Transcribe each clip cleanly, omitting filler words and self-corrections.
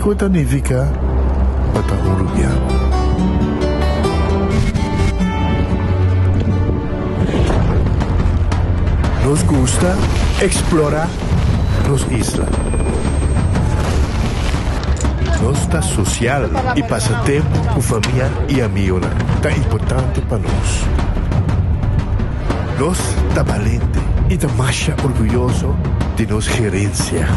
México significa para un rubiano. Nos gusta explorar las islas. Nos está social y pasatiempo con familia y amigos tan importante para nos. Nos está valiente y está más orgulloso de nos gerencia.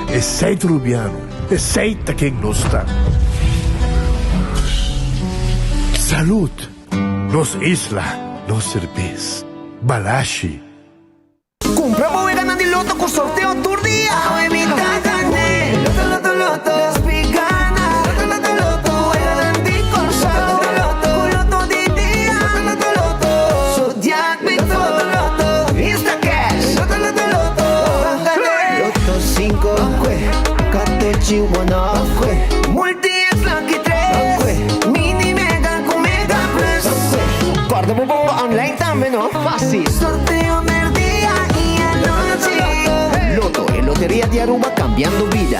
Es ser rubiano, es ser quien nos está. Salud, nos isla, nos cerveza, balashi. Compramos e ganando loto con sorteo tour día. Bebita gané, loto, las picanas. Loto, voy a ganar con loto di día. Loto, Zodiac, loto, Insta Cash. Loto, gané. Loto 5, Catechi, One Multi X Lucky 3. Mini Mega con Mega Plus. Guarda, me pongo online también, ¿no? Fácil. Sorteo del día y anoche. Loto, en Lotería de Aruba cambiando vida.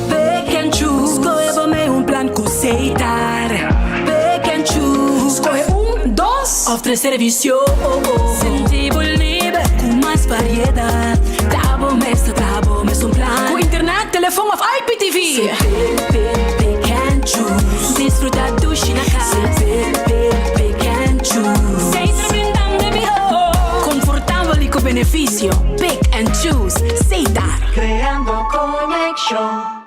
Pick and choose, escolhe un plan aceitar. Pick and choose, escolhe 1, 2 of 3 servicios. Sentir libre com mais variedade. Tá bom, mesmo um plan. Com internet, telefone of IPTV. Pick and choose, desfrutar do China casa. Pick and choose, sempre brindando mejor. Confortável e com benefício. Pick and choose, aceitar. Creando connection.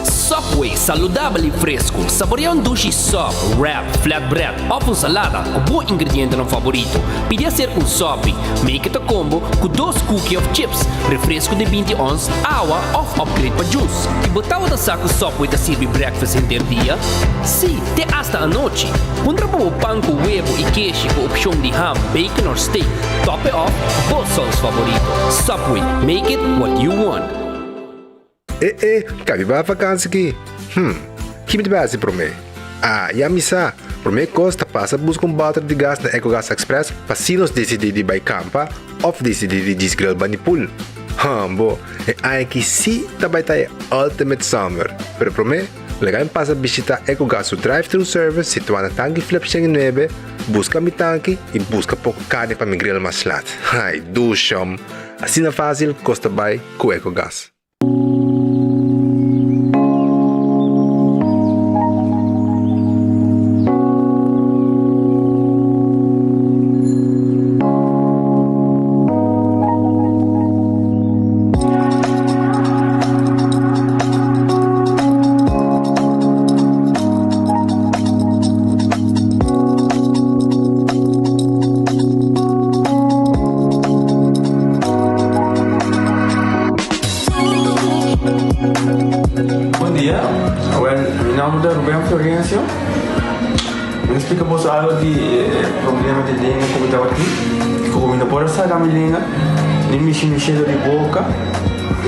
Subway, saudável e fresco. Saboreia um sushi soft, wrap, flatbread ou salada com bom ingrediente no favorito. Pide ser um sop, make it a combo com 2 cookies of chips, refresco de 20 ons, água ou upgrade para juice. E botava da saco Subway da serve breakfast inteiro dia? Sim, até hasta a noite. Pondra para o pão com huevo e queijo com opção de ham, bacon ou steak. Top it off, both sauce favorito. Subway, make it what you want. Cabe para a vacância aqui. Que me base para mim? Já me sabe. Para mim, Costa passa buscar balde de gás na EcoGas Express para se nós decidir de ir campa ou decidir de desgrill banipul. Bom, aqui sim também está Ultimate Summer. Pero para mim, legal passa visitar EcoGas o drive-thru service situado na tanque flip 9, busca mi tanque e busca pouco carne para me grill mais lat. Ai, ducham. Assim na fácil, Costa vai com EcoGas. Me explicamos algo de problema de língua como estava aqui. Como não pode sair da minha língua, nem mexer de boca.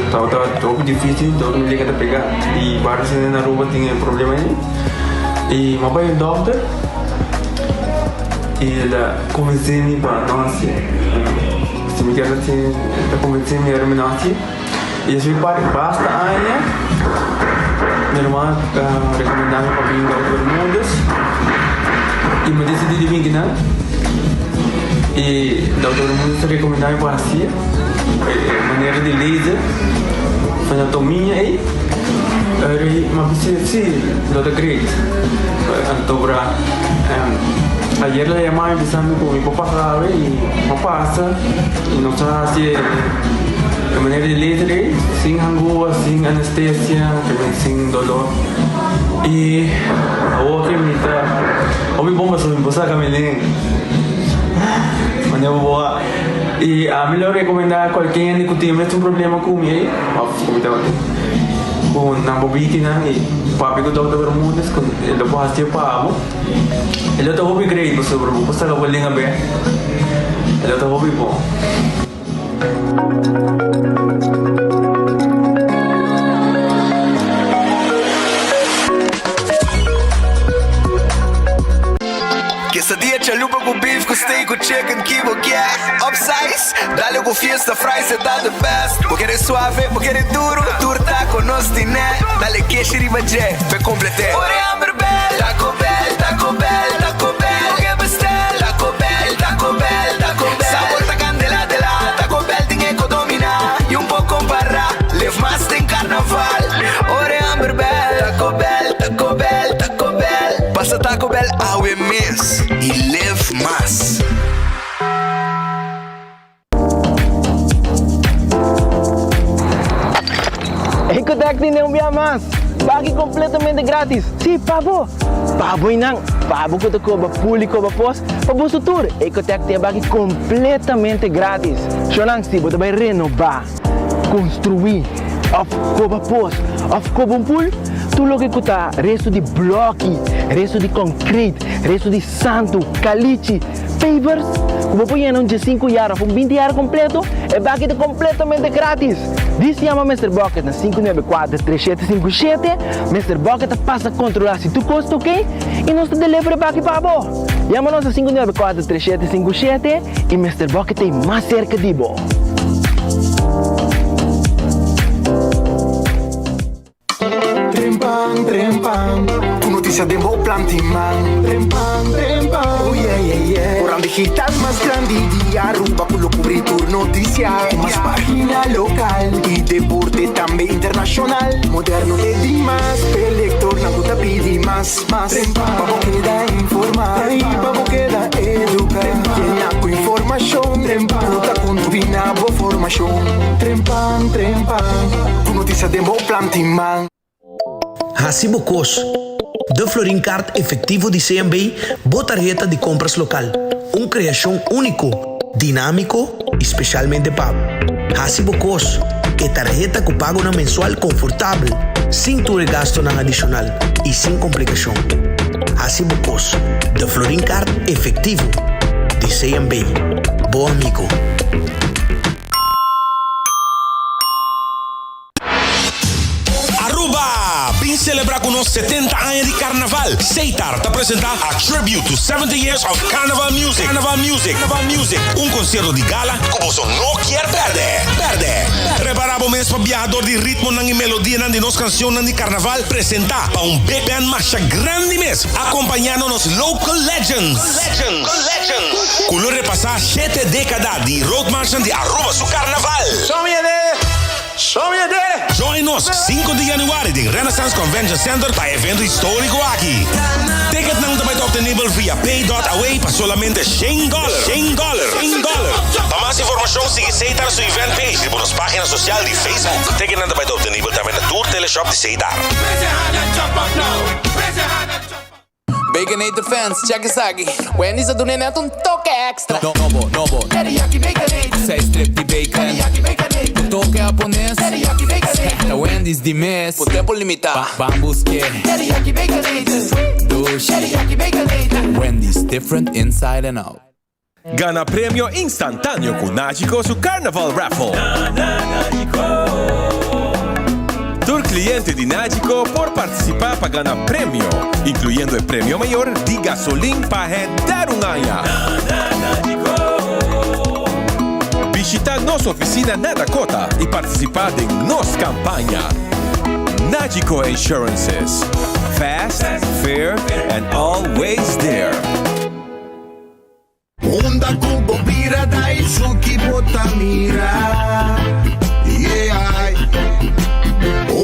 Estava todo difícil, todo me liga de pegar. E vários na rua tinha problema aí. E meu pai é doutor. E ele convenceu-me para nós. Se me quer assim, ele convenceu-me para nós. E eu fui para basta ainda. Minha irmã recomendava para vir para os mundos. E me decidi de vir aqui, e o doutor Mundo recomendava para assim, maneira de laser, anatomia aí, mas sim, doutor Great, antobra, ayer le llamaba empezando con mi papá sabe y no pasa, y no sabe si de maneira de laser, sin angúa, sin anestesia, sin dolor. E a outra me tá. Ouvi bomba sobre você, Camilinha. Mas eu vou. E a melhor recomendar qualquer que tenha um problema com ele, com na bobina e papi que doutor Bermudes, ele pode fazer para amo. Ele tá hobby great sobre o você não vai ligar bem. Ele tá hobby bom. Quesadilla chalupa com beef, com steak, com chicken kibo que é upsize. Dale com fiesta fry, cê tá the best. Porque é suave, porque é duro. Turta com nós tiné. Dale queijo e ribajé, pe complete. Ore Amber Bell, Taco Bell, Taco Bell, Taco Bell. Que bestel, Taco Bell, Taco Bell, Taco Bell. Sabor ta candela de la Taco Bell tem que dominar. E pouco para, live mais tem carnaval. Ore Amber Bell, Taco Bell, Taco Bell, Taco Bell. Passa Taco Bell ao mês e live mais. Ecotec tem um dia mais. Pague completamente grátis. Sim, pabo. Pabo e não. Pabo que te cobra público para pós. Pabo sutur. Ecotec tem pague completamente grátis. Sonang se você vai renovar, construir, of cobra pós, of cobra pool. Tu lo que custa resto de bloco, resto de concreto, resto de santo, caliche, pavers. Como põe um de 5 anos, um 20 anos completo, é pague completamente grátis. Diz chama Mr. Bucket na 594-3757. Mr. Bucket passa a controlar se tu custa ok e nós te delivra para aqui para você. Chama-nos a 594-3757 e Mr. Bucket é mais cerca de você. Trempang, trempang. Com notícia de bom plantiman. Trempang, trempang. Oh yeah, yeah, yeah. Orang digital más grande de Aruba por lo cobertura noticia. Más página local y deporte también internacional. Moderno de Dimas, elector na puta pidi más. Pavo queda informar, pavo queda educar. Llena con información, nota con tu binabo formación. Trempang, trempang. Com notícia de bom plantiman. Hasibo Cos, de Florin Card efectivo de CMB, tarjeta de compras local. Una creación único, dinámico y especialmente pago. Hasibo Cos, que tarjeta que paga una mensual confortable, sin tu gasto nada adicional y sin complicación. Hasibo Cos, de Florin Card efectivo de CMB. Bom amigo. Celebrar com nós 70 anos de carnaval. Seitar te apresentar a Tribute to 70 Years of Carnival Music. Carnival Music. Carnival Music. Concerto de gala que você não quer perder. Preparamos mês para viajador de ritmo e melodia de nossa canção de carnaval. Apresentar para big band marcha grande mês. Acompanhando nos local legends. Color repassar 7 décadas de road marcha de Aruba su carnaval. Join nos 5 de januário de Renaissance Convention Center para evento histórico aqui. Ticket não também está disponível via pay.away para solamente $100. Para mais informação, siga Seitar sua event page e por nossa página social de Facebook. Ticket não também está disponível também na Tour Teleshop de Seitar. Baconator fans, check isso aqui. Wendy's do Neneto toque extra. Novo. Teriyaki Baconator. 6 strip de bacon. Teriyaki Baconator. Toque japonês. Teriyaki Baconator. Wendy's de mês. Por tempo limitado. Vamos que. Teriyaki Baconator. Dush. Teriyaki Baconator. Wendy's different inside and out. Gana premio instantáneo con Nagico su Carnival Raffle. Todo cliente de Nagico por participar para ganar premio, incluyendo el premio mayor de gasolina para dar un año. Visitar nuestra oficina na Dakota y participar de nuestra campaña. Nagico Insurances. Fast, fair, and always there. Onda Kubo Bira dai Suki Botamira. Yeah.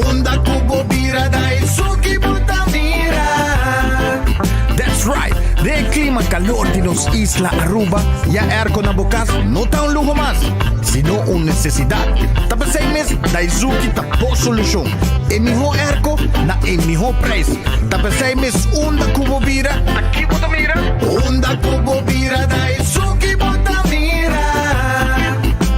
Onda Kubo Bira dai Suki Botamira. That's right. De clima calor de los Isla Aruba, ya air con abocas no está un lujo más, sino una necesidad. Tapa 6 meses, da Izuki tapo solución. El mejor airco, na el mejor precio. Tapa 6 meses, Onda Kubo Bira, aquí Botamira. Onda Kubo Bira da Izuki Botamira.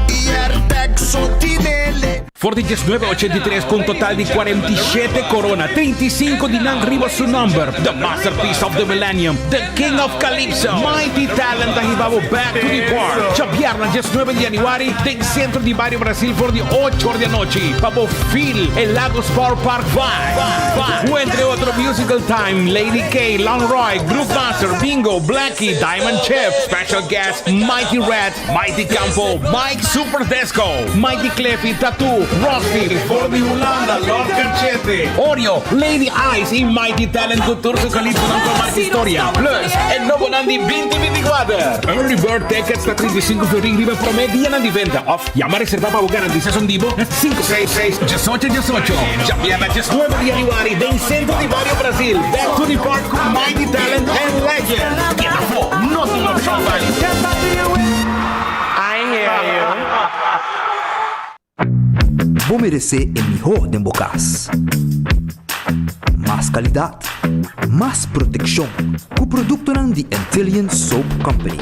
Y Artex Sotinele. for the 1983 con total de 47 corona, 35 di nang riba su number, the masterpiece of the millennium, the king of Calypso, mighty talent na hibabo back to the park. Chabiar na 19 de January, den centro di Barrio Brasil for the 8 horas de noche, pabo feel el Lagos Power Park vibe. Entre otro musical time, Lady K, Long Roy, Groove Master, Bingo, Blackie, Diamond Chef, special guest, Mighty Rat, Mighty Campo, Mike Super Desco, Mighty Cleffy, Tattoo, Rossi, for the Holanda, Lord Canchete, Oreo, Lady Ice y Mighty Talent Couture sa Calypso ng Comarte Historia. Plus, el Novo Nandi 2024. Early bird tickets na 35 floring riba promedia ng diventa. Off, llama a reservar para buscar antes son vivo 566-1818. Chabiar na 19 de January, den centro de Barrio Brasil. Back to the park con Mighty Talent and Legend. Get the fuck, no te lo somebody. I hear you. Vou merecer o melhor de bocas. Mais qualidade, mais proteção. Com o produto ng The Antillean Soap Company.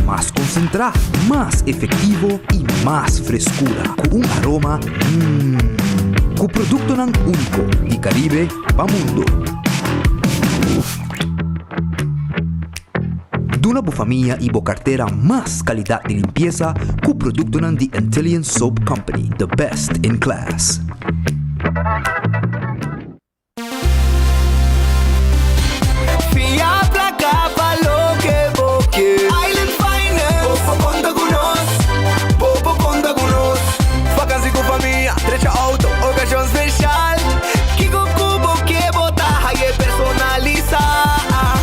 Mais concentrado, mais efetivo e mais frescura. Com aroma com o produto ng único de Caribe para mundo. Duna bo família e bo carteira mais qualidade de limpeza com o produto ng The Antillean Soap Company, the best in class. Island Finest, Popo conta conosco, Popo conta conosco. Vacancy com família, trecha auto, ocasião especial. Kiko Kubo que botar aí é personalizar.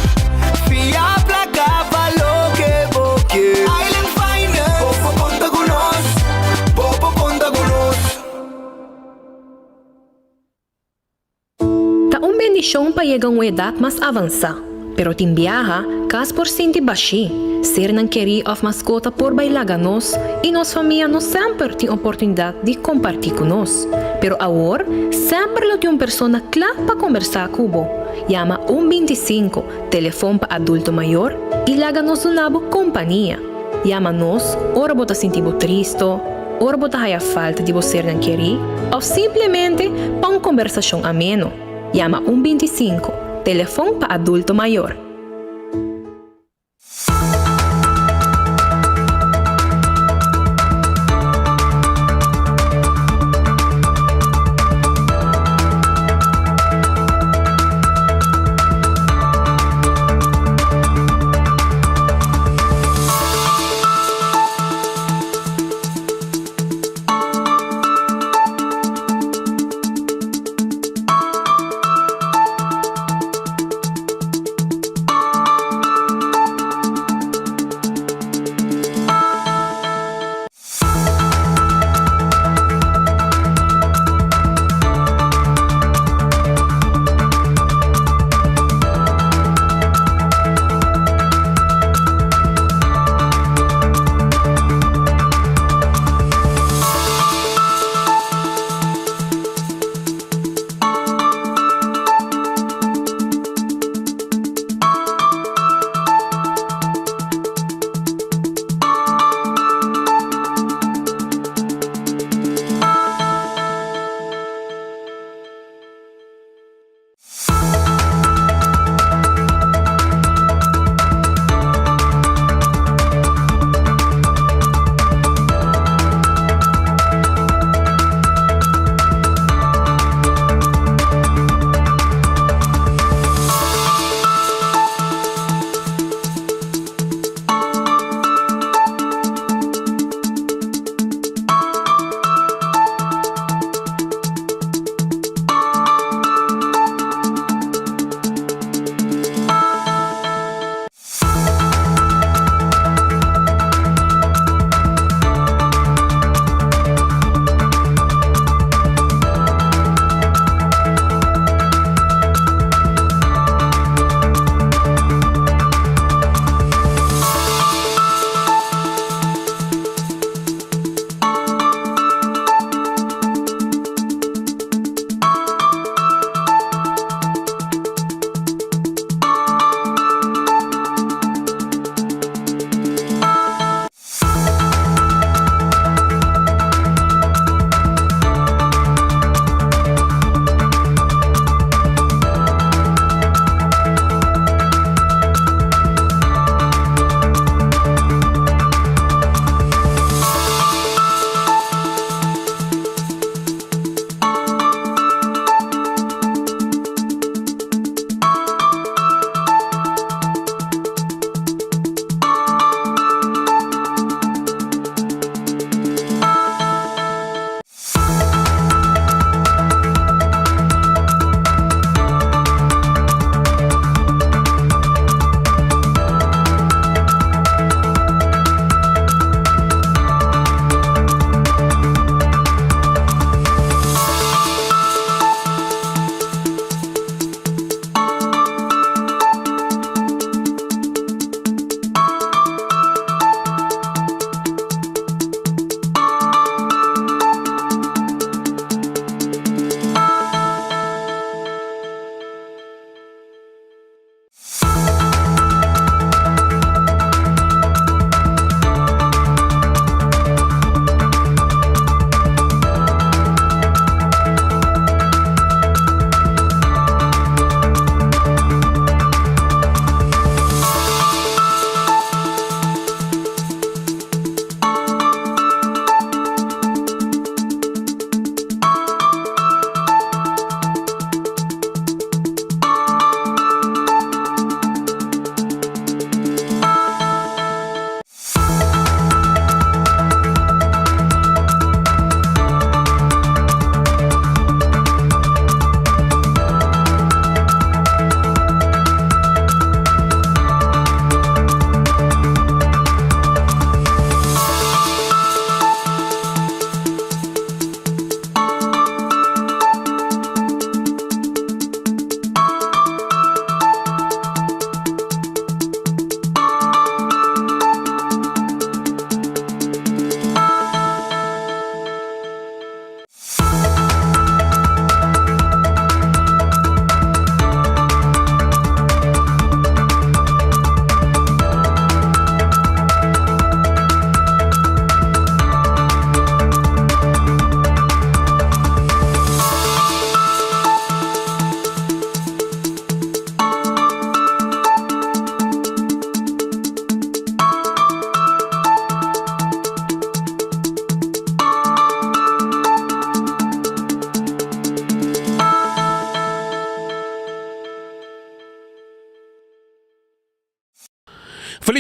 Fia placa, valor que boque. Island Finest, Popo conta conosco, Popo conta conosco. Ta un bendición para llegar a una edad más avanzada. Pero tin viaja, kas por sinti baixi, ser não querer of mascota por bailar nos e nos família não sempre tem oportunidade de compartilhar com nós. Pero agora, sempre lo tem uma pessoa clara para conversar com o Llama 125, telefone para adulto maior e laga nos uma companhia. Llama nos, ora bota sentir triste, ora bota a falta de você não querer, ou simplesmente para uma conversação ameno. Llama 125, telefone para adulto maior.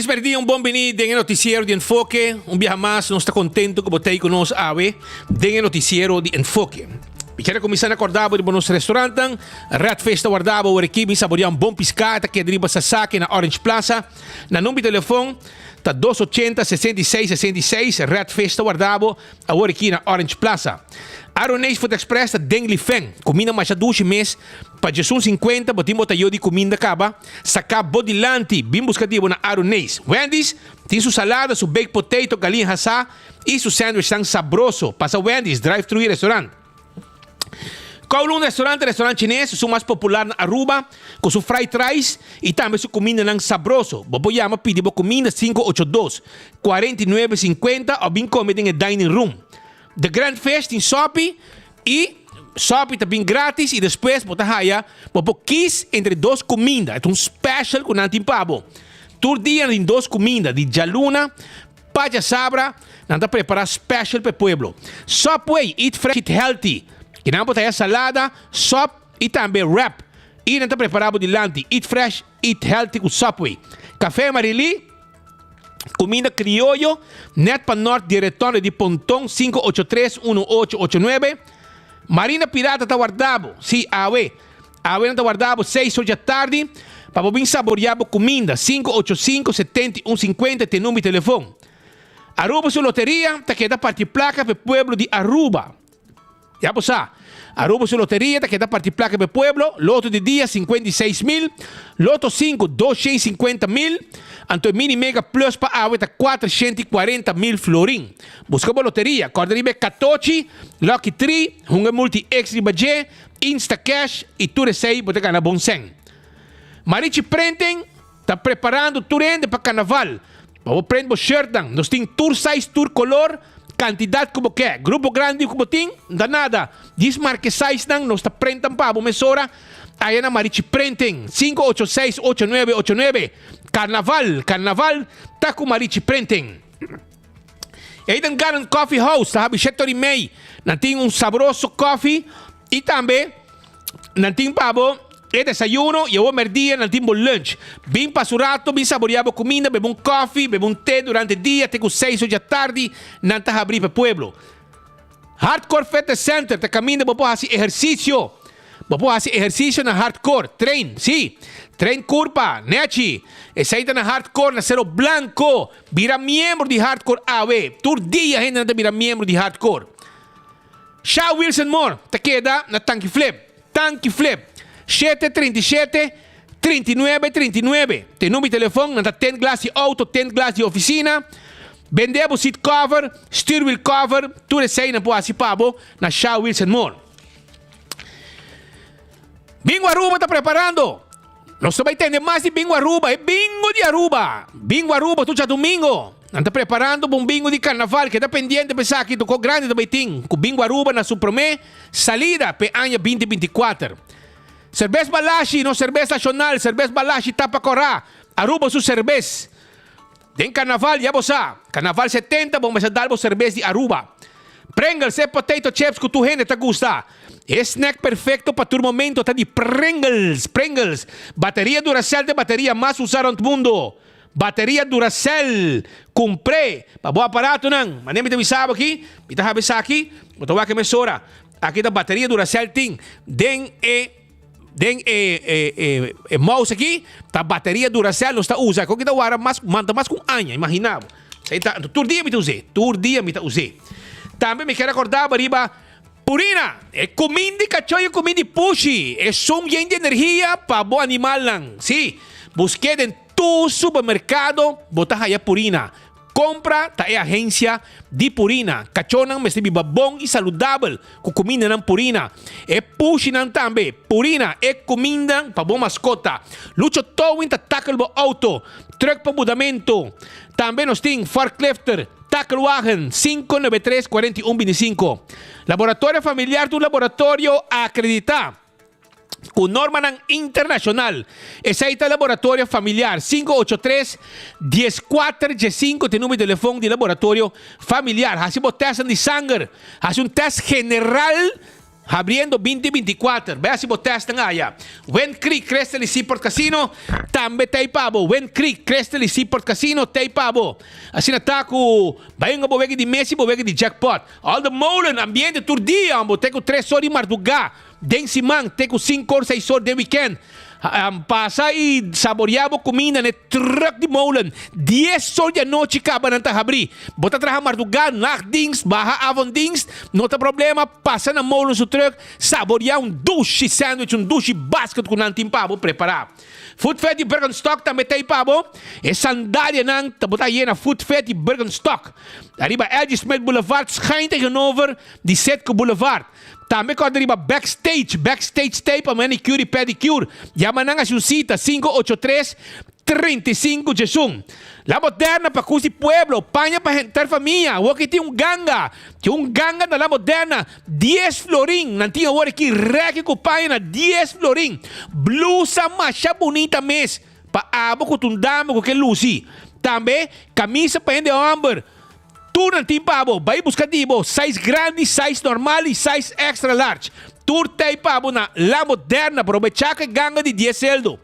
Feliz dia, bom venido en el noticiero de Enfoque. Un día más, nos está contento que botei con nos ave en el noticiero de Enfoque. Quero começar a acordar por nos restaurantes. Red Festa guardava o equipe saborear bom piscata que driba sa saque na Orange Plaza. Na número de telefone tá 280 66 66. Red Festa guardava a aqui na Orange Plaza. Aronês Food Express tá Dengli Feng. Comida mais a 2 meses. Para Jesus 50, botimos tayo de comida caba. Saka Bodilanti, bim buscativo na Aronês. Wendy's, tem sua salada, seu baked potato, galinha assá e seu sandwich tão sabroso. Passa Wendy's, drive-thru e restaurante. Kowloon restaurante chinês, o mais popular na Aruba, com seu fried rice e também sua comida não sabroso. Bobo llama pedi bo comida 582-4950 ou bem comida em dining room. The Grand Fest em Sopi e Sopi também grátis e depois bota haya bobo quis entre 2 comidas. É special com nantim pabo. Tur dia em 2 comidas de jaluna, paja sabra, nanta preparar special para pueblo. Subway, eat fresh, eat healthy. Kinampo tayo salada, sop e também wrap. E nanta preparado de lanti. Eat fresh, eat healthy com Subway. Café Marili, comida criollo, net pa norte de retorno de Pontón 583-1889. Marina Pirata tá guardado. Sim, awe não tá guardado 6 horas da tarde. Para bem saborear comida 585-7150 tem número de telefone. Aruba sua loteria, tá queda parte placa para o pueblo de Aruba. Ya posa, Aruba sua loteria, tá queda parte placa para o pueblo. Loto de dia 56.000, loto 5 250.000. Anto mini mega plus para awe tá 440.000 florin. Busca a loteria, corda ribe 14, lucky 3, hunga multi extra budget, insta cash e tu recei bote na bom sen. Marichi Prenten tá preparando turende para carnaval. Vamos prender o shirt, nós tem tour size, tour color, quantidade como que grupo grande como tem, não nada. Diz marque size nós está prendendo para a mesora. Aí na Marichi Prenten 586-8989. Carnaval, tá com Marichi Prenten. E aí tem Garden Coffee House, tá? Bichetori May, não tem saboroso coffee e também não tem pavo. É desayuno e o merdia não tem bom lunch. Bem passurato, bem saboreado comida, bebe coffee, bebe té durante o dia, até com 6 horas da tarde, não tá abrir para o pueblo. Hardcore Fitness Center, te caminha, vou fazer exercício. Vou fazer exercício na Hardcore, train, sim. Train curva, nechi. Essa aí na Hardcore, na Cerro Blanco. Vira membro de Hardcore AW. Tur dia ainda não vira membro de Hardcore. Shaw Wilson Moore, te queda na Tanque Flip. 737-39-39. Tem número de telefone, não tá 10 glass de auto, 10 glass de oficina. Vendemos seat cover, steer wheel cover, tudo isso aí não pode ser pago na Shaw Wilson Moore. Bingo Aruba tá preparando. Nós também entendemos mais de Bingo Aruba, é bingo de Aruba. Bingo Aruba, tu já domingo. Não tá preparando um bingo de carnaval, que tá pendente de pensar que tocou grande também tem. Com Bingo Aruba na Supreme, salida para ano 2024. Cerveza Balashi, não cerveza nacional, cerveza Balashi tapa corá. Aruba su cerveza. Den carnaval, ya bosa. Carnaval 70, vamos a dar cerveza de Aruba. Pringles e potato chips que tu gente te gusta. Snack perfecto para tu momento, tá de Pringles. Bateria Duracell de bateria mais usada no mundo. Bateria Duracell. Comprei. Para bom aparato não. Mas nem me avisava aqui. Me tá avisando aqui. Vou tomar que me sora. Aqui da bateria Duracell tem. Den mouse aqui, tá bateria Duracell, não está usa. Como que tá manda mais com anha, imaginava. Tur dia me usei. Também me quero acordar, bariba, Purina, é comida de cachorro, comida de puxi. É som de energia para bom animal lang. Sim, busquei em todo supermercado, botar aí a Purina. Compra, tá é agência de Purina. Cachorro mas tem bom e saudável com comida não Purina. É puxi não também. Purina é comida para bom mascota. Lucho towing tá tackle bo auto. Truck para mudamento. Também nós tem forklifter. Tacklewagen 593-4125. Laboratório familiar do laboratório acreditado com norma internacional. Esse aí está laboratório familiar 583-14-5 tem número de telefone de laboratório familiar. Hacemos teste de sangue, hace um teste general abriendo 2024. Vaya si botas na nga ya. Wen Creek Crystal Seaport Casino, tambe tay pabo. Wen Creek Crystal Seaport Casino, tay pabo. Assim ataco, bayo nga bowegi di Messi, bowegi di jackpot. All the molen, ambiente tur dia, ambo teko 3 horas de madrugada. Den simang, teko 5 or 6 horas de weekend. Pasa e saboreava comida ne truck de molen 10 sol de noite acaba não tá abrir bota trabalhar madrugada nachtdienst barra avonddienst não tem problema passa na molen seu truck saborear douche sandwich douche basket com nantim pabo preparar Food Fete Bergenstock também tem pabo e sandália nang tá botar aí na Food Fete Bergenstock arriba Elgin Smith Boulevard schijnt tegenover die Setco Boulevard. Também quando arriba backstage tape, manicure e pedicure. Yaman nga susita 583-35 Jesum. La Moderna para Cusi Pueblo, paña para gente família. Aqui tem ganga na La Moderna, 10 florin. Nanti agora aqui reque com paña 10 florin. Blusa macha bonita mes. Pa abo com tundamo com que luci. Também camisa para gente homem. Tur nanti pabo, vai buscar dibo, size grande, size normal e size extra large. Tur tay pabo na La Moderna, provechaca ganga de 10 celdo.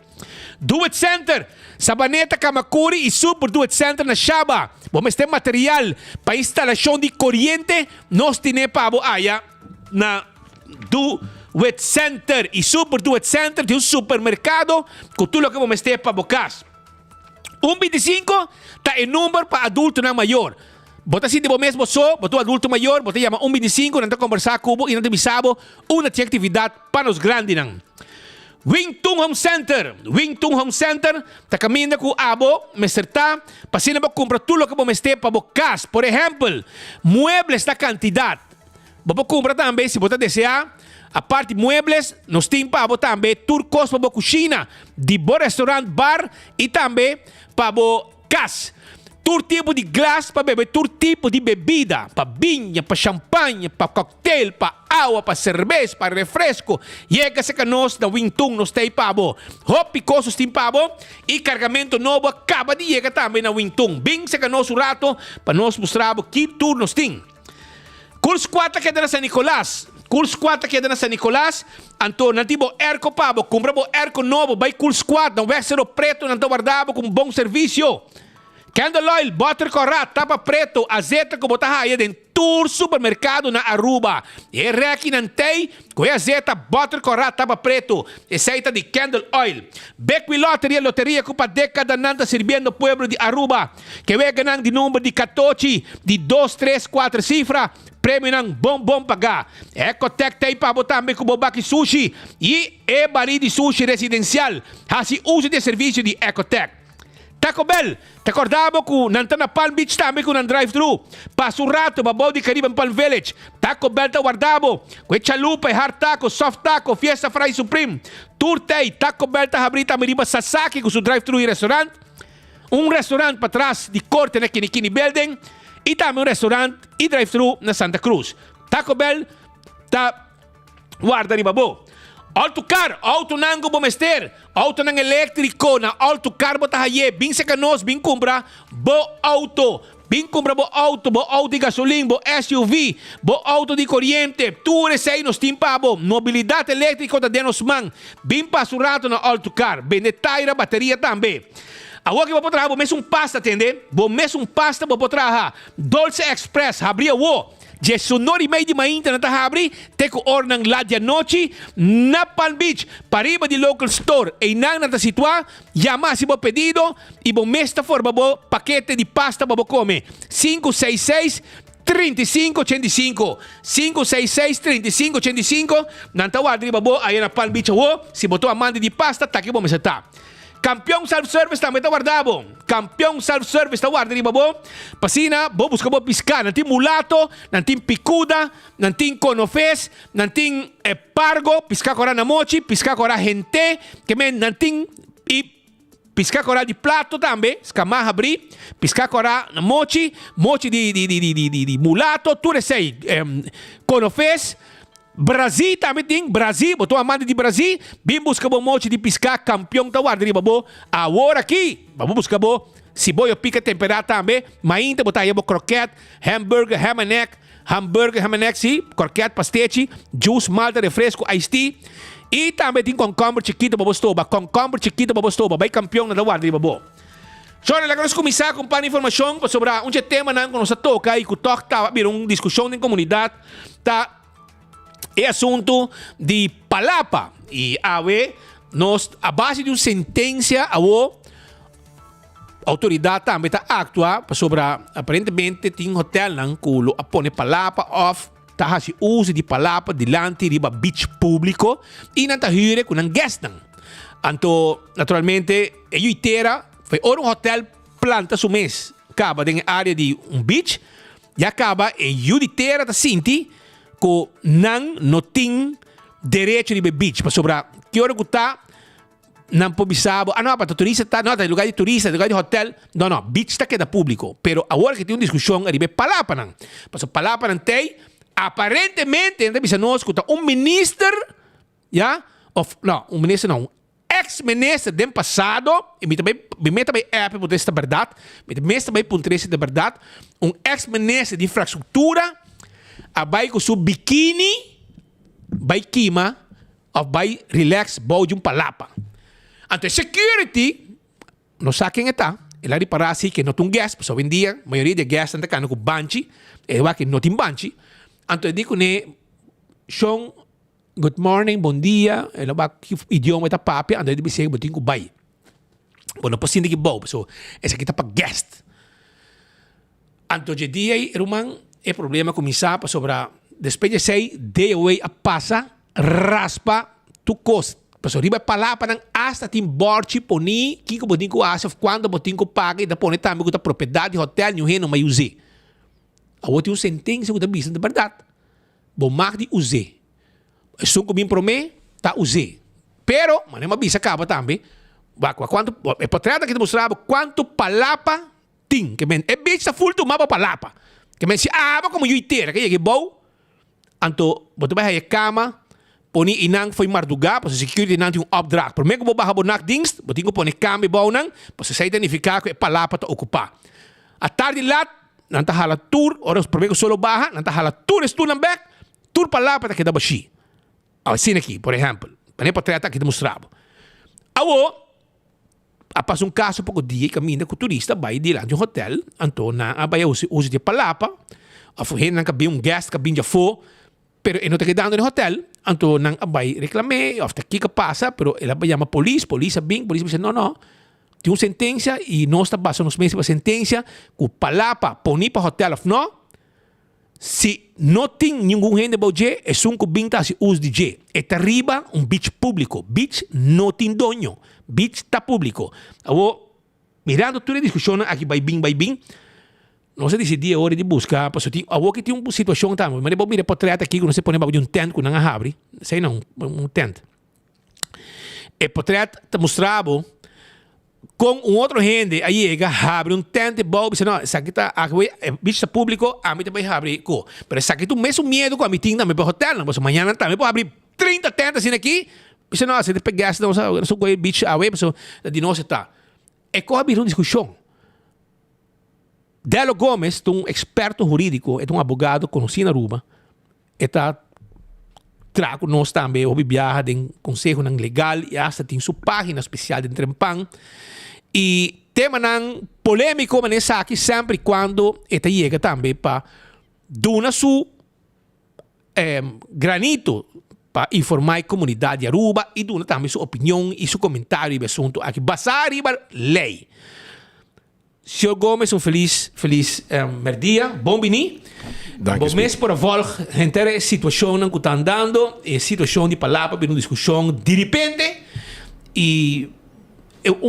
Do It Center, Sabaneta Kamakuri e Super Do It Center na Shaba. Bom, este material para instalação de corriente, nós temos pabo aya na Do It Center e Super Do It Center de um supermercado com tudo que vamos ter para bocas. 125 tá em número para adulto na maior. Bota assim de bom mesmo só, botou adulto maior, bota chama 125, não está conversar com e não te bisabo, uma atividade para os grandes não. Wingtung Home Center, tá caminhando com abo, me certa, passando para comprar tudo que vamos ter para casa. Por exemplo, muebles da quantidade. Vamos comprar também, se você desejar, a parte muebles, nós temos para também turcos para a cozinha, de bom restaurante, bar e também para a casa. Todo tipo de glass para beber, todo tipo de bebida, para vinho, para champanhe, para cocktail, para água, para cerveja, para refresco. Chega-se que nós, na Wingtung, nós temos pabo. Hop coisas tem pabo e carregamento novo acaba de chegar também na Wingtung. Bem-se que nós o rato, para nós mostrar que tudo nós temos. Curso 4 que é na San Nicolás. Anto, não tipo erco pabo, compramos erco novo, vai curso 4, não vai ser o preto, não está guardado com bom serviço. Candle Oil, butter corrat, tapa preto, azeite que botar aí dentro do supermercado na Aruba. E aqui não tem, com azeite, butter corrat, tapa preto, receita de Candle Oil. Becqui loteria que para década não está servindo o povo de Aruba, que vai ganhar de número de 14, de 2, 3, 4 cifras, prêmio não bom pagar. Ecotec tem para botar também com bobaki sushi e bari de sushi residencial. Assim, uso de serviço de Ecotec. Taco Bell, te acordava que nantan na Palm Beach também com um drive-thru. Passo rato, babaw de Caribbean Palm Village. Taco Bell te guardava. Com chalupa, hard taco, soft taco, fiesta fry supreme. Turtei, Taco Bell te abrir também riba Sasaki com seu drive-thru e restaurante. Restaurante para trás de corte na Kinikini Building. E também restaurante e drive-thru na Santa Cruz. Taco Bell te guarda riba bo. Autocar, auto nango bomester, auto nang elétrico na autocar bota haye, bin se canos, bin compra bo auto de gasolina, bo SUV, bo auto de corriente, tudo isso aí nos timpa bo, mobilidade elétrica da denos man, bin pasurato na autocar, ben taira bateria também. Agora que vou trabalhar, vou mesmo pasta, entende? Vou mesmo pasta, vou trabalhar. Dolce Express, abria o. De sonori meio de manhã na tahabri, teko ornang ladya noche na Palm Beach, pariba de local store. E nang nata situa, yama si bo pedido, e bo mesta forma bo paquete de pasta bo come. 566-3585. 566-3585. Nantawa driba bo aí na Palm Beach wo, si botou a mande de pasta, tá que bo meseta. Campeão Self-Service também está guardado. Campeão Self-Service está guardado, babo. Pasina, bo busca bo piscar. Nanti mulato, nanti picuda, nanti conofes, nanti pargo, piscar cora na mochi, piscar cora gente, que men nanti e piscar cora de plato também, escamar abrir, piscar cora na mochi de mulato, tudo sei, conofes. Brasil também tem, Brasil, botou a manda de Brasil, bem busca bom monte de piscar, campeão da guarda, babo. Agora aqui, vamos buscar bom, se boio pica temperado também, mas ainda botar aí croquete, hambúrguer, ham and neck, hamburger, hamanexi, croquete, pastiche, juice, malta, refresco, iced tea. E também tem concombre chiquito para você, concombre chiquito para você, vai campeão na guarda de babo. So, nós começar com a informação sobre um tema que nós toca e que toca a uma discussão na comunidade, tá? É assunto de palapa. E a base de uma sentença, a autoridade também está atuando sobre, aparentemente, tem um hotel que a põe palapa off, tá fazendo uso de palapa delante de beach público e não está hyre com um guest. Então, naturalmente, a inteira foi um hotel planta su mês, acaba na área de um beach, e acaba a inteira da Sinti que não tem direito de beach, para sobre que hora que está não pode saber, não, para turista tá, não, tá lugar de turista, lugar de hotel, não, beach está que é da público, pero agora que tem uma discussão, ele palapa não, porque palapa não tem, aparentemente, ainda bisa nós que um ministro, um ex-ministro do passado, e me também é por esta verdade, me também por esta verdade, um ex-ministro de infraestrutura, vai com seu biquíni, vai queima, ou vai relax, vai de palapa. Então, security, não sabe quem está. Ele repara assim que não tem guest, porque hoje em dia, a maioria de guests está com banchi, e vai que não tem banchi. Então, eu digo, Sean, good morning, bom dia, ele vai que idioma está papi, então ele diz que eu tenho que vai. Bom, não posso que bom, so, esse aqui está para guest. Então, hoje em dia, é problema começar sobre despedir sei de away a passa, raspa, tu cost. Porque riba palapa nang hasta tim borchi poni kiko botin ko asaf quando botin ko paga e da pone também com a propriedade hotel new reno mai use. A outra sentença da business de verdade. Bom mag de use. São com bem promê tá use. Pero, mas não bisa acaba também. Quanto é portreta que demonstrava quanto palapa tem, que men é bitch tá full tu mapa palapa. Que men se como eu inteira, que é bom. Anto, botou vai a cama poni inang foi marduga, para security não tem opdracht. Por meio que barra bonak dienst, botinho poni cama bom nang, para se identificar que é palapa tá ocupar. A tarde lá, não tá hala tour, ora por meio que solo barra, não tá hala tour estu nang back, tour palapa tá que dá baixi. Assim aqui, por exemplo, para nem portreta que demonstrava. A passa caso pouco dia caminha com o turista vai diante de um hotel, então na vai uso de palapa, a foi não cabe guest que vinha fo, pero não está quedando no hotel, então não vai reclamar, ou está aqui que passa, pero ela vai chamar polícia diz não, tem uma sentença e nós está passando nos meses para sentença, que palapa poni para hotel of não, se não tem nenhum gente para je, é só que vinha se uso de je, é arriba beach público, beach não tem dono, beach está público. Mirando toda a discussão aqui vai bem, não se decidia a hora de buscar, porque que tem uma situação também, mas depois mira portreto aqui, que não se põe de um tent, que não abre, sei não, um tent. E portreto te mostrava com outro gente, aí chega, abre um tent, bom, diz, não, isso aqui está, bicho público, a mim também abre, mas isso aqui tu mesmo medo com a mim também para o hotel, mas amanhã também pode abrir 30 tentas assim aqui, diz, não, se te pegasse, não sou com o bicho, a web, de nós está. É que abrir uma discussão. Delo Gomes, um experto jurídico, é um advogado conhecido na Aruba, está trago nós também, o viaja de conselho legal e hasta tem sua página especial de Trempan. E tema não polêmico, mas é aqui sempre quando esta chega também para dar su granito para informar a comunidade de Aruba e dar também sua opinião e seu comentário sobre o assunto aqui. Basar a lei. Sr. Gomes, feliz dia. Bom bini. Bom mês por volta a inteira situação que está andando, a situação de palavra, uma discussão de repente, e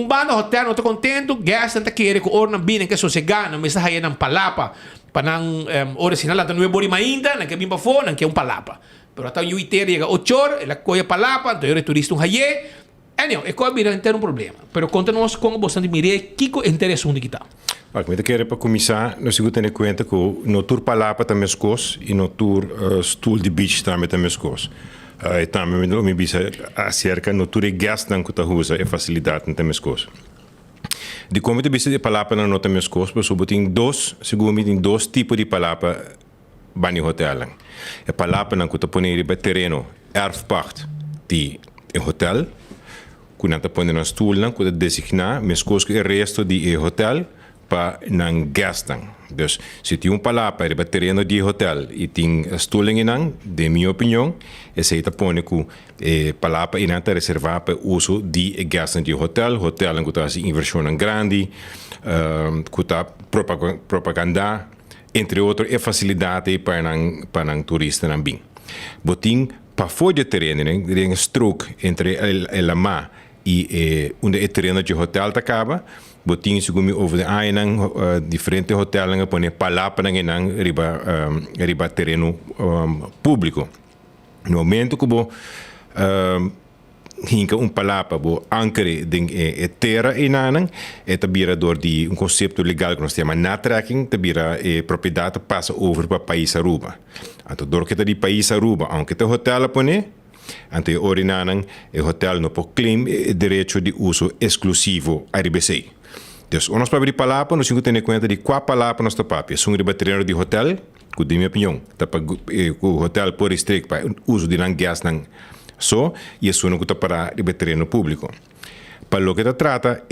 bando hotel não está contente, guest não está querendo que orna bem que sossegar, não me está aí na palavra, para não hora sinal lá não é bori ainda, não quer vir para fora, não quer palavra. Pero até o inteiro chega 8 horas, ela coia palavra, então eu turista haye. Anyway, é coisa não tem um problema. Pero conta-nos como bastante mire que é interessante que está. Mas como quero para começar, nós temos que ter em conta que no tour palapa também é coisa e no tour stool de beach também é coisa. E também me bisa acerca no tour gas não que está usa é facilidade não tem coisa. De como te bisa de palapa não tem coisa, porque tem dois, segundo tem dois tipos de palapa bani hotel lang. E palapa nang kuta pone riba terreno erfpacht di hotel. Kunanta pone na stoel nang kuta designa mescos que resto di hotel pa nang gastan. Dus se ti palapa riba terreno di hotel e ting stoeling inang, de minha opinião, esse ita pone ku palapa inanta reservar pa uso di gastan di hotel ang kuta si inversão ang grande, kuta propaganda, entre outros, e facilidade para ang turista nang bing. Boting pa fora terreno, ring strook entre el lama e onde o terreno de hotel acaba, boting segumi over de ainang diferente hotel nga pone palapa nang inang riba terreno público. No momento que bo hinka palapa bo ankere ding terra inanang tabira door die concepto legal que nós temos natrekking tabira propriedade passa over para país Aruba. Anto door que di país Aruba, aunque te hotel pone ante orinanang hotel no po claim direito de uso exclusivo RBC. Dus ons para abrir palapa, nós temos que ter em conta de qual palapa nós tapamos. São ribateiro de hotel, com minha opinião, tapa o hotel por restrict para uso de gas nang so e isso não custa para ribateiro público. Para o que trata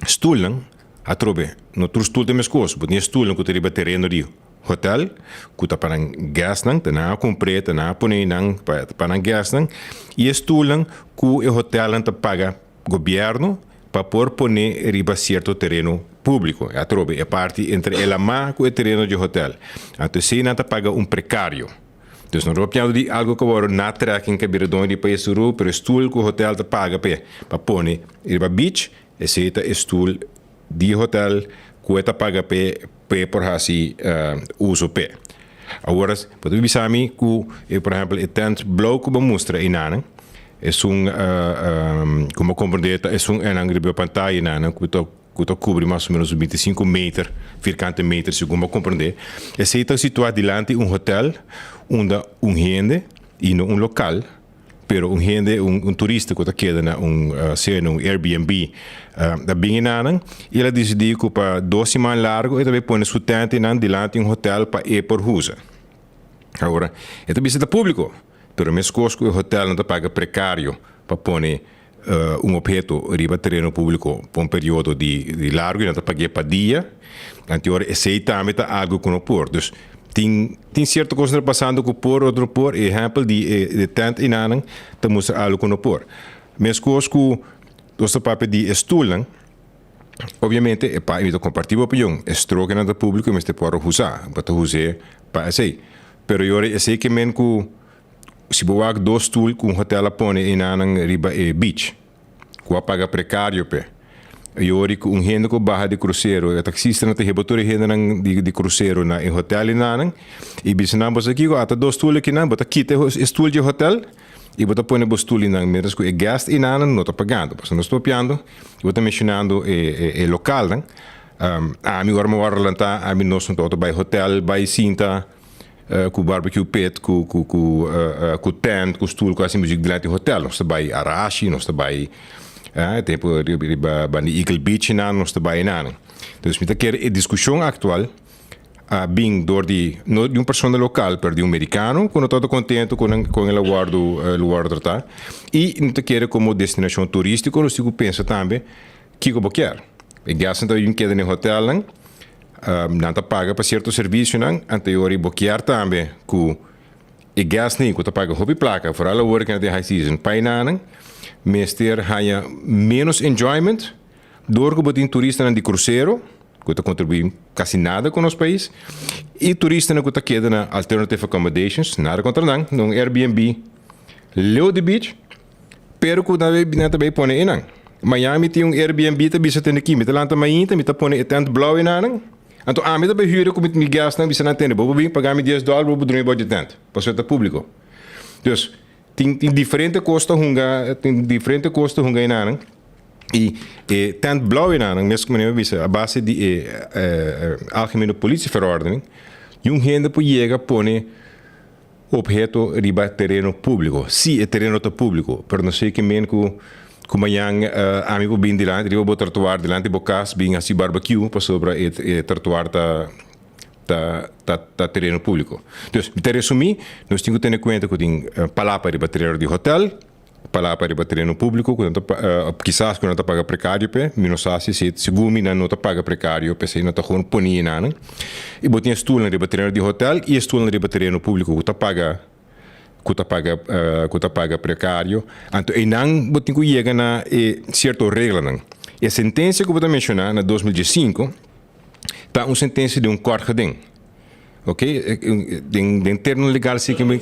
stoel a trobe, no tur stoel de mescos, but nie stoel custa ribateiro de hotel, custa para gas nang, tana compre, tana pone nang para gas nang, e stoel ku o hotel anta paga governo para por poner riba certo terreno público. A trobe é parte entre el ama com o terreno de hotel. Então, se não paga precário. Então, não é de algo que agora na tracking que vira dono de país Uru, pero stoel que o hotel te paga para poner riba beach, esse é stoel de hotel que te paga por assim uso pe. Agora, para tu bisa mi que, por exemplo, o tent blauw que mostra em nana. Es como compreender, es en la pantalla, que cubre más o menos 25 metros, virgante metros, segundo compreender. Está situado delante de hotel, onde gente, e não local, pero gente, turista que queda na Airbnb, da bem nana, e ela decidiu que para 2 semanas largo, e também põe sua tente delante de hotel para ir por rua. Agora, é também está público. Pero mesmo que o hotel não paga precário para pôr objeto riba terreno público por período de largo e não paga para dia, então esse também está algo que não pôr. Dus tem certa coisa passando com por outro por exemplo de tent inanang temos algo que não pôr. Mesmo que o papel de stoel, obviamente é para evitar compartilhar opinião, estroque na público mas te pode usar, para usar para assim. Pero eu sei que men que se boa 2 stoel com hotel pone em anang riba beach, que paga precário pe. E ori com gente que barra de cruzeiro, o taxista não tem rebotor gente de cruzeiro na em hotel em anang, e bisna bos aqui ata 2 stoel aqui na, bota quita stoel de hotel e bota pone bo stoel em anang, menos que gasto em anang não tá pagando, porque não estou piando, bota mencionando local, né? A mim agora me vou relantar, a mim nós não tô by hotel, by cinta com barbecue pit, com tent, com stoel, com assim música delante do hotel. Nós estamos Arashi, nós estamos tipo Bani Eagle Beach, nós estamos então, me quer a discussão atual bem não de pessoa local, mas de americano, quando estou contente com o lugar tá, e não quer como destinação turística, nós pensa também que eu quero. E gasta então um queda no hotel, não te paga para certo serviço, anterior e bloquear também que o gas nem que te paga hobby placa, por alla hora que não tem high season, painanang, mester haya menos enjoyment, door que botin turista de cruzeiro, que te contribui quase nada com o nosso país, e turista que te queda na alternative accommodations, nada contra não, Airbnb, Leo de Beach, pero que também põe em Miami tem Airbnb, te bisa ten aqui, me te lanta mainta, me te põe tent blauw in anang. Então, a mim também huren com meu gasto não bisa na tenda, vou vir pagar me $10, vou dormir para o tent, para o público. Então, tem diferente custo hunga in anang. E tent blauw in anang, mesmo que me bisa a base de algemene politieverordening, gente por llegar põe objeto riba terreno público. Sim, é terreno público, pero não sei que men como yang amigo bem delante, riba bo trottoir delante bo cas bem assim barbecue para sobre trottoir terreno público. Então, para resumir, nós temos que ter em conta que tem palavra de terreno de hotel, palavra de terreno público, quizás quando não paga precário, não sei se segundo não paga precário, se não está com ponia nada. E botem estúdio de terreno de hotel e estúdio de terreno público que paga precário. Então, e não botem que chega na certa regra. E a sentença que eu vou mencionar na 2015 está uma sentença de corte, ok? De termo legal sim que não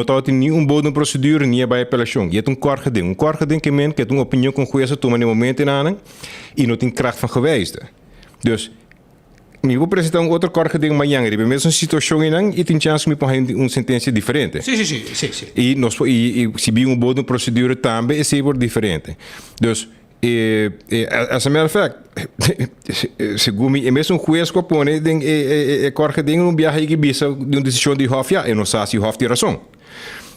está nenhum bom procedura nem a apelação. E é corte que é uma opinião com juíza toma no momento e não tem kracht van geweest. Dus eu vou apresentar outro corte de amanhã, a mesma situação e tem chance de me pôr uma sentença diferente. Sim. E se bem uma boa procedura também é sempre diferente. Dus as a matter of fact, segundo é mesmo juiz que põe é corte de viagem que bisa de uma decisão de hof, e não sabe se hof tem razão.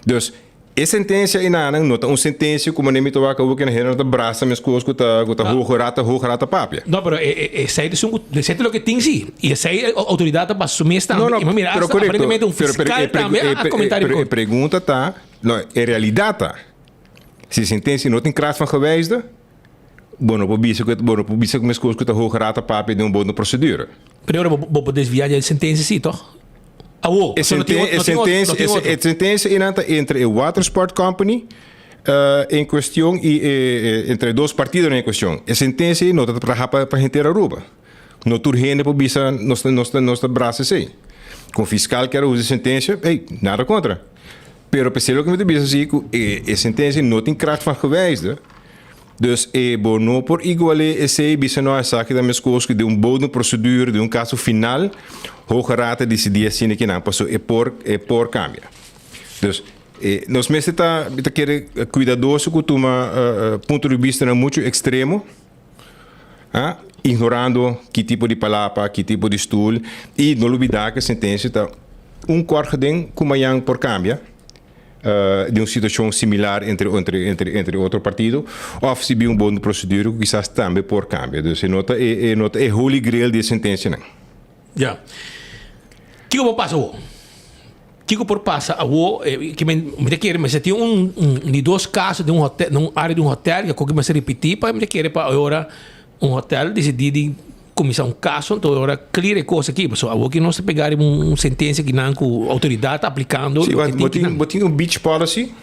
Dus a sentença é nada, não uma sentença como nem me toca que na rede da braça mas coisas que tá rata papia. Não, pero essa é o que tem sim. E essa é a autoridade para assumir esta. Não, mira, aparentemente um fiscal também a comentário. Pergunta tá, não, é realidade tá. Se a sentença não tem kracht van geweest, bueno, por isso que as coisas que tá rata papia de uma boa procedura. Primeiro vou desviar a sentença sim, toch? A sentença entre o Water Sport Company em questão e entre dois partidos em questão. A sentença não está para a gente Aruba. Não turrende para bisa nossa braça assim. Com o fiscal que usa a sentença, nada contra. Pero pensei que me disse assim que a sentença não tem kracht van geweest. Dus não por igual esse bisa não é saque da minhas coisas que de boa procedura de caso final Hoge Raad decidiu assim que não passou por cambia. Dus nós mesmo está querer cuidadoso com uma ponto de vista muito extremo, ignorando que tipo de palavra, que tipo de estúdio e não olvidar que a sentença está corte como amanhã por cambia. De uma situação similar entre outro partido, ou se bem boa procedura, quizás também por cambio. Então, nota é holy grail de sentença. Já. Que eu vou passar o? Que eu por passar o? Que me quer, mas tem de dois casos de hotel, numa área de hotel que eu começo a repetir para me querer para agora hotel decidir começar caso, então agora clear coisa aqui, pessoal. Agora que nós pegar uma sentença que não com autoridade aplicando. Sim, botinho um beach policy,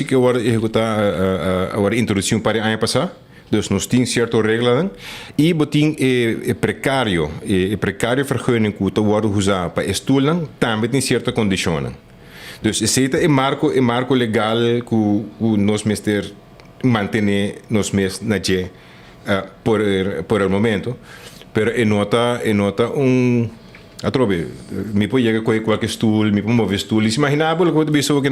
que agora executar agora introdução para ano passado. Dus nós temos certa regra e botinho precário vergunning que está worden usado para estudan também tem certa condição. Dus esse é marco legal que nós mesmos manter nós mesmos na por el momento, pero nota atrobe me pode chegar com qualquer estúdio, me pode mover estúdio, imaginável que eu penso que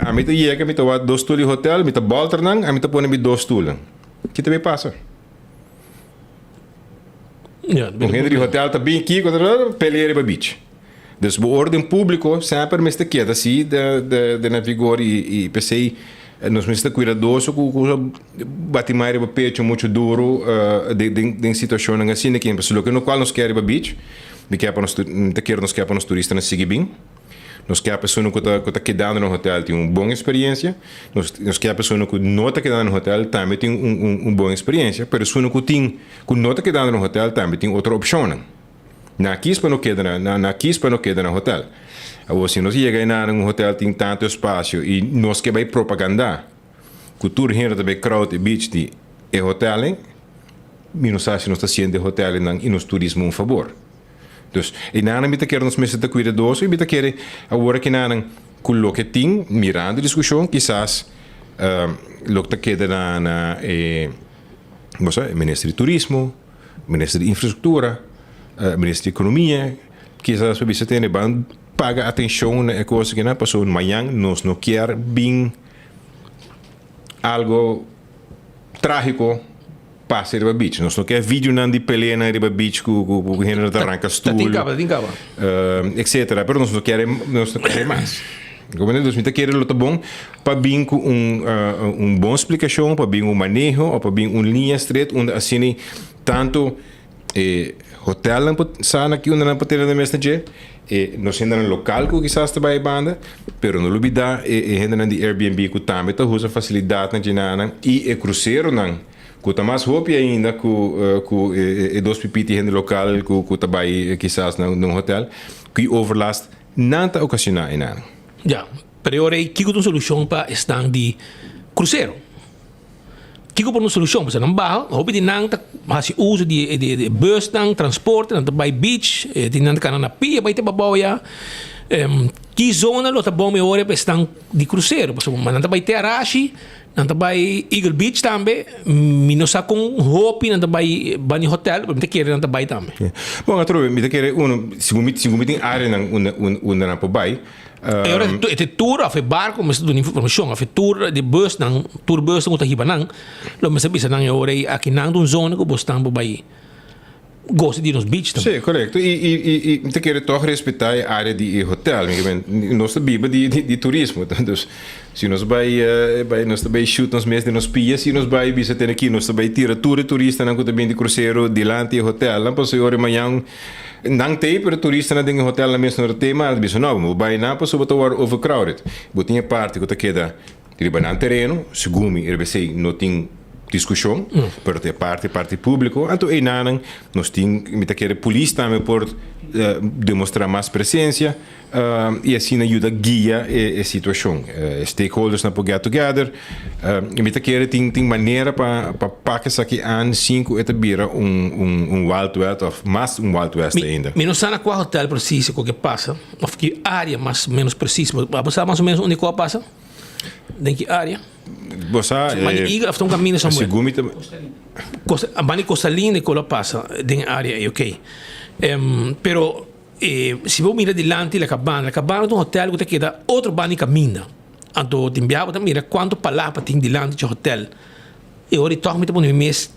a mim chega me toa dois estúdios de hotel, me tá voltar não, a mim tá põe dois estúdios. Que também passa? Um gente de hotel tá bem aqui, quando pelear para beach. Dus o ordem público sempre me está quieta assim de na vigor e pensei nós me está cuidadoso com batimar o peito muito duro de situação assim que pessoa que no qual nós queremos beach de que para nós turistas não seguir bem nós quer a pessoa que está quedando no hotel tem uma boa experiência nós quer a pessoa que não está quedando no hotel também tem uma boa experiência mas a pessoa que não está quedando no hotel também tem outra opção na quis para não quedar no hotel. Agora, se nós chegamos a hotel tem tanto espaço e nós que vai propaganda, cultura gente também crowd e beach de hotel, não sabe se nós está sendo hotel e nos turismo um favor. Então, e nada me quer nos meses de cuidadoso e me quer agora que nada com o que tem mirando a discussão, quizás o que queda na Ministério de Turismo, Ministério de Infraestrutura, Ministério de Economia, quizás você tenha paga atenção na coisa que não passou amanhã, nós não quer bem algo trágico para ser a beach. Nós não quer vídeo não de peleia na riba beach com o gênero da arranca estúdio, etc. Mas nós não queremos mais. Como nós não queremos lutar bom para bem com boa explicação, para bem manejo, ou para bem linha estreita, onde assim tanto hotel lang sana aqui onde não pode ter mesmo je e nós ainda no local que quizás está bem banda pero no lubida e ainda de Airbnb que também tá usa facilidade na jinana e cruzeiro não que tá mais hope ainda que dois pipiti ainda local que tá bem quizás no hotel que overlast nanta ocasiona ainda já pero ora que uma solução para estar de cruzeiro Kiko por uma solução, mas não barra, houve de não mas uso de bus não transporte, não vai beach, de não cana na pia, vai ter baboia. Que zona lo tá bom me hora para estar de cruzeiro, mas não vai ter Arashi, não vai Eagle Beach também, minosa com Hopi, não vai Bani Hotel, mas tem que ir não vai também. Bom, atro, me tem que ir se tem área onde não pode vai. E ora é tour of barco, mas do informação, of tour de bus não, tour bus não tá hiba não, lo mas bisa não ora aqui não de zona que você tambo vai gosta de nos beach também. Sim, correto. E tem que toch respeitar a área de hotel, nossa biba de turismo. Então, se nós vai shoot nos meses de nos pias, se nós vai bisa ter aqui, nós vai tirar turista não também de cruzeiro delante do hotel, não posso ir amanhã não tem para turista na dentro hotel na mesma hora tem mas bisa não, vai não posso botar overcrowded. Botinha parte que tá queda riba na terreno, segundo ele sei não tem discussão, pero tem parte público, então aí não nós tem muita que a polícia também por demonstrar mais presença e assim ajuda a guiar a situação. Stakeholders na get together, muita que tem maneira para pagar aqui an 5 etabira Wild West of mais Wild West ainda. Não sabe qual hotel precisa o que passa, ou que área mais menos precisa, você mais ou menos onde qual passa? Em que área? Você after um caminho só muito. A bani Costalina e cola passa em área é ok. Pero se vou mirar delante a cabana de um hotel que queda outro bani caminha. Então timbiava também mira quanto palavra tem delante do hotel. E ora toca muito bom mês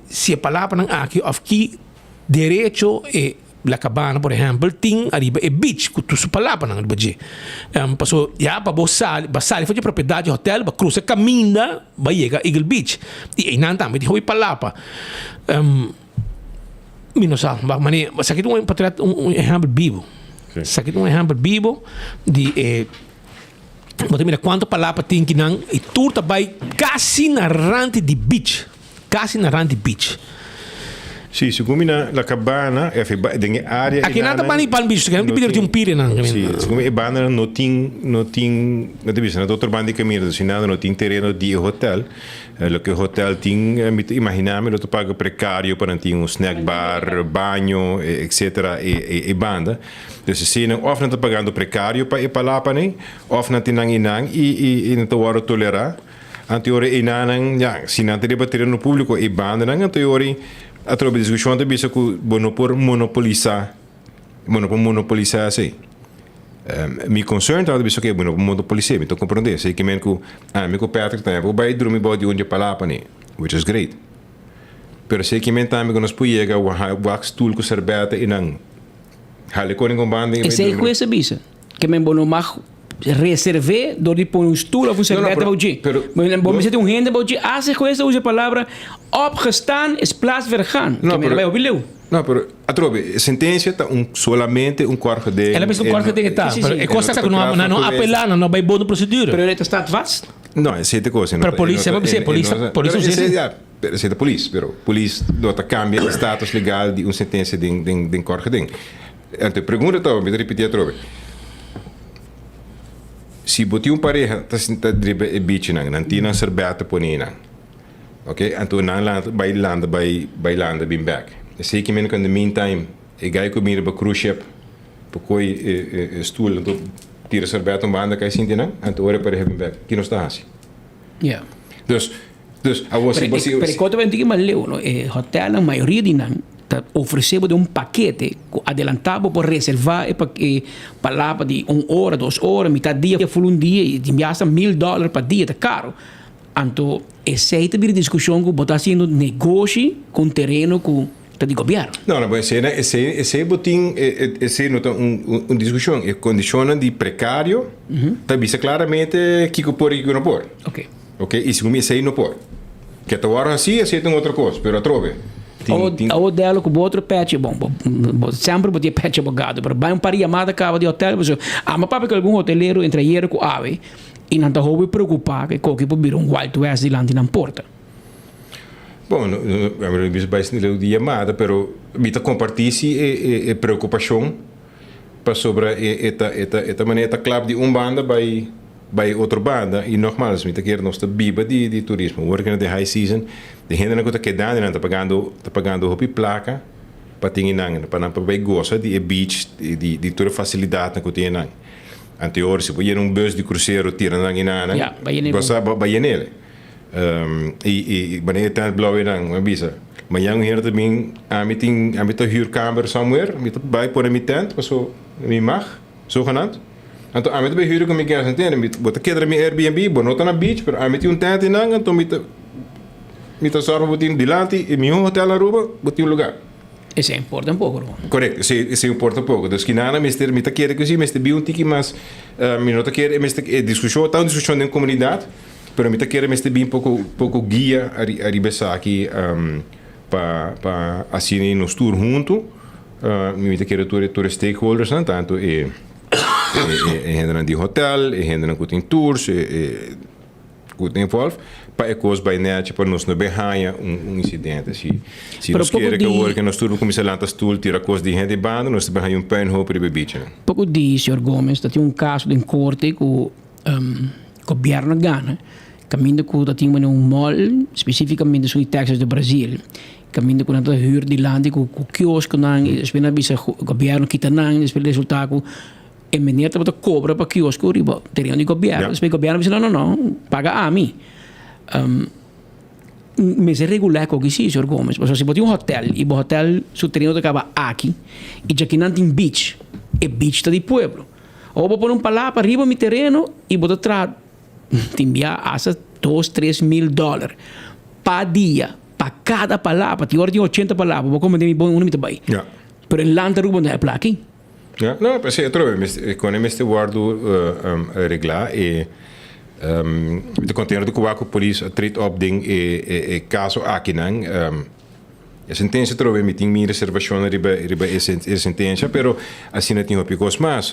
se a palavra não aqui of que direito e la cabana, por exemplo, tem arriba é beach, que tu palavra não beach. Passou já para basali foi de propriedade do hotel, para cruza caminha, vai chegar Eagle Beach. E aí não também tem palavra. Não sabe, mas aqui um exemplo vivo. Aqui um exemplo vivo de você mira quanto palavra tem que não e tudo vai quase na rande de beach, Sì, siccome la cabana è area aqui nada bani pan bicho que não tem de um pire não sì siccome bana non tem outro bandi cammino se nada não tem terreno di hotel lo che hotel tem immaginami lo paga precario para ter snack bar bagno etc e banda dus se não of não tá pagando precario para lá para nem of não tem inang e não tá tolerar anteriore inang ja se não tem bater no público e banda não anteriore a tropa de discussão também se que monopolizar assim. Me concern também se que monopolizar, me tô compreendendo. Sei que me Patrick também vou vai dormir body onde palavra nem, which is great. Pero sei que me também nós pujega wax tool com serbeta e não. Hale com banda. Esse é coisa bisa. Que me bono mais reservé donde põe um stoel of um servete bauji. Mas bom me um rende bauji, hace coisa usa a palavra opgestaan is plaats vergaan. Não, pero a trobe, sentença tá solamente quarto de. Ela pensa quarto de tá. É coisa que não apelar, não vai boa procedura. Pero ele está vast. Não, é sete coisas. Para polícia, vai ser polícia. É da polícia, pero polícia dota cambia o status legal de sentença de quarto de. Então pergunta tá, me repetir a trobe. Se botar pareja tá driba e bicho não tinha serbeta ponina. Ok, então não bailando bem back. Sei que men in the meantime e gai comer para cruise ship para coi stoel então tira serbeta banda que assim não então ora para bem back que não está assim. Yeah. Dus a você pero quando vem diga maleu no hotel na maioria de não oferecemos de paquete adelantado por reservar e palavra de 1 hora, 2 horas, metade dia, full dia e gasta $1,000 para dia, tá caro. Então, essa é a discussão que está sendo negócio com terreno com o governo. Não, mas esse botim, esse não uma discussão, é condição de precário, está vista claramente que pode e que não pode. Ok. Ok, e se esse não pode. Que a hora assim, esse é outra coisa, mas a trove. Ou dela com outro patch, bom, sempre podia patch abogado, mas vai par chamada cava de hotel, mas mas papai que algum hoteleiro entre hier com ave e não tá houve preocupar que qualquer por vir Wild West de lá na porta. Bom, eu não vai ser de chamada, pero mita compartilhe e preocupação para sobre esta maneira club de banda bij outra banda e nogmaals met keer nog de biba de turismo working in the high season de gente não que dá não tá pagando hopi placa para tinha nang para para goza de beach de toda facilidade que tem nang anterior se vai bus de cruzeiro tira nang inana vai nele e banneer het blauwe nang maar bisa maar yang hier também a meeting huurkamer somewhere met bij por een tent maar zo niet mag zogenaamd. Então, a gente vai vir com minha entende, bota que era minha Airbnb, bonota na beach, pero a gente um tente não, então mita só botin dilante e meu hotel na Aruba, botin lugar. Isso importa um pouco, não? Correto, isso importa um pouco. Então, que nada, mita quer que sim, mita bi tiki, mas minota quer, mita discussão, tá uma discussão na comunidade, pero mita quer mita bi pouco guia a ribesa aqui para assim nos tour junto, mita quer tour stakeholders, não tanto e gente de hotel, gente que tem tours, que tem envolve, para a coisa vai net para nós não berranha incidente. Se nós queremos que o work nós tudo começa a lançar tool, tira coisa de gente banda, nós berranha puinhoop de beach. Pouco diz, Sr. Gomes, dat tem caso de corte que o governo Ghana, caminho que tem mall, especificamente no Texas do Brasil. Caminho com a huur de land, com o quiosco, o governo quita não, depois resultado e meneer te moeten cobra para quiosco riba teriam de governo o governo diz não paga a mim mas é regular com isso Sr. Gomes mas se botar hotel e o hotel su teriam de acabar aqui e já que não tem beach é beach está de pueblo ou vou pôr palavra para riba mi terreno e vou tra te enviar asa $2-3 mil para dia para cada palavra te ordem 80 palavras vou como tem bom um limite bem pero el land rubo não é para aqui. Ja, no, pues eu trovo, con este guardo regla e de container de Kuwaku police treat op ding e caso aqui nang a sentença trovo meeting minha reservação riba e sentença, pero assim não tinha picos mais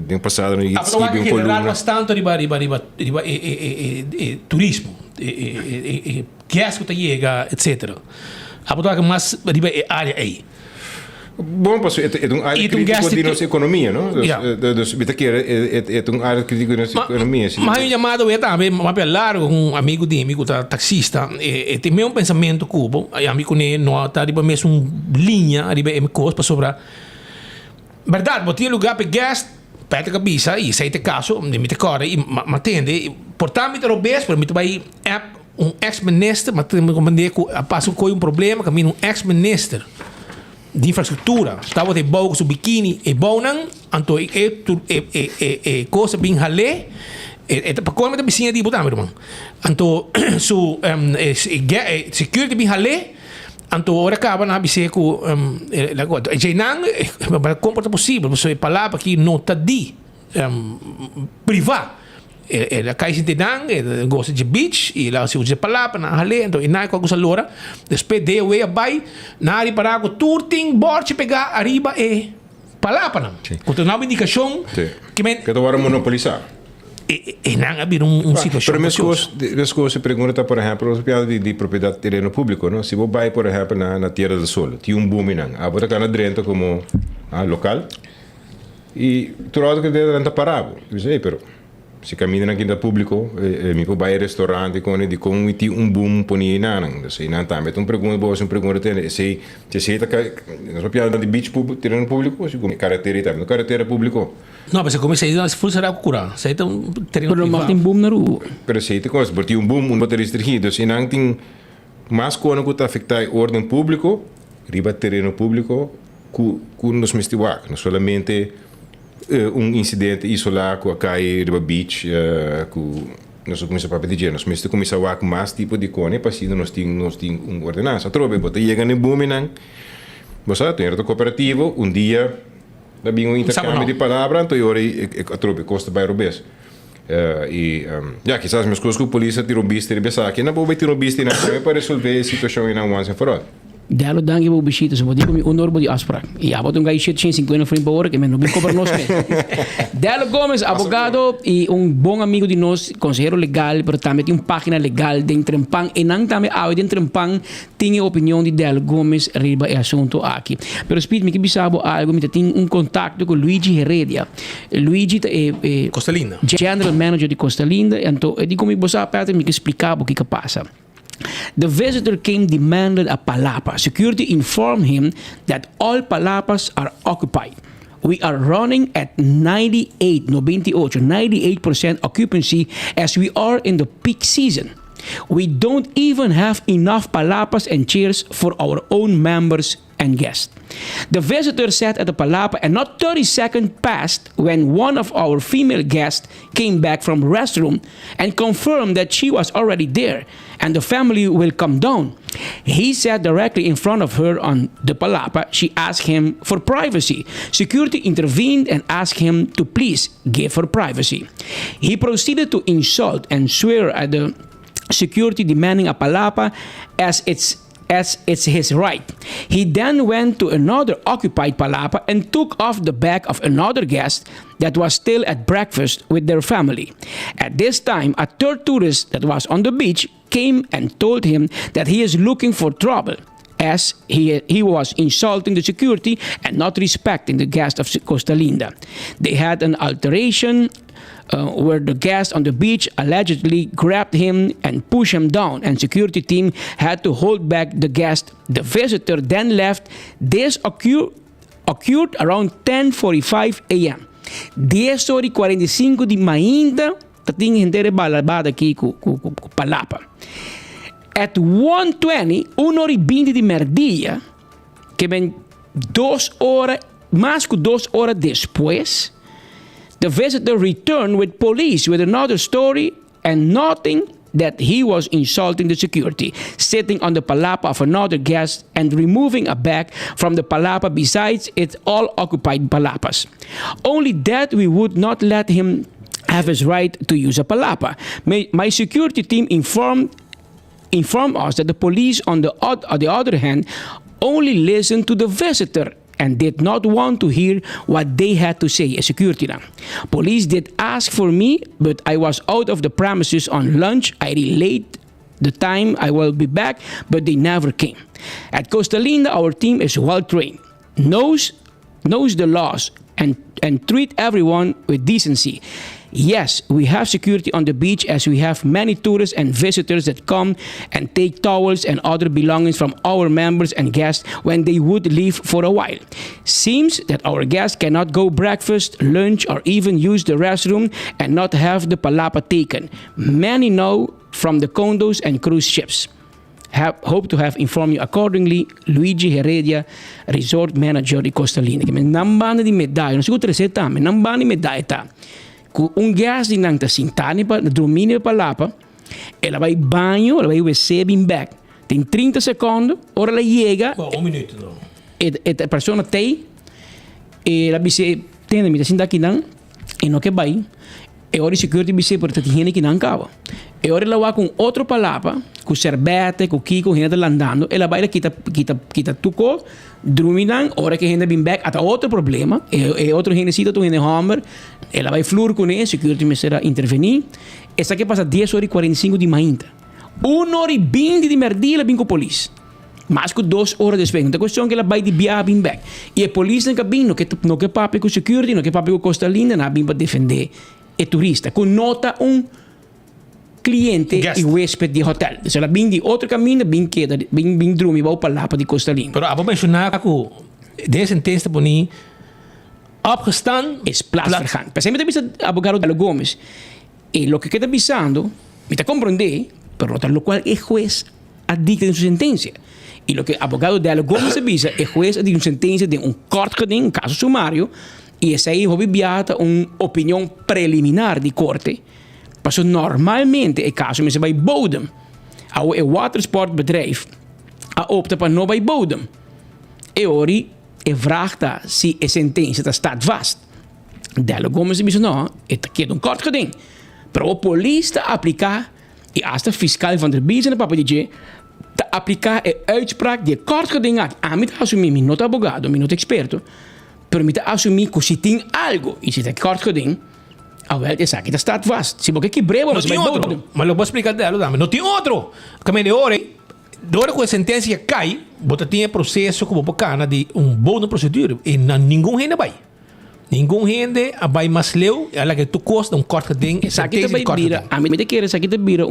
de passado no esquive um coluna bastante riba turismo que é que chega etc. Apodava mais riba área aí. Bom, pues é área crítica de nossa economia, não? Dus bita que é área crítica de nossa economia. Mas eu chamado é também uma pelar um amigo taxista e tem meu pensamento cubo, aí amigo ne não tá riba mesmo linha, riba coisa para sobrar. Verdade, botinha lugar para gas, pede cabeça e sai de caso, de me te corre e matende, portanto me robes, para me vai ex-minister, mas me comandei que passa com problema, caminho ex-minister de infraestrutura, estava de bouw su bikini e bounan, anto coisa bem halé, para como da vizinha de botar, irmão. Anto su security bem halé, anto ora acaba na vizinha com la coisa. E não para comporta possível, você palavra que não tá di privado. La cai de nang, gosta de beach e lá se usa palavra na halé, então e na com a lora, depois de eu ia vai na área para o turting board pegar arriba e palavra não. Quando não indicação que agora monopolizar. E não abrir situação. Pero mesmo coisa pergunta por exemplo, de propriedade de terreno público, não? Se você vai por exemplo na Tierra do Sol, tem boom não. Agora está na dentro como local e tudo que dentro parado. Diz pero se cammina na quinta público mi può vai restaurante con ti un boom poni nanang se in anta met un pergunta te se non sappiamo di beach terreno pubblico si come carattere pubblico no mas come se full sarà cura se un terreno pero Martin boom na ru pero se te cosa perché un boom un motor restringido se in anting mas quando que affecta ordem público riba terreno público cu nos mestiwak non solamente incidente isolado a cair riba beach nós começamos a pedir nós mesmo começamos a mais tipo de cone para assim nós temos ordenança trobe bota chega no boom você tem outro cooperativo dia da bem intercâmbio de palavra então eu a trobe costa vai robes já quizás as minhas coisas com a polícia tirou bista e besa aqui na boa tirou bista na para resolver a situação em once and for all Delo dank je wel beschieten, zo wat ik om je onnodig die afspraak. Ja, wat een guy shit 50 vrienden per hora que me no bico per nos. Delo Gomes, abogado y un buen amigo de nos, consejero legal, pero también tiene una página legal dentro en pan. En ang también hoy dentro en pan tiene opinión de Delo Gomes riba el asunto aquí. Pero speed me que bisabo algo, me tiene un contacto con Luigi Heredia. Luigi Costa Linda, general manager de Costa Linda, e di come bosa aperto me que explicava o que passa. The visitor came demanded a palapa. Security informed him that all palapas are occupied. We are running at 98% occupancy as we are in the peak season. We don't even have enough palapas and chairs for our own members and guests. The visitor sat at the palapa and not 30 seconds passed when one of our female guests came back from the restroom and confirmed that she was already there and the family will come down. He sat directly in front of her on the palapa. She asked him for privacy. Security intervened and asked him to please give her privacy. He proceeded to insult and swear at the security, demanding a palapa as it's his right. He then went to another occupied palapa and took off the bag of another guest that was still at breakfast with their family. At this time, a third tourist that was on the beach came and told him that he is looking for trouble, as he was insulting the security and not respecting the guest of Costa Linda. They had an alteration where the guest on the beach allegedly grabbed him and pushed him down, and security team had to hold back the guest. The visitor then left. This occurred around 10:45 a.m. 10:45 di mainda, tating hindi balabada aqui com palapa. At 1:20, 1:20 di merdia, que ben 2 horas, mais que 2 horas depois, the visitor returned with police with another story and noting that he was insulting the security, sitting on the palapa of another guest and removing a bag from the palapa besides its all occupied palapas. Only that we would not let him have his right to use a palapa. My security team informed us that the police, on the other hand, only listened to the visitor and did not want to hear what they had to say as security now. Police did ask for me, but I was out of the premises on lunch. I relayed the time I will be back, but they never came. At Costa Linda, our team is well trained, knows the laws, and treat everyone with decency. Yes, we have security on the beach as we have many tourists and visitors that come and take towels and other belongings from our members and guests when they would leave for a while. Seems that our guests cannot go breakfast, lunch, or even use the restroom and not have the palapa taken. Many know from the condos and cruise ships. Hope to have informed you accordingly. Luigi Heredia, resort manager di Costa Linda. Nambani di medaglia, non si può resetta, nambani di medaglia. Un gas di nang ta sintani pa domini palapa e la vai bagno, la vai WC bin back. In 30 secondi, ora la llega. Un minuto no. E la persona te e la bise tende mi sinda kinan e no che vai. E ora security bise per tiene kinan cava. E ora la va con otro palapa, con serbete, con kiko, gente andando e la vai la kita tuco. Druminan, ora che gente bin back, ata outro problema, e outro gente cita tu gente hammer, e la vai flur con ele, security me será intervenir, e sa che passa 10:45 di mainta. 1:20 di merdila bin con police. Mas com 2 horas de espera. Então, a questão é que ela vai de biar bin back. E a polícia não cabine, não que papi com security, não que papi com Costa Linda, não bin para defender o turista. Com nota cliente e huésped di hotel. Se la bin di outro cammino, bin drumi, va para lá di Costa Linda. Pero abo mencionar que de sentença boni opgestaan is plaatsvergaan. Per esempio, te abogado Delo Gomes. E lo que queda bisando, me te comprende, pero lo cual el juez adicta en su sentencia. Y lo que abogado Delo Gomes avisa, el juez adicta una sentencia de un kortgeding, un caso sumario, y esa ahí hobby biata una opinión preliminar di corte. Passo normalmente het caso mensen bij bodem. Een watersportbedrijf opta para no bij bodem. E ori vraagt daar si a sentença staat vast. Delo Gomes diz não, het queda kort geding. Pero a polícia aplicar e hasta fiscal van der Bies en de papa dice, aplicar a uitspraak die kort geding had. Me te assumir, me not abogado, me not experto, pero me te assumir que se tem algo e se tem kort geding, well, essa aqui está vast. Se você quebrar, não tem outro. Mas eu vou explicar dela, dame. Não tem outro. Porque de hora com a sentença cai, você tem processo como bacana de boa procedura e ninguém ainda vai. Ninguém ainda vai mais leu, ela que tu custa corte geding, essa aqui também vira. A mim me quer essa aqui vira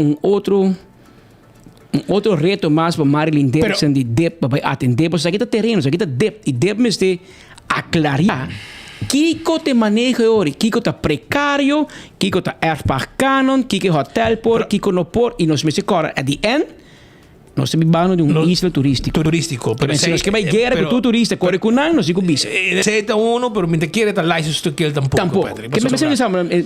outro reto mais para Marilyn Derksen de DEP para atender, porque aqui está terreno, aqui está DEP e DEP me está aclarar Kiko te maneja hoje, Kiko está precário, Kiko está erfpagkanon, Kiko hotel por, Kiko no por e nós me se corre at the end nós estamos falando de isla turístico. Pero se nós que vai guerra com tu turista, corre com nós, nós digo bisa. Aceita uno, pero me quiere estar license to kill tampoco.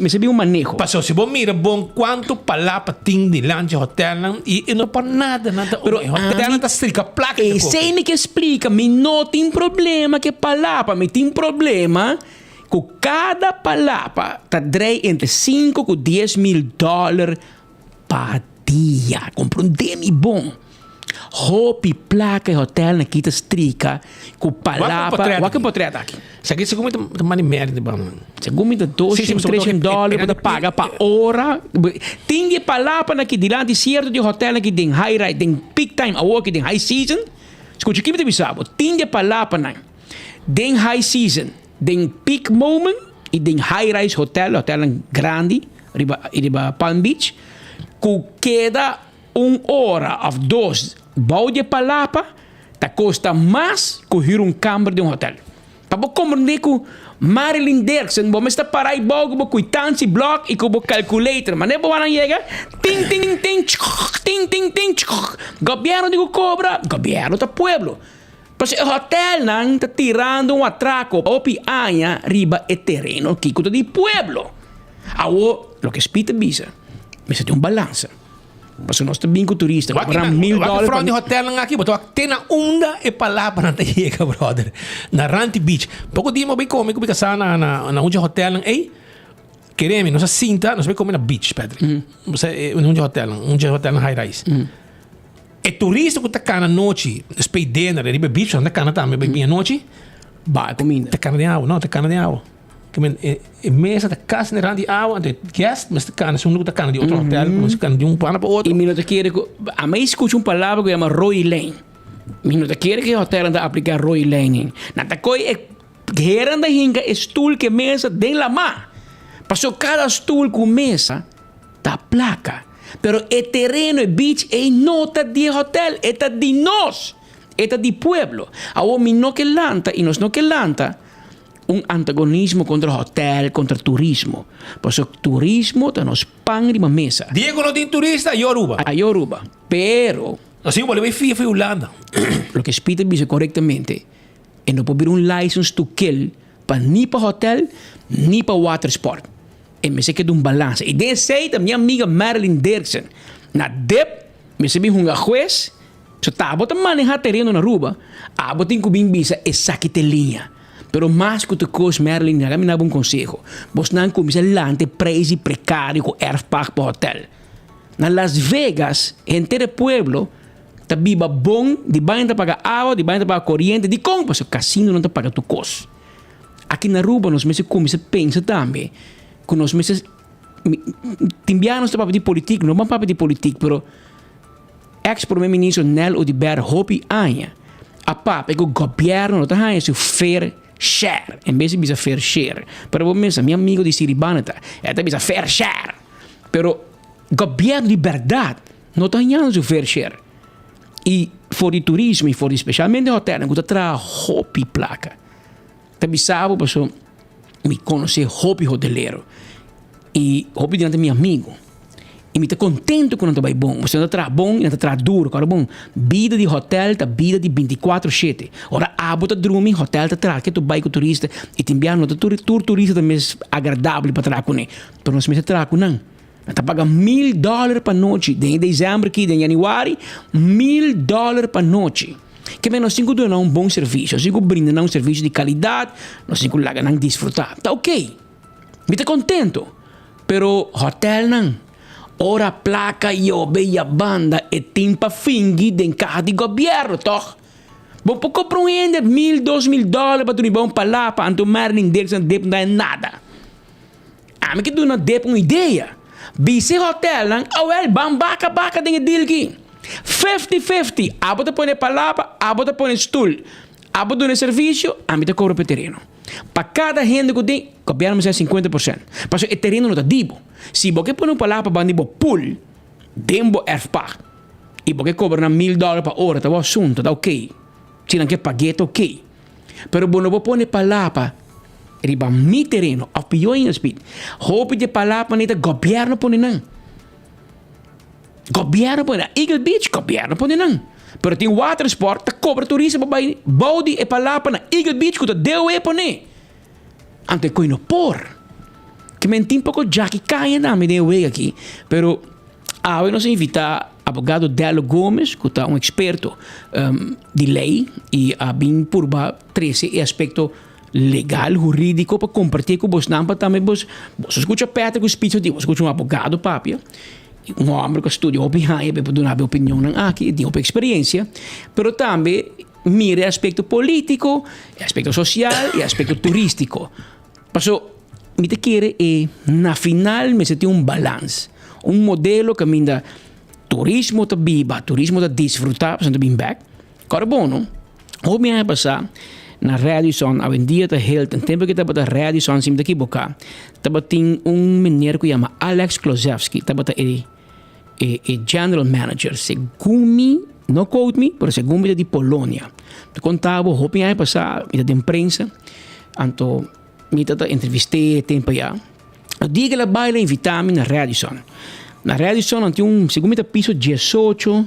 Me se um manejo. Passou, se você mira bom quanto palapa tem de lanche hotel e não para nada. Pero hotel não está estrica placa. E sem que explica, me não tem problema que palapa, me tem problema com cada palapa tá drei entre 5 e 10 mil dólares para dia. Compreende-me bom. Hopi placa e hotel na kita strica com palapa. O que pode aqui? Se aqui se come de merda, bom. Se come de $2-3 para pagar para hora. Tem de palapa na que dilante certo de hotel na que tem high ride, tem peak time, a que tem high season. Escute que me bisabo. Tem de palapa na tem high season, tem peak moment e tem high rise hotel grande, riba Palm Beach. Que queda hora ou 2 bau de palapa, tá custa mais que ir câmara de hotel. Para você compreender que Marilyn Derksen, você está para aí bau com quitancy block e com calculator, mas não é bom chegar, ting, governo de cobra, governo do pueblo. Porque o hotel não está tirando atraco, opi aña, riba e terreno, que é do pueblo. Agora, o que espita bisa, mas tem balança. Porque nós estamos bem com turista, cobrar $1,000. Front de hotel aqui, botou tem na onda e palavra na teiga, brother. Na Ranty Beach. Pouco dia bem cômico, porque na onde hotel, ei, queremos, nossa cinta, nós vamos comer na beach, Pedro. Você onde hotel na high rise. E turista que está na noite, spay dinner, riba beach, não está também bem à noite. Vai comida. Está cana de água, não, está cana de água. E mesa da casa na rande água, de guest, mas cana, se um lugar cana de outro hotel, mas cana de pana para outro. E minuto quer a mim escuta palavra que chama Roy Lane. Minuto quer que o hotel anda aplicar Roy Lane. Nada coi é geranda hinga stool que mesa den la ma. Passou cada stool com mesa tá placa. Pero o terreno e beach é nota de hotel, é de nós, é de pueblo. Agora mi no que lanta e nós no que lanta antagonismo contra hotel, contra turismo. Porque o turismo está nos pan de uma mesa. Diego não tem turista, Yoruba. A Yoruba. Pero assim, eu vou fia Holanda. O que explica dice corretamente é não pode haver license to kill para nem para hotel, nem para water sport. E me sei que é balanço. E desse jeito, minha amiga Marilyn Derksen, na DEP, me sei um juez, se tá bota manejar terreno na Aruba, a bota em cubim bisa e saque te linha. Pero mais que tu coisa, Marilyn, já me dá um conselho. Você não começa lante preço precário com airpark para hotel. Na Las Vegas, gente do pueblo, tá biba bom, de baixo paga água, de baixo paga corrente, de como, porque o casino não tá paga tu coisa. Aqui na Aruba, nós meses começa pensa também, que nós meses timbianos tá para de política, não vamos para de política, pero ex-primeiro-ministro Nel Odiber Hopi Anha, a papa é que o governo não está ganhando seu fair share, em vez de bisa fair share. Pero vos meu amigo de Siribanata, é bisa fair share. Pero governo de verdade não está ganhando seu fair share. E for de turismo, e for de especialmente hotel, não está trazendo Hopi placa. Também sabe, pessoal, me conhecer Hopi hoteleiro. E Hopi diante meu amigo. E me está contento quando vai bom. Você não está bom, não está duro. Agora bom, vida de hotel está vida de 24/7. Ora, abo tá dormir, hotel está traz que tu vai com turista e te enviar no tour turista também agradável para trazer com ele. Mas nós me trazer com não. Está pagando $1,000 para noite. Em dezembro aqui, em januário, $1,000 para noite. Que bem, nós temos que dar um bom serviço. Nós temos que brindar um serviço de qualidade. Nós temos que lá desfrutar. Está ok. Me está contento. Pero hotel não. Ora placa yo bella banda e timpa fingi den carro di governo, toch? Bom, para compreender $1,000, $2,000 para tu não bom para lá, para tu marning deles não depende de nada. Mas que tu não depende uma ideia. Bise hotel, não, well, bambaca tem deal aqui. 50-50, abo te põe para lá, abo te põe stool, abo te serviço, a mim te cobra para terreno. Para cada gente que tem, o governo me 50%. Mas o terreno não está dibo. Se você põe para lá para bandido pool, dembo erfpag. E você cobra $1,000 para hora, tá bom assunto, tá ok. Se não quer pagar, tá ok. Pero você não põe para lá para riba mi terreno, ou pior ainda, speed. Hope de para lá para o governo põe não. Governo põe não. Eagle Beach, governo põe não. Pero tem water sport, tá cobra turismo para body e para lá para Eagle Beach, que tá deu e põe. Ante coi no por. Que mentim pouco já que cai na me deu aqui. Pero hoje nós invitar abogado Delo Gomes, que é experto de lei e a bem por 13 aspecto legal, jurídico para compartilhar com vocês para também você escuta perto com o speech de você escuta abogado papia homem que estuda opinião para dar opinião aqui tem uma experiência, pero também mira aspecto político, aspecto social e aspecto turístico. Passo me te quer na final me se tem balance, modelo que minda turismo te biba, turismo te desfrutar, para bem back. Carbono, o me passar na Radisson, a vendia te helt, en tempo que te bata Radisson sim daqui boca, te batin meneer que chama Alex Klosevski, te bata general manager, segundo não quote me, pero segundo de Polônia. Te contava, o me passar, me de imprensa, anto me te entrevistei tempo já. O dia que la baila invitami na Radisson. Na Radisson não tinha segundo piso 18,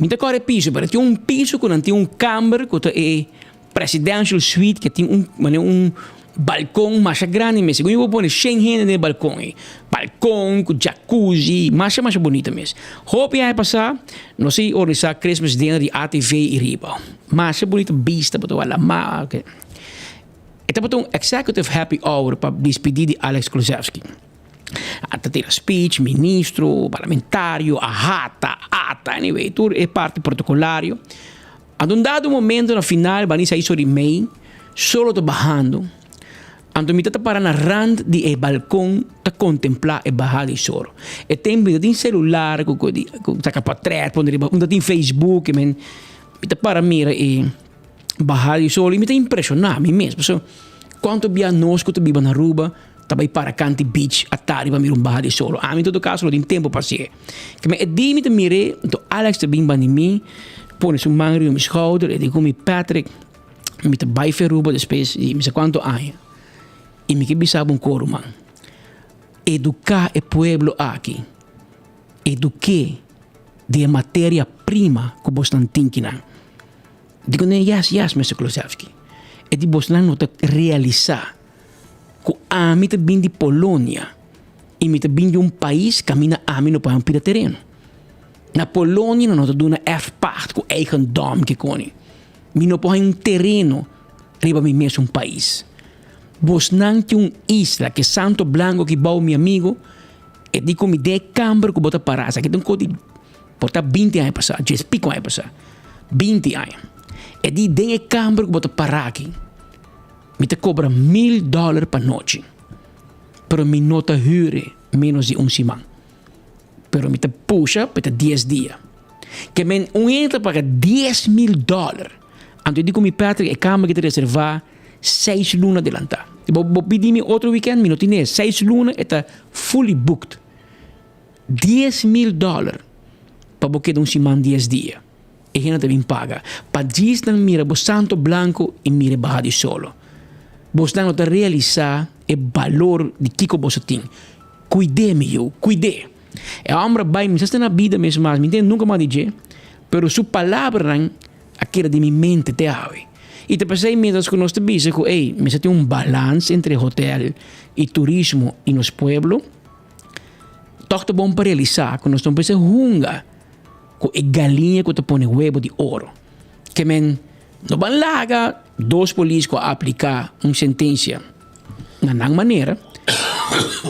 não tem piso, mas tinha piso que não tinha câmara, que é presidential suite, que tinha balcão mais grande, mas segundo eu vou pôr 100 gente no balcão, balcão com jacuzzi, mais bonita mesmo. Hope ia passar, não sei organizar Christmas dinner de ATV e riba, mais bonita vista para toda a marca. Então botou executive happy hour para despedir de Alex Klosevski. Até ter speech, ministro, parlamentário, ata, anyway, tudo é parte protocolário. A um dado momento, no final, vai sair sobre mim, solo tô barrando. Então, me tá para na rand de balcão, tá contemplar e barrar de soro. E tem celular, tá para trás, tem Facebook, me tá para mira e barrar de soro, e me tá impressionar me mesmo. So, quanto bia nós que tu viva na rua, também para Canty Beach, a tarde, para mirar barra de solo. A mim, em todo caso, não tem tempo para ser. Que me me te mire, então Alex te bem bani mim, põe sua mão no meu schouder, e digo, me Patrick, me te vai fer ruba depois, e me sei quanto anos. E me que bisaba coro, man. Educar o pueblo aqui. Eduque de matéria-prima que você não tem que não. Digo, yes, Mr. Klosevski. E de você não realizar que a mim te vim de Polônia e me te vim de país que a mim não para um terreno. Na Polônia não te dá uma erfpacht com eigendom que cone. Me não para terreno riba me mesmo país. Vos não tem isla que Santo Blanco que bau meu amigo e digo me de câmara que bota para aqui tem codi porta 20 anos passar, 10 pico anos passar. 20 anos. E de câmara que bota para aqui. Me te cobra $1,000 per noite. Pero me nota huur menos de semana. Pero me te puxa para 10 dias. Que men entra paga $10,000. Então eu digo me Patrick, a cama que te reservar 6 lunas adelantar. Vou pedir-me outro weekend, me não tinha 6 lunas, está fully booked. $10,000 para você de semana 10 dias. E a gente também paga. Para dias não mira o Santo Blanco e mira Barra de Solo. Você não realizar o valor de que você tem. Cuide-me, cuide. É a homem vai me está na vida mesmo, mas me entende nunca mais dizer. Pero sua palavra aquela de minha mente te ave. E te pensei menos que nós te dizem que, ei, me tem balance entre hotel e turismo e nos pueblos. Toch te bom para realizar que nós não precisamos hunga com a galinha que te põe huevo de ouro. Que men não van laga 2 políticos a aplicar uma sentença na maneira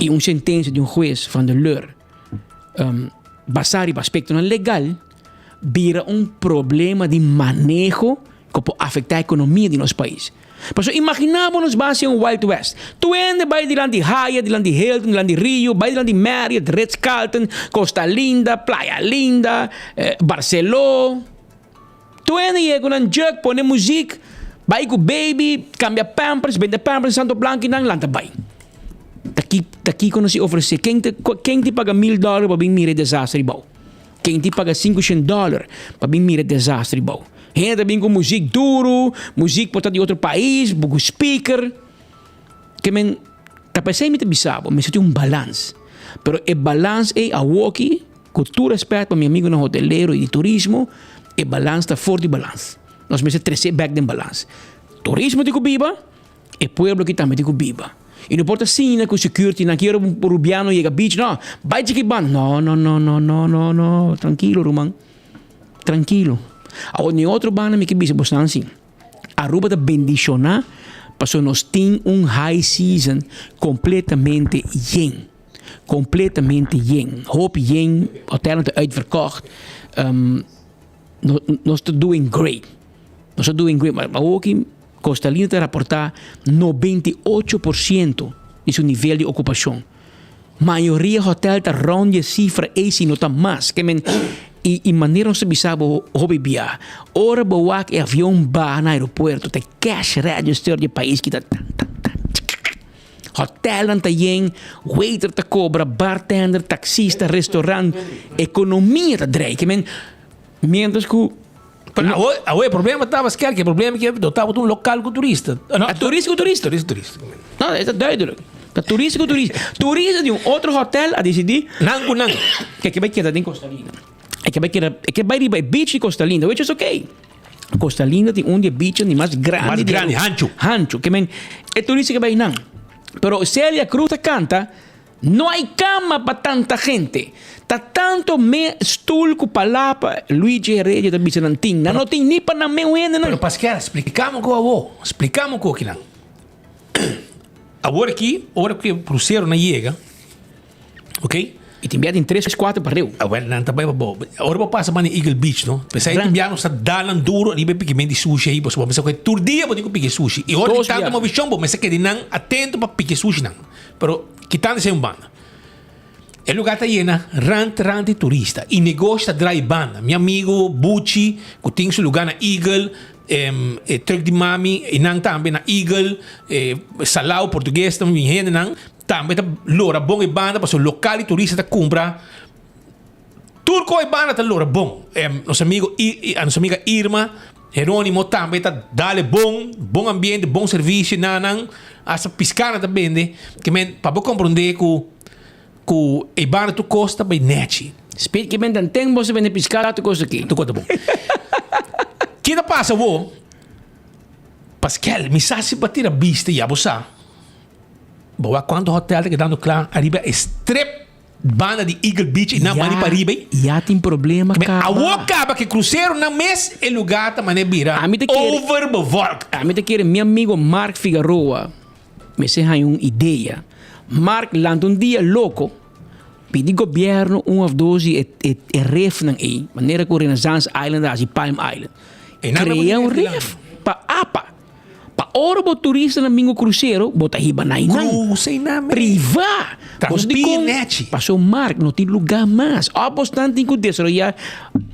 e uma sentença de juez van der Leur basar para aspecto legal, vira problema de manejo que pode afetar a economia de nosso país. Por isso, imaginamos base um Wild West. Tu ende vai de lá de Hyatt, de lá de Hilton, de lá de Rio, vai de lá de Marriott, Ritz-Carlton, Costa Linda, Playa Linda, Barcelona. Tu ende e com um jug, põe música, vai com baby, cambia pampers, vende pampers, Santo Blanco e não lanta vai. Daqui quando se oferece, quem te paga $1,000 para vir mira desastre bom? Quem te paga $500 para vir mira desastre bom? Gente vem com música duro, música portada de outro país, com speaker. Que men, tapos muito bisabo, mas tem balance. Pero o balance é a walkie, com todo respeito para meu amigo no hoteleiro e de turismo, o balance está fora de balance. Nós mesmos trazer back de balance. Turismo de Cubiba, e pueblo que também de Cubiba. E não importa assim, com security, não quero um peruviano ir a beach, não. Vai de que ban? No. Tranquilo, Román. Tranquilo. A nem outro banda me que bisa bostan assim. Aruba da bendicionar, passou nós tem high season completamente yen. Completamente yen. Hoop yen, hotel te uitverkocht. Nós estamos doing great. Maar ook in Costa Linda te rapportar 98% de seu nível de ocupação. Maioria hotel está rond de cifra esse não está mais. Que men e maneira se bisabo hobby bia. Ora boak e avião ba na aeroporto te cash register de país que tá hotel não tá yen, waiter te cobra, bartender, taxista, restaurante, economia tá drei. Que men mientras que o problema estava que o problema é que eu estava um local com turista. Turista. Não, isso é duidelijk. Turista. Turista de outro hotel a decidir. Não. Que vai quedar em Costa Linda. Que vai ir beach de Costa Linda, which is okay. Costa Linda tem de beach mais grande. Mais grande, Hancho. Que men, é turista que vai não. Pero Celia Cruz canta, não há cama para tanta gente. Tá tanto me stool com palapa Luigi Heredia da Bisanantin. Não tem nem para meu ende não. Pero Pascal, explicamos com a avó. Explicamos com aquilo. Agora aqui, hora que o cruzeiro não chega, ok? E te enviado em 3, 4 para Rio. Well, não também é bom. Agora passa para Eagle Beach, não? Pensei que enviaram essa dalan duro, ali bem pequeno de sushi aí, você pensa que todo dia pode pique sushi. E agora tanto uma visão, mas é que não atento para pique sushi não. Pero quitando esse banda. O lugar está lleno, rant de turista. E negócio está dry banda. Meu amigo Bucci, que tem seu lugar na Eagle, truck de mami, e não também na Eagle, Salau, português, também gente não. Também está lora bom e banda, para o local e turista está compra. Turco e banda está lora bom. Nossa amiga Irma, Jerônimo também está dale bom ambiente, bom serviço, não. Essa piscana também, que men, para você compreender que e banda tu costa bem net. Speed que men dan tem você vende piscada tu costa aqui. Tu conta bom. Que da passa wo? Pascal, me sabe bater a vista e a bossa. Boa quando hotel que dando claro, arriba strip banda de Eagle Beach e não mani para arriba. Já tem problema cara. A wo acaba que cruzeiro na mês e lugar tá mané bira. Overbevolkt. A mim te quer meu amigo Mark Figueroa. Me se hay uma ideia. Mark lança dia louco. Pedi governo of 12 e refnan aí. Maneira que o Renaissance Island as Palm Island. Cria ref para apa. Pa ora bo turista na mingo cruzeiro, bota hiba na inang. Priva. Transpirnet. Passou Mark, não tem lugar mais. Obstante que desarrollar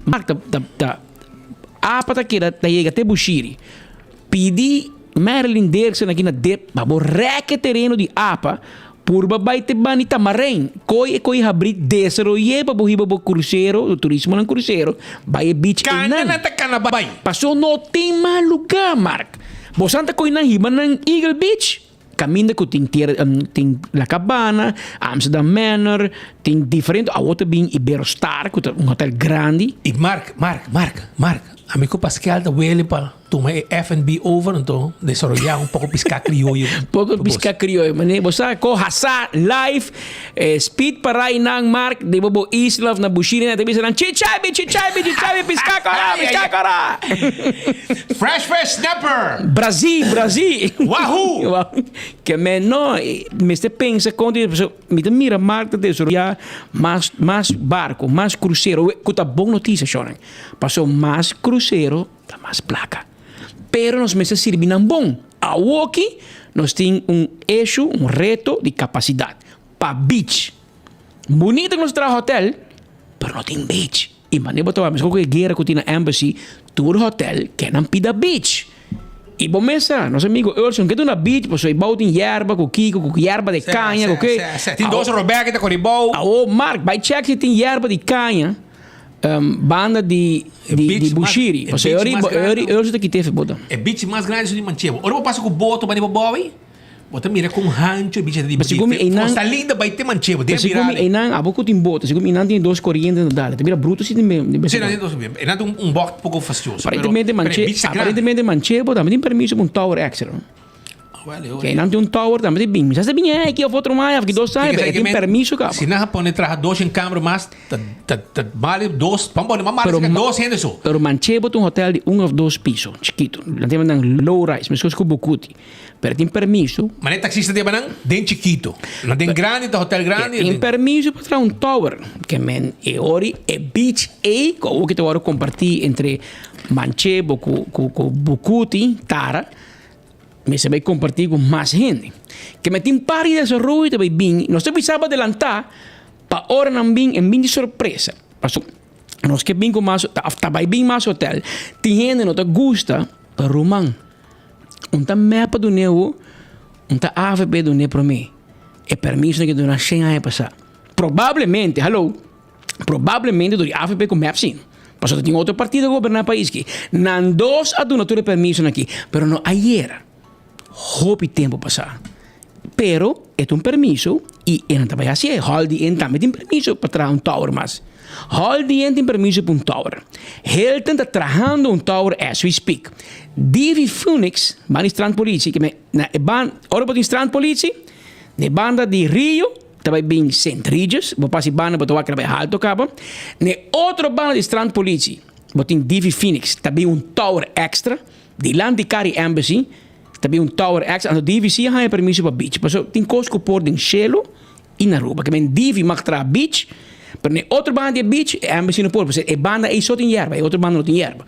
Mark apa ta kira ta chega até Bushiri. Pedi Marilyn Derksen aqui na DEP, babo reque terreno de apa. Purba vai te banita marém. Coi abrir desarrollar para bohiba bo cruzeiro, o turismo no cruzeiro. Vai beach e passou não tem mais lugar, Mark. Bosanta coi na hiba na Eagle Beach. Caminha que tem La Cabana, Amsterdam Manor, tem diferente. A outra bem Iberostar, que é um hotel grande. E Mark, Amigo Pascal da huele para tomar F&B over, então desarrollar um pouco piscar criollo. Pouco piscar criollo, mané. Você ko hasa live speed para inang mark de bobo islov na bushina na tabi sa chichay piscar kara. Fresh snapper. Brasil. Wahoo. Que menor, me se pensa quando me mira marca de desarrollar mais barco, mais cruzeiro. Kuta bom notícia, Shonen. Passou mais cruzeiro, tá mais placa. Pero nos meses sirven bom. Aqui nós temos eixo, reto de capacidade. Para beach. Bonito que nós traz hotel, pero não tem beach. E maneira botar, mas qualquer guerra que tem na embassy, tour hotel que não pida beach. E bom mesa, nosso amigo Elson, que tem na beach, pois aí bota em erva, com kiko, com erva de canha, ok? Tem dois Roberto que tá com ribol. Mark, vai check se tem erva de canha. Banda de Bushiri. Ou seja, eu já que teve, bota. É beach mais grande de Manchego. Ora eu passo com o boto, mas não boy. Bota mira com rancho, beach de Mas segumi Costa Linda vai ter Manchego. Mas segumi Enan, a pouco tem boto. Segumi Enan tem dois correntes na dala. Tem bruto se tem mesmo. Sim, não tem dois mesmo. Enan tem boto pouco fastioso. Aparentemente Manchego também tem permisso para um tower extra. Que não tem tower também tem bem. Mas bem é que eu vou tomar, que dois sabe, tem permisso cá. Se não pode trazer dois em câmera, mas vale dois, vamos mais dois ainda só. Pero Manchego tem hotel de ou dois pisos, chiquito. Não tem low rise, mas com bucuti. Pero tem permisso. Mas nem taxista tem banang, den chiquito. Não tem grande, tem hotel grande. Tem permisso para trazer tower, que men é ori é beach e o que te vou compartilhar entre Manchego com bucuti, Tara. Me se vai compartir com mais gente. Que me tem pari de desarrollo também bem. Nós precisamos adelantar para hora não bem em bem de surpresa. Nós que bem com mais, tá bem mais hotel. Tem gente que não gosta para Roman. Tá mapa do neo, tá AVP do neo para mim. É permisso que dona 100 anos passar. Provavelmente do AVP com map sim. Passou tem outro partido governar país que não dos a dona tudo permisso aqui, pero não ayer. Hope tempo passar. Pero é um permisso e não também assim é. Holdi também tem permisso para trazer tower mas. Holdi tem permisso para tower. Hilton está trabalhando tower as we speak. Divi Phoenix, banda Strand Police, que na ora para Strand Police, na banda de Rio, também bem St. Regis, vou passar banda para que vai alto cabo. Na outra banda de Strand Police, botin Divi Phoenix, também tower extra de Landicari Embassy. Também tower extra, a DVC ha permisso para beach. Mas tem coisas por em Shelo e na Aruba. Que men DV mag tra beach, mas na outra banda de beach é embassy no por. Porque a banda é só tem erva, a outra banda não tem erva.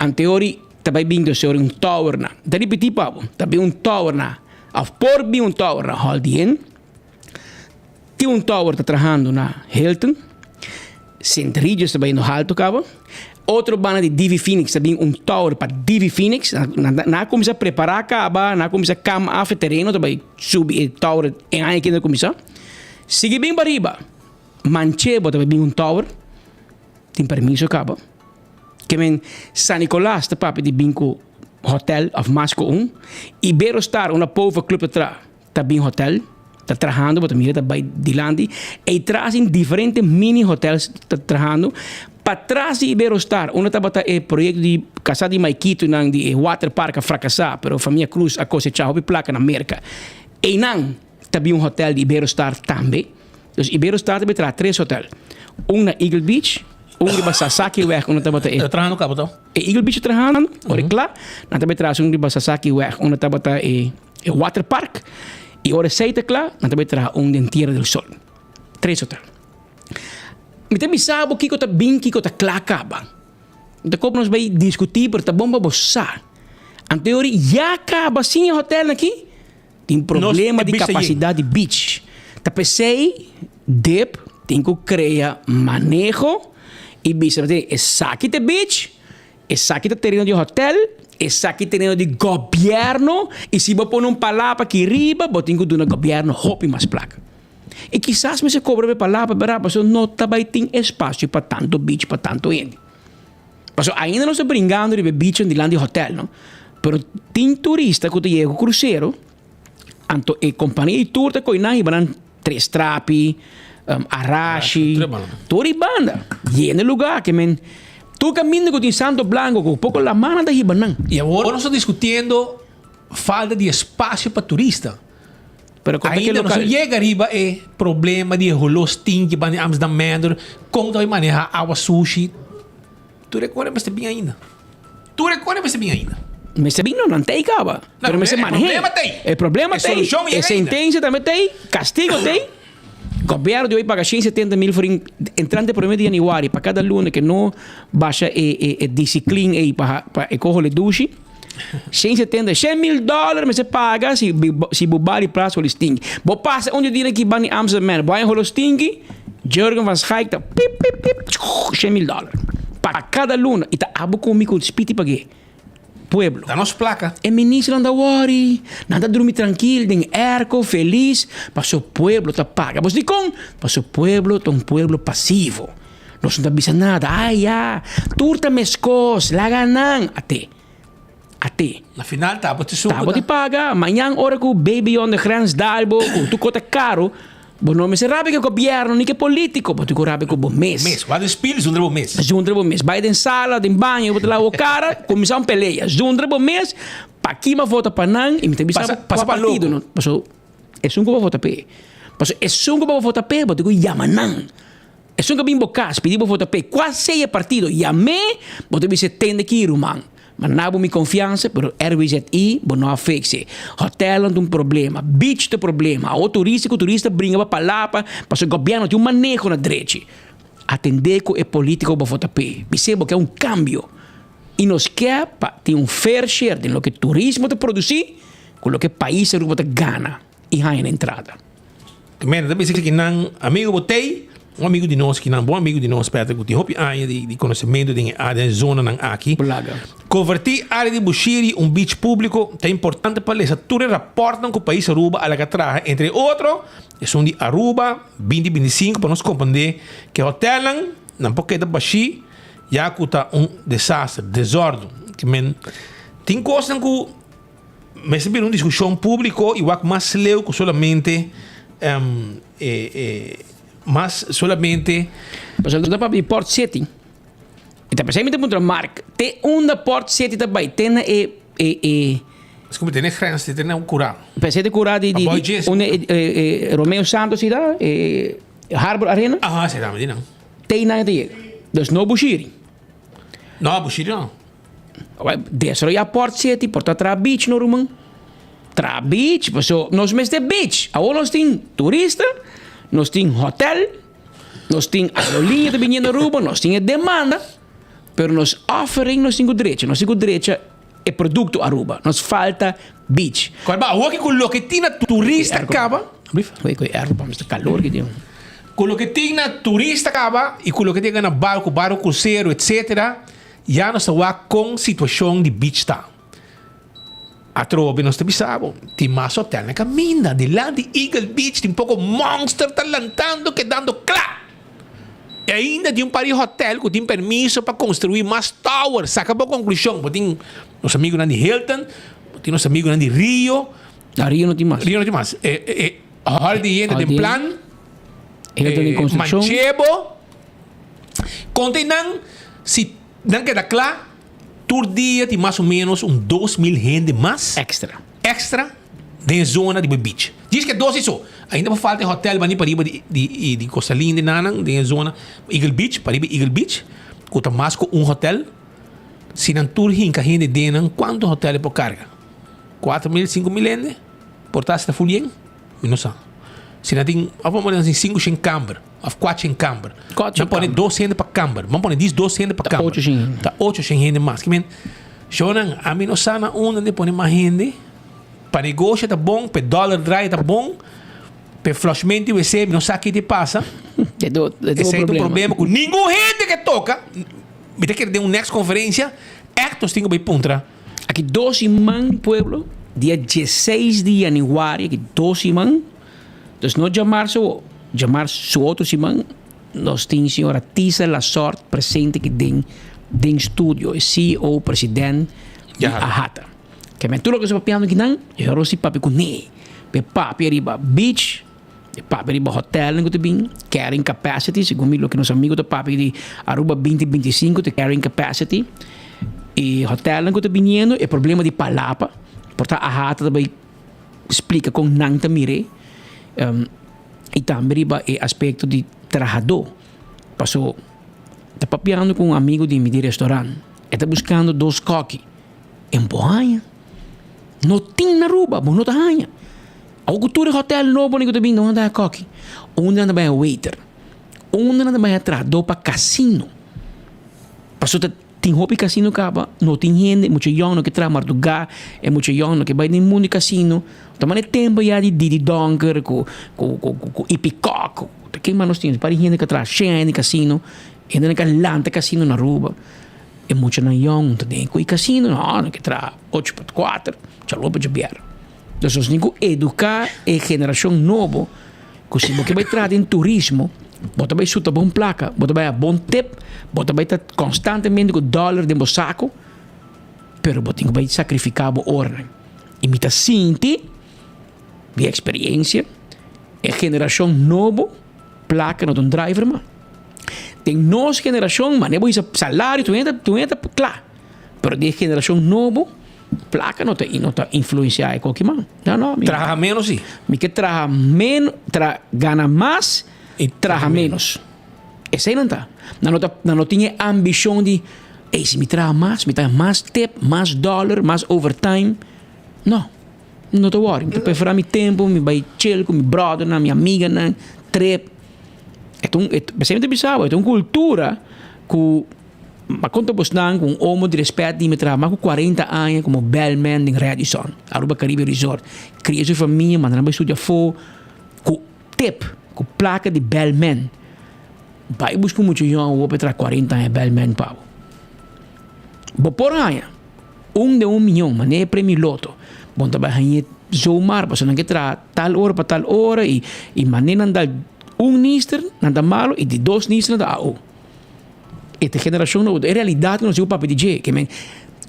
Em teoria, também bem que sobre tower na. Dari piti pa po, também tower na. A por bem tower na Haldien. Tem tower tá trabalhando na Hilton. St. Regis também no Alto Cabo. Outro banda de Divi Phoenix, também tower para Divi Phoenix. Na começa a preparar acaba, na começa a camar o terreno, também subir o tower em aí que não começa. Sigue bem para riba. Manchego também tower. Tem permisso acaba. Que men San Nicolás, tá papi de binco hotel of Masco 1. Iberostar, uma povo clube atrás, também hotel. Está trabalhando, mas também está by Dilandi. E trazem diferentes mini hotels, está trabalhando. Para trás de Iberostar, onde estava o projeto de Casa de Maiquito, de water park a fracassar, pero a família Cruz a cosechar a placa na América. E não, também hotel de Iberostar também. Então, Iberostar também traz 3 hotéis. Na Eagle Beach, de Sasaki Weg, onde estava trabalhando cá, então. Eagle Beach trabalhando, olha claro. Também traz de Sasaki Weg, onde estava o water park. E ora seita claro, também traz de Tierra del Sol. 3 hotéis. Me tem sabe que está bem, que está claro. Então, como nós vamos discutir, porque está bom para você. Em teoria, já acaba sim o hotel aqui. Tem problema de capacidade de beach. Então, pensei, tem que criar manejo e bisa. Essa aqui de beach, essa aqui de terreno de hotel, essa aqui de terreno de governo. E se você pôr palavra aqui riba, você tem que dar no governo roupa mais placa. E quizás me se cobra a palavra, mas não também tem espaço para tanto beach, para tanto gente. Mas ainda não estou brincando de beach de land de hotel, não? Mas tem turista que chega com cruzeiro, a companhia de tour está coinando e van 3 trapi, Arashi, toda banda. E no lugar que men Tu caminhas com o Santo Blanco, com um pouco la mano da Ribanan. E agora nós estamos discutindo falta de espaço para turista. Ainda não chega arriba é problema de holosting que vai em Amsterdam, como vai manejar água sushi. Tu recorda mas bem ainda. Mas bem não tem caba. Mas se maneja. O problema tem. A sentença também tem. Castigo tem. O governo de hoje paga 170 mil por entrante por mês de janeiro para cada aluno que não baixa a disciplina aí para correr duche. 170, $100 mil, mas você paga se bobari prazo o listing. Bo passa onde diz que vai em Amsterdam, vai em holosting, Jurgen van Schaik, $100 mil. Para cada aluno, e tá abo comigo de spiti paguei. Pueblo. Da nossa placa. E ministro não dá worry, nada dormir tranquilo, tem erco, feliz, para o pueblo tá paga. Mas de com, para o pueblo tá pueblo passivo. Não está bisa nada. Ai, turta mescos, laganan, até. Na final, tá te paga. Amanhã, hora que o baby on the grens dalbo, tu cota caro, bo não me se rabe que o governo, nem que político, bo tu rabe que o mês. Mês, quando espelho, zundra mês. Zundra mês. Vai em sala, em banho, botar lá o cara, começar uma peleia. Zundra mês, para aqui uma volta para não, e me tem passa para partido, não. Passou, é um que eu vou votar para. Passou, é um que eu vou votar para, bo tu yamanan. É um que bem bocas, pedi para votar para. Quase 6 partido, yame, bo tu se tende que ir, man. Mas não minha confiança, pero RWZI, não afexe. Hotel não tem problema, beach tem problema. O turista brinca para lá, para o governo tem manejo na direita. Atender com o político para votar P. Percebo que é cambio. E nos quer ter fair share de lo que turismo te produzir, com lo que o país te gana e ganha na entrada. Também, também sei que não amigo botei. Amigo de nós, que não bom amigo de nós, Peter, que tem área de conhecimento da área zona aqui. Convertir a área de Bushiri beach público é importante para eles. Todos reportam que o país Aruba a la que traga. Entre outros, é de Aruba 2025 para nós compreender que o hotel não pode dar Bushiri já que está desastre, desordem. Tem coisas que mas uma discussão pública e o que mais leu que solamente mas solamente mas eu para o Port City e também se me tem marca tem Port City também tem mas como tem grande tem curado pensei de curado de Romeo Santos e da Harbor Arena sim também não tem nada de dus no Bushiri não Bushiri não desce a Port City porta tra beach no Rumang tra beach passou nós mês de beach agora nós tem turista. Nós temos hotel, nós temos aerolínea de vinha na Aruba, nós temos demanda, mas nós oferecemos, nós temos direito. Nós temos direito é produto Aruba. Nos falta beach. O que tem na turista acaba. É calor que tem. Com o que tem na turista acaba e com o que tem na barco cruzeiro, etc. Já nós estamos com situação de beach tá. A trove nós pensamos, tem mais hotel na caminha, de lá de Eagle Beach, tem pouco monster talantando, que dando clá. E ainda tem par de hotel que tem permisso para construir mais towers. Acabou a conclusão, tem nosso amigo de Hilton, tem nosso amigo de Rio. Rio não tem mais. Rio não tem mais. Holiday Inn tem plan. Hilton em construção. Manchebo. Contem se não queda claro, por dia tem mais ou menos 2.000 gente mais extra de zona de beach. Diz que 12 só. Ainda falta hotel para riba de Costa Linda, de zona Eagle Beach, para riba Eagle Beach. Custa mais com hotel. Se não tur hinca gente dentro, quanto hotel é por carga? 4.000, 5.000 gente? Por taxa de folhinha? Não sei. Se não tem, vamos dizer 5 em camber, 4 em camber. Vamos pôr 2 gente para camber. Vamos pôr 2 gente para camber. 8 gente mais. Jonan, a mim não sana onde põe mais gente. Para negócio tá bom, para dólar dry tá bom. Para flushment você não sabe o que te passa. Esse é o problema com nenhuma gente que toca. Me tem que ter uma next conferência. Estos tenho bem puntra. Aqui 12 man pueblo, dia 16 de janeiro, aqui 12 man. Então, não chamar seu outro irmão, nós temos a senhora Tisa La Sorte presente aqui dentro estúdio, CEO, presidente de Ahata. Que me tudo que você papiando aqui não, eu não sei papi com nem. Pe papi arriba beach, E papi riba hotel não bem carrying capacity, segundo o que nosso amigo do papi de Aruba 2025 de carrying capacity. E hotel não bem indo é problema de palapa. Portanto, a rata também explica com nanta mire. E também riba é aspecto de trabalhador. Passou tá papiando com um amigo de restaurante. E tá buscando 2 coques. Em Bohanha. Não tem na Aruba, mas não tá hanha. A cultura hotel novo nem que também não anda coque. Onde anda bem waiter. Onde anda bem trabalhador para casino. Passou tem roupa casino acaba, não tem gente, muito jono que trabalha martugar, é muito jono que vai no mundo casino. Também é tempo já de Didi Donker, com Ipicoco. Quem mais nós temos? Para gente que trabalha cheio de casino, e ainda que lanta casino na Aruba. É muito na jono, tem com casino, não, que trabalha 8x4, já loupa de biar. Então, nós temos que educar a geração nova, que se você vai trabalhar em turismo, você vai chutar bom placa, você vai a bom tip, você vai estar constantemente com dólar dentro do saco, mas você vai sacrificar a ordem. E me sinto, de experiência, a geração nova, placa não tem driver, mas tem nossa geração, mas não é salário, tu entra, claro, mas de geração nova, placa não está influenciada em qualquer mão. Não. Trabalha menos, sim. Me que trabalha menos, gana mais e trabalha menos. Esse aí não está. Não tinha ambição de, se me trabalha mais tip, mais dólar, mais overtime. Não estou worried. Estou preferando meu tempo, me vai chill com meu brother, minha amiga, trip. É sempre bizarro. É uma cultura que ma conta bostan com um homem de respeito de me trabalhar com 40 anos como bellman em Radisson, Aruba Caribe Resort. Cria sua família, mandando para estudar fora com tip, com placa de bellman. Vai buscar muito jovem para trabalhar 40 anos bellman pau. Bo por ano, de 1 milhão, mas não é prêmio loto. Bom trabalhar zoomar, para não que trabalhar tal hora para tal hora e maneira andar nister, nada malo e de 2 nister nada ao. Esta geração nova, é realidade não se ocupa de DJ, que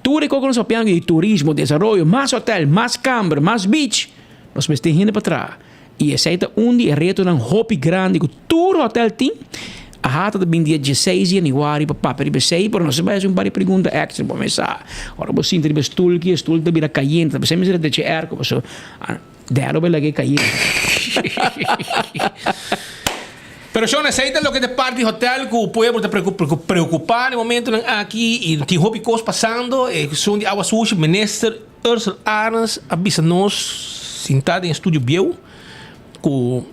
tudo que nós sabemos de turismo, desenvolvimento, mais hotel, mais câmara, mais beach, nós precisamos gente para trás. E esse é onde é reto num hobby grande que todo hotel tem. A rata de dia 16 de januário para papel de 6, por nós vai fazer uma pergunta extra para começar. Ora você tem estúdio que estúdio de caliente, você me diz de chair, como so, dero vai lá que caliente. Pero yo necesito lo que de parte de hotel que o pueblo te preocupar no momento aqui e tem hobby passando são de água suja minister Ursula Arns avisa nós sentado em estúdio bio com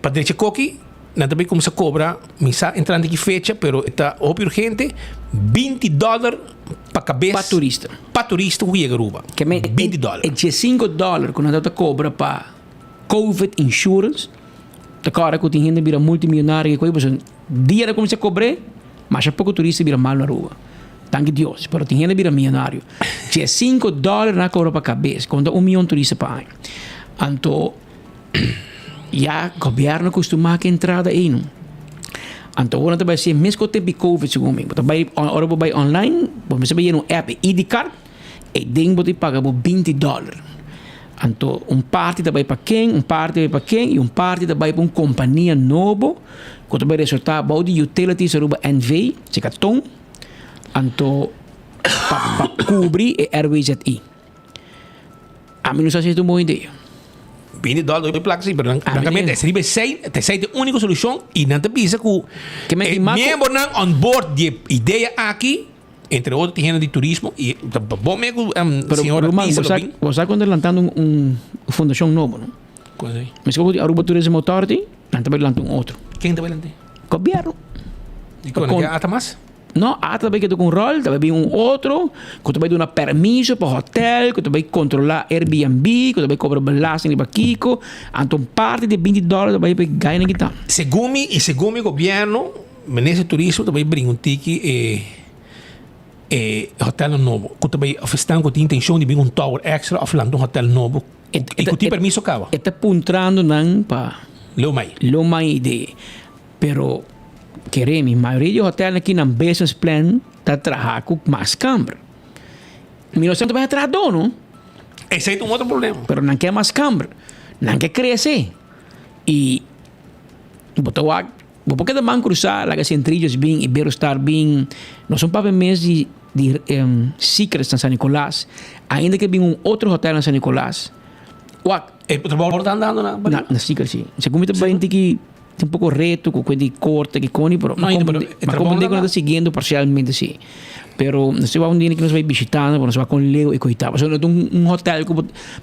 Patrícia Coqui nada também começa a cobrar misa entrando aqui fecha pero está urgente $20 para cabeça para turista que chega Aruba $20 é $5 quando nós cobra para COVID insurance. Da cara que tem gente vira multimilionário que coisa dia como se cobre, mas há pouco turista vira mal na rua. Tanque Deus, pero tem gente vira milionário. Tinha $5 na cobra para cabeça, quando 1 milhão de turistas para ano. Então, já o governo costuma que entrada aí não. Então, agora vai ser mesmo tempo de COVID segundo mim. Agora vai online, você vai ir no app ID card e dentro você paga $20. Então, parte vai para quem, parte vai para quem, e parte vai para uma companhia nova, que vai resultar de utilities Aruba NV, se tom, então, para cobrir a RWZI. A mim não sei se é uma boa ideia. $20 de placa, sim, mas francamente, essa é a única solução e não te pisa que membro on board de ideia aqui, entre outros, tem gente de turismo e bom mesmo, senhora Pisa. Você quando lançando uma fundação nova, não? Coisa aí. Mas como Aruba Tourism Authority, também lançando outro. Quem está lançando? Governo. E quando é ata mais? Não, ata também que com rol, também um outro, que também dá permisso para hotel, que também controlar Airbnb, que também cobra belasting de Baquico, então parte de $20 também para ganhar aqui tá. Segundo o governo, nesse turismo também brinca um tique hotel novo. Que também oferecendo que tem intenção de vir um tower extra oferecendo um hotel novo. E que tem permisso acaba. Está apontando não para lo mais ideia. Pero queremos, a maioria de hotéis aqui na business plan está trabalhando com mais câmara. Mas nós também atrás não. Esse é um outro problema. Pero não quer mais câmara. não quer crescer. E botou a porque da man cruzar lá que Centrillos bem e Iberostar bem, nós somos para mês de Secrets em São Nicolás, ainda que bem outro hotel em São Nicolás. O trabalho está andando na Secrets, sim. Se comenta bem que tem pouco reto, com coisa de corte, que cone, mas como digo, nós está seguindo parcialmente, sim. Pero nós vamos um dia que nós vamos visitando, nós vamos com Leo e coitado. Só um hotel,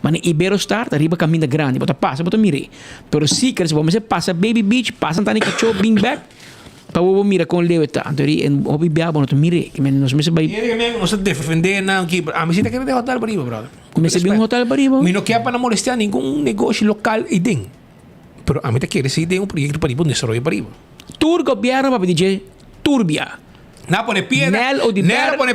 mas Iberostar, arriba caminho grande, bota passa, bota mire. Pero Secrets, vamos passa Baby Beach, passa Tani Cachorro, bring back, para o mira com Leo e tá. Então, o bebê, bom, mire, que nós me vai. Não se defender não que a mim se quer de hotel para brother. Comecei bem um hotel para riba. Mas não quer para não molestar nenhum negócio local e ding. Pero a mim te quer se um projeto para riba, desarrollo para riba. Tour governo para pedir turbia. Na pone piedra, nela pone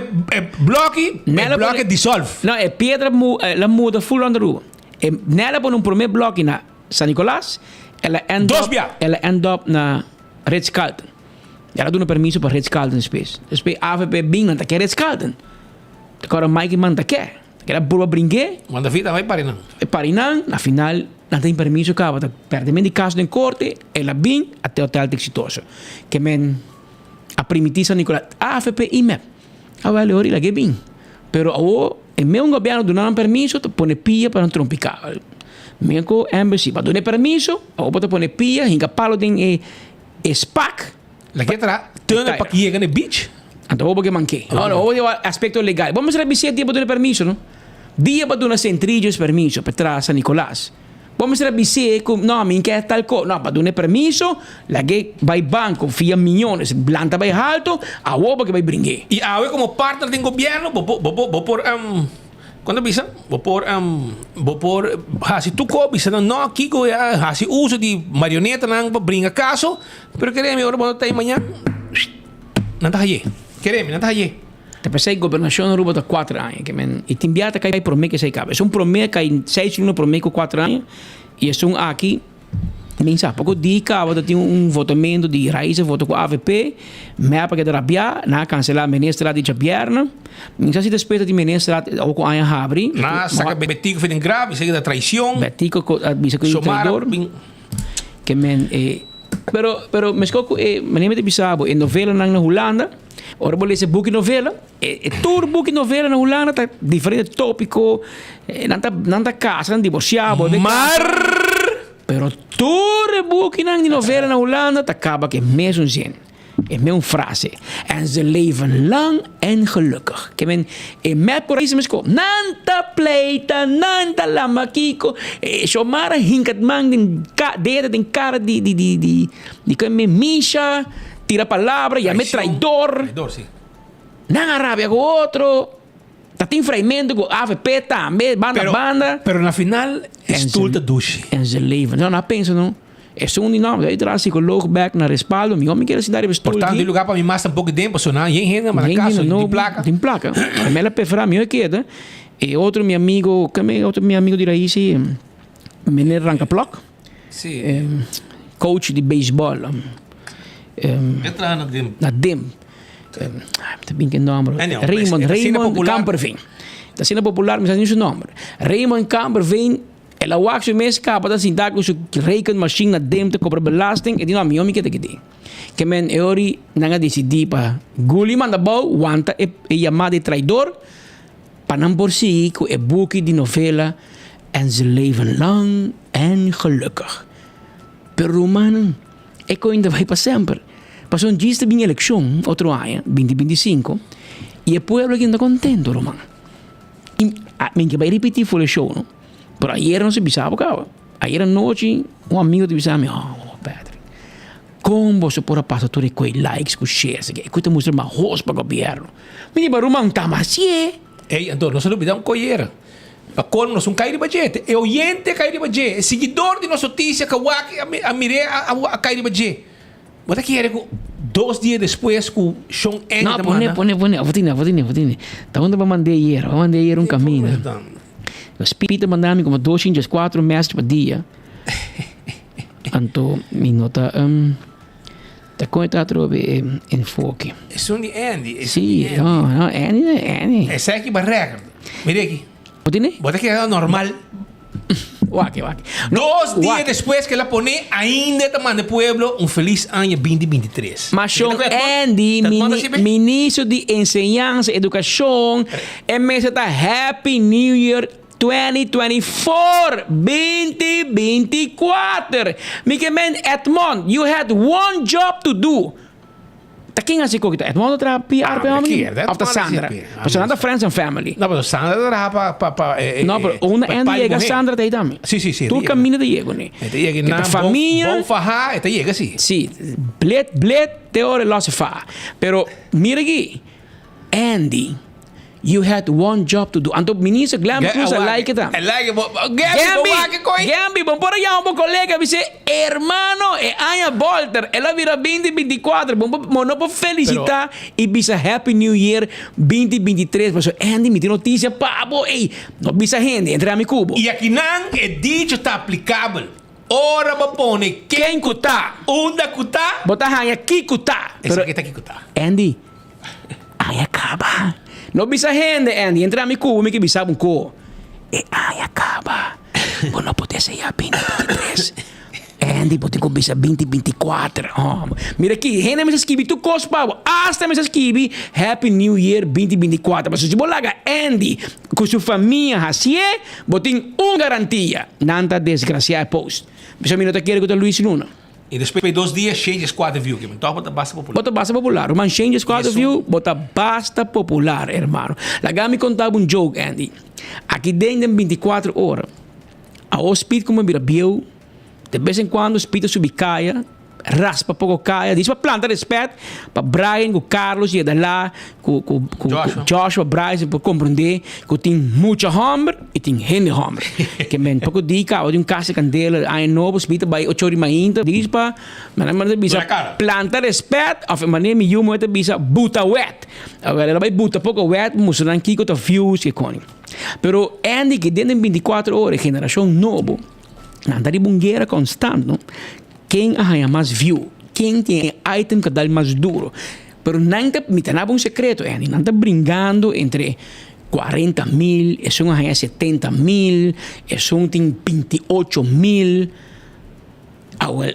bloque, bloque dissolve. Não, é pedra ela muda full on the roof. Nela pone primeiro bloque na San Nicolás, ela end up na Ritz-Carlton. Ela dá um permisso para Ritz-Carlton Space. Depois AVP bem não quer Ritz-Carlton. Agora Mike manda quer. Quer por brinquedo. Manda fita vai Parinã. Parinã, na final não tem permisso cá, tá perdendo de caso em corte, ela bem até o hotel exitoso. Que men a primitiva Nicolás, AFP e MEP. Agora ori la que bem. Pero o meu governo dá um permisso, te põe pia para não trompicar. Meu embassy, para dar permisso, o pode põe pia, hinga palo tem SPAC. La que tra, turna para que chegue no beach. Então, o que manquei. Agora, o aspecto legal. Vamos revisar dia para dar permisso, não? Dia para dar Centrillos permisso para trás San Nicolás. Vamos revisar com não, me quer tal coisa. Não, para dar permisso, la que vai banco, fia milhões, planta vai alto, a oba que vai brincar. E a como parte do governo, vou por quando bisa, vou por se tu co bisa não aqui go se uso de marioneta não para brincar caso, pero queremos agora vamos ter amanhã. Não tá aí. Queremos, não tá aí. Te pensei governação ruba da 4 anos, que men e timbiata cai por me que sei cabe. É um promê cai 6 anos por me com 4 anos e é um aqui nem sabe pouco dica avada tem votamento de raiz voto com AVP, me para que rabia na cancelar ministra de Javierna. Nem se despeita de ministra ou com a Habri. Na saca Betico foi grave, segue da traição. Betico bisa que traidor. Que men pero mas coco maneira de bisabo em novela na Holanda. Ora vou ler book novela, tour book novela na Holanda tá diferente tópico, não tá casa, não divorciado, pero tour book na novela na Holanda tá acaba que mesmo zin, é mesmo frase, en ze leven lang en gelukkig. Que men met por isso mesmo, nanta pleita, nanta lamakiko, somara hinkat mang den cara de que me misha. Tira palavra, llame traidor. Traidor, sim. Não arabia com outro. Está em freimento com AVP também, banda. Pero na final, estulta duche. En zijn leven. Não penso, não. É só dinâmico. Aí traz psicólogo back na respaldo. Mi homem quer se dar a estulta. Portanto, lugar para mim mais um pouco de tempo, só não. E ainda, mas na casa, de placa. Tem placa. A minha pefra, meu aqui, tá? E outro meu amigo, outro meu amigo de raiz, menino Ranca Plock. Sim. Coach de beisebol. Entra na DIM. Na DIM. Também que nome. Raymond Camperveen. Da cena popular, mas não é o nome. Raymond Camperveen, ela wax mês capa da sinta com sua rekenmachine na DIM te cobra belasting e di nome homem que te que que men eori nanga decidi pa guli manda bau wanta e chamada de traidor para não por si com e boek de novela en ze leven lang en gelukkig. Per Romanen e ainda vai para sempre. Passou um dia de eleição, outro ano, 2025, e o povo aqui está contente, Romano. E que vai repetir o show, não? Pero ayer não se bisava, cara. Ayer à noite, um amigo te bisava, Patrick, como você pode passar tudo com likes, com shares, que você mostra mais rosto para o governo. Me diz, Romano, tá mais Ei, então, não se olvida coiera. A colmo nós cair de budget. É oyente cair de budget. É seguidor de nossa notícia que a mirei a cair de budget. Mas aqui era 2 dias depois com o Sean N. Não, põe. Vou tá onde vai mandar ir um caminho. O espírito mandava-me como 2, 4 meses por dia. Então, me nota tá conta trove enfoque. É só de Andy. Sim, não, Andy. Esse aqui vai record. Mire aqui. Bota aqui é normal. Waki. 2 dias depois que ela pone, ainda te manda pueblo feliz ano 2023. Mas Sean Andy, ministro de Enseñanza e Educação, é mesmo da Happy New Year 2024, 2024. Mike man, Edmond, you had one job to do. Quem assim que Edmond tra PR of the Sandra. Pero anda friends and family. No, pero Sandra trabaja para no, pero una Andy llega Sandra te também. Sí. Tu caminho de llega, né? Te llega na família. Bom fajar, te llega sim. Sí, bled te ora lo se fa. Pero mira aqui, Andy, you had one job to do. Anto ministro Glam Cruz like it. Gambi, bom por allá um colega dice, hermano, Anya Bolter, ela vira 2024, bom não por felicitar e bisa Happy New Year 2023. Mas Andy me tem notícia, pabo, ei, não bisa gente, entra a mi cubo. E aqui não é dicho está aplicável. Ora ba pone quem cuta, unda cuta, bota Anya que cuta. Essa aqui tá que cuta. Andy, Anya acaba. No bisa gente, Andy, entra a mi cubo, me que bisa um co. E ai acaba. Bom, não pode ser já 2023. Andy, pode com bisa 2024. Oh, mira aqui, gente me escreve tu cospa, hasta me escreve Happy New Year 2024. Mas se você laga Andy com sua família assim, botem garantia. Nanta desgraciada post. Bisa minuto quero que o Luiz Luna. E depois de 2 dias, change squad view. Que então bota basta popular. Bota basta popular. Mas change squad view, bota basta popular, hermano. Lá me contava joke, Andy. Aqui dentro de 24 horas, a hospital como vira bill, de vez em quando o hospital subicaia, raspa pouco caia, diz para planta respeito para Brian, com Carlos e lá, com Joshua, Bryce, para compreender que tem muita hambre e tem gente hambre. Que men pouco dica, ou de casa candela, aí novo hospital vai 8 horas ainda, diz para, mas bisa planta respeito, of maneira me yumo eta bisa buta wet. Agora ela vai buta pouco wet, mostrando que tá views que cone. Pero Andy que dentro de 24 horas geração novo, anda de bungueira constante, não? Quem arranha mais view, quem tem item que dá mais duro. Pero não me tem um secreto, Andy, não está brincando entre 40,000, é um arranha 70,000, é um tem 28,000.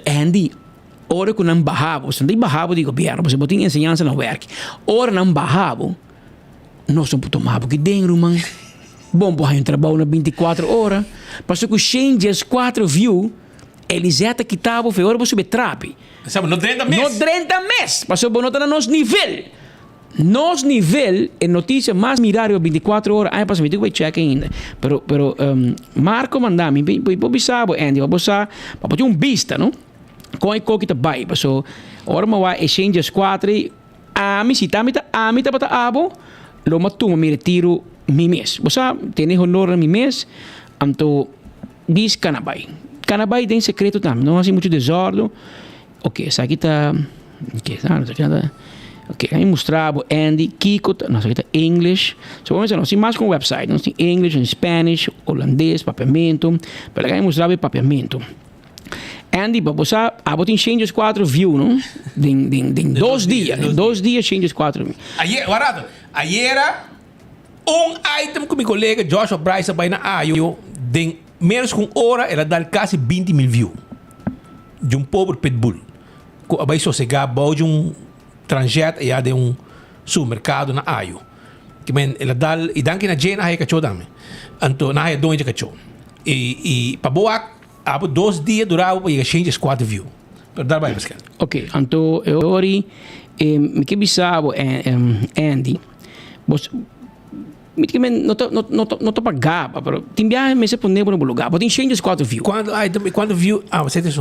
Andy, ora que não barrava, você não tem barrava de governo, você botou ensinança no work. Ora não barrava, nós não tomamos que dentro, man. Bom, para um trabalho na 24 horas, passou que changes 4 view. Eliseta que estava foi hora para subir trape. Sabe, no 30 meses. No 30 meses. Passou por nota no nosso nível. Nosso nível é notícia mais mirável 24 horas. Aí passa, me digo, vai check ainda. Pero Marco mandame, para bisabo, Andy, para botar vista, não? Com a coquita vai. Passou, hora vai exchange 4, ami, se tá para abo, lo matuma, me retiro mi mês. Você tem honor no mi mês, então, diz canabai. Canabay tem secreto também, não assim muito desordem. Ok, essa aqui está. Ok, aí mostrava Andy, Kiko, nossa aqui está English. Só vamos dizer, assim mais com o website, não tem English, Spanish, holandês, papiamento. Pero aí mostrava papiamento. Andy, para você, botem changes 4 view, não? De 2 dias, 2 dias changes 4 view. Aí era item que meu colega Joshua Bryce vai na AIO, de menos com hora, ela dá quase 20,000 views. De pobre pitbull. Vai sossegar, de trajeto e de supermercado na AIO. Que ela dá, e dá que na Jane aí cachorro também. Então, na aí dois de cachorro. E para boa, 2 dias durava para change 4 views. Pero dá vai, Pascal. Ok, então, eu ori, me que bisabo, Andy, não tô pagava, pero timbia me se poner no lugar, botem changes 4 views. Quando view, você tem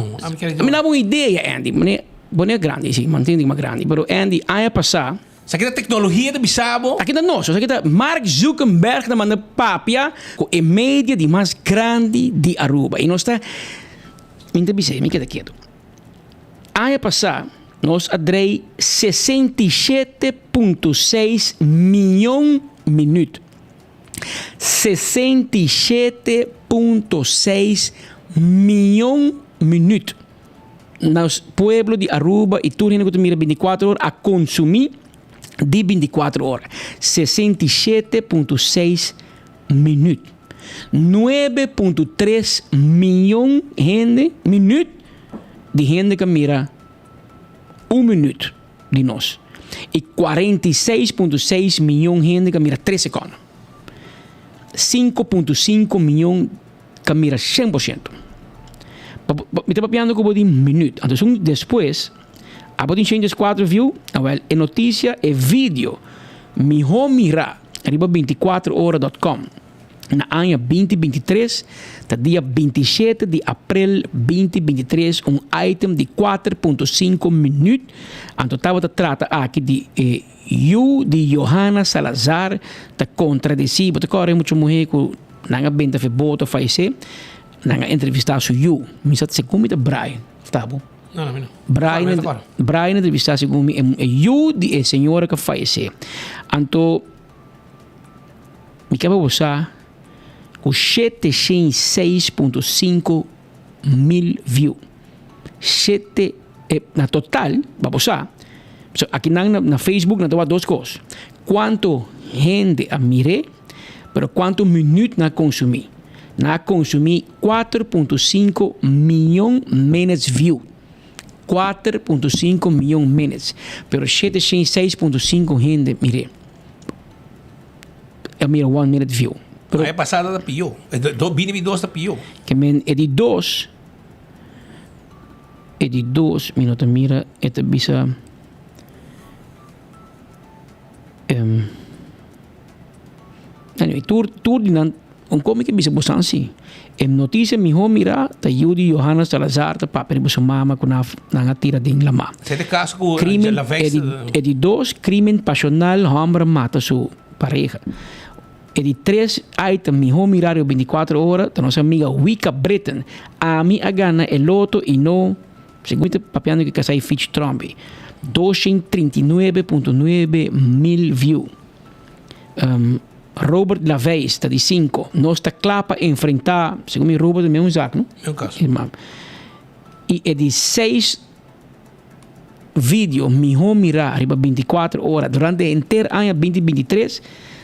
me dá uma ideia, Andy, boné grande, sim, mantém mais grande, pero Andy, aí passar. Isso aqui é tecnologia do bisabo. Aqui é nosso, aqui é Mark Zuckerberg da manda papia, com a média de mais grande de Aruba. E nós está, me queda quieto. Aí passar, nós adrei 67,6 milhões minutos. 67,6 milhões minutos. Nos pueblos de Aruba e tudo que mira 24 horas a consumir de 24 horas. 67,6 minutos. 9.3 milhão minuto de gente que mira 1 minuto de nós. E 46.6 milhão de gente que mira 3 segundos. 5.5 milhão que mira 100%. Me está papiando como de minuto. Então, depois, a botin changes 4 view, é notícia, é vídeo. Mijo mira, arriba 24horas.com. Na ano 2023, tá dia 27 de abril 2023, item de 4.5 minutos. Então, estava trata aqui de de Johanna Salazar, tá contradecido, tá correndo muito mulher que não bem tá voto faz não entrevistar su me sa se come da Brian, tá bom? Não. Brian entrevistar se come de senhora que faz então me quer usar com 706.5 mil views. Na total, vamos usar. Aqui na Facebook, nós temos 2 coisas. Quanto gente admire, pero quanto minutos na consumir. Na consumir 4.5 milhões menos views. 4.5 milhões menos. Pero 706.5 gente mire. Eu miro 1 minute view. Pero é passada da pior. É 22 da pior. Que men é de 2. É de 2 minutos mira, esta bisa anyway, tur dinan como que bisa bosan si. Notícia mijo mira ta Yudi Johanna Salazar ta papel bosan mama com na tira din lama. Sete caso com crimen é de 2 crime passional homem mata su pareja. É de 3 item mijo mirar 24 horas ta nossa amiga Wicca Breton a mi a gana el loto e no seguinte papiando que casai Fitch Trump 239.9 mil views. Robert Lavey está de 5. Não está claro para enfrentar, segundo Robert, é o mesmo saco, não? Meu caso. E é de 6 vídeos, mijo mirar, arriba 24 horas, durante o inteiro ano 2023,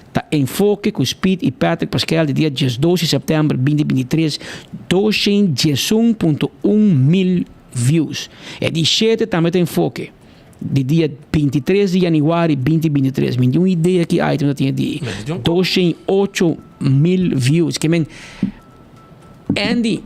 está enfoque com Speed e Patrick Pascal, de dia 12 de setembro de 2023, 211.1 mil views. É de 7 também tem enfoque. De dia 23 de januário de 2023. Me deu uma ideia que item tinha de 208 mil views. Que men, Andy,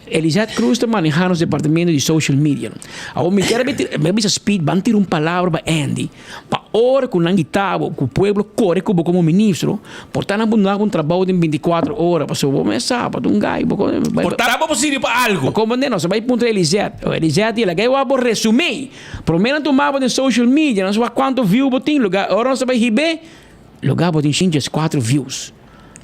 Elisete Cruz está manejando os departamentos de social media. Agora, me quero ver Speed, van tirar uma palavra para Andy. Para hora que o guitarra, que o povo corre como ministro, portanto, não um trabalho de 24 horas. Para o homem sábado, um gajo. Portanto, é possível para algo. Como não, você vai para Elisete. Elisete, ele vai resumir. Primeiro, tomava de social media, não sei quanto views botin. Agora, você vai receber. Lugar botin 4 views.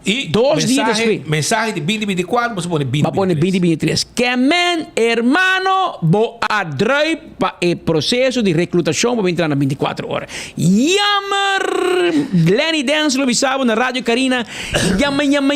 E 2 dias depois. Mensagem de 2024, você põe 2023. Vai pôr 2023. Que men, hermano, vou atrair para o processo de reclutação para entrar na 24 horas. Yammer! Lenny Dance lo bisabo na Rádio Carina. Yammer!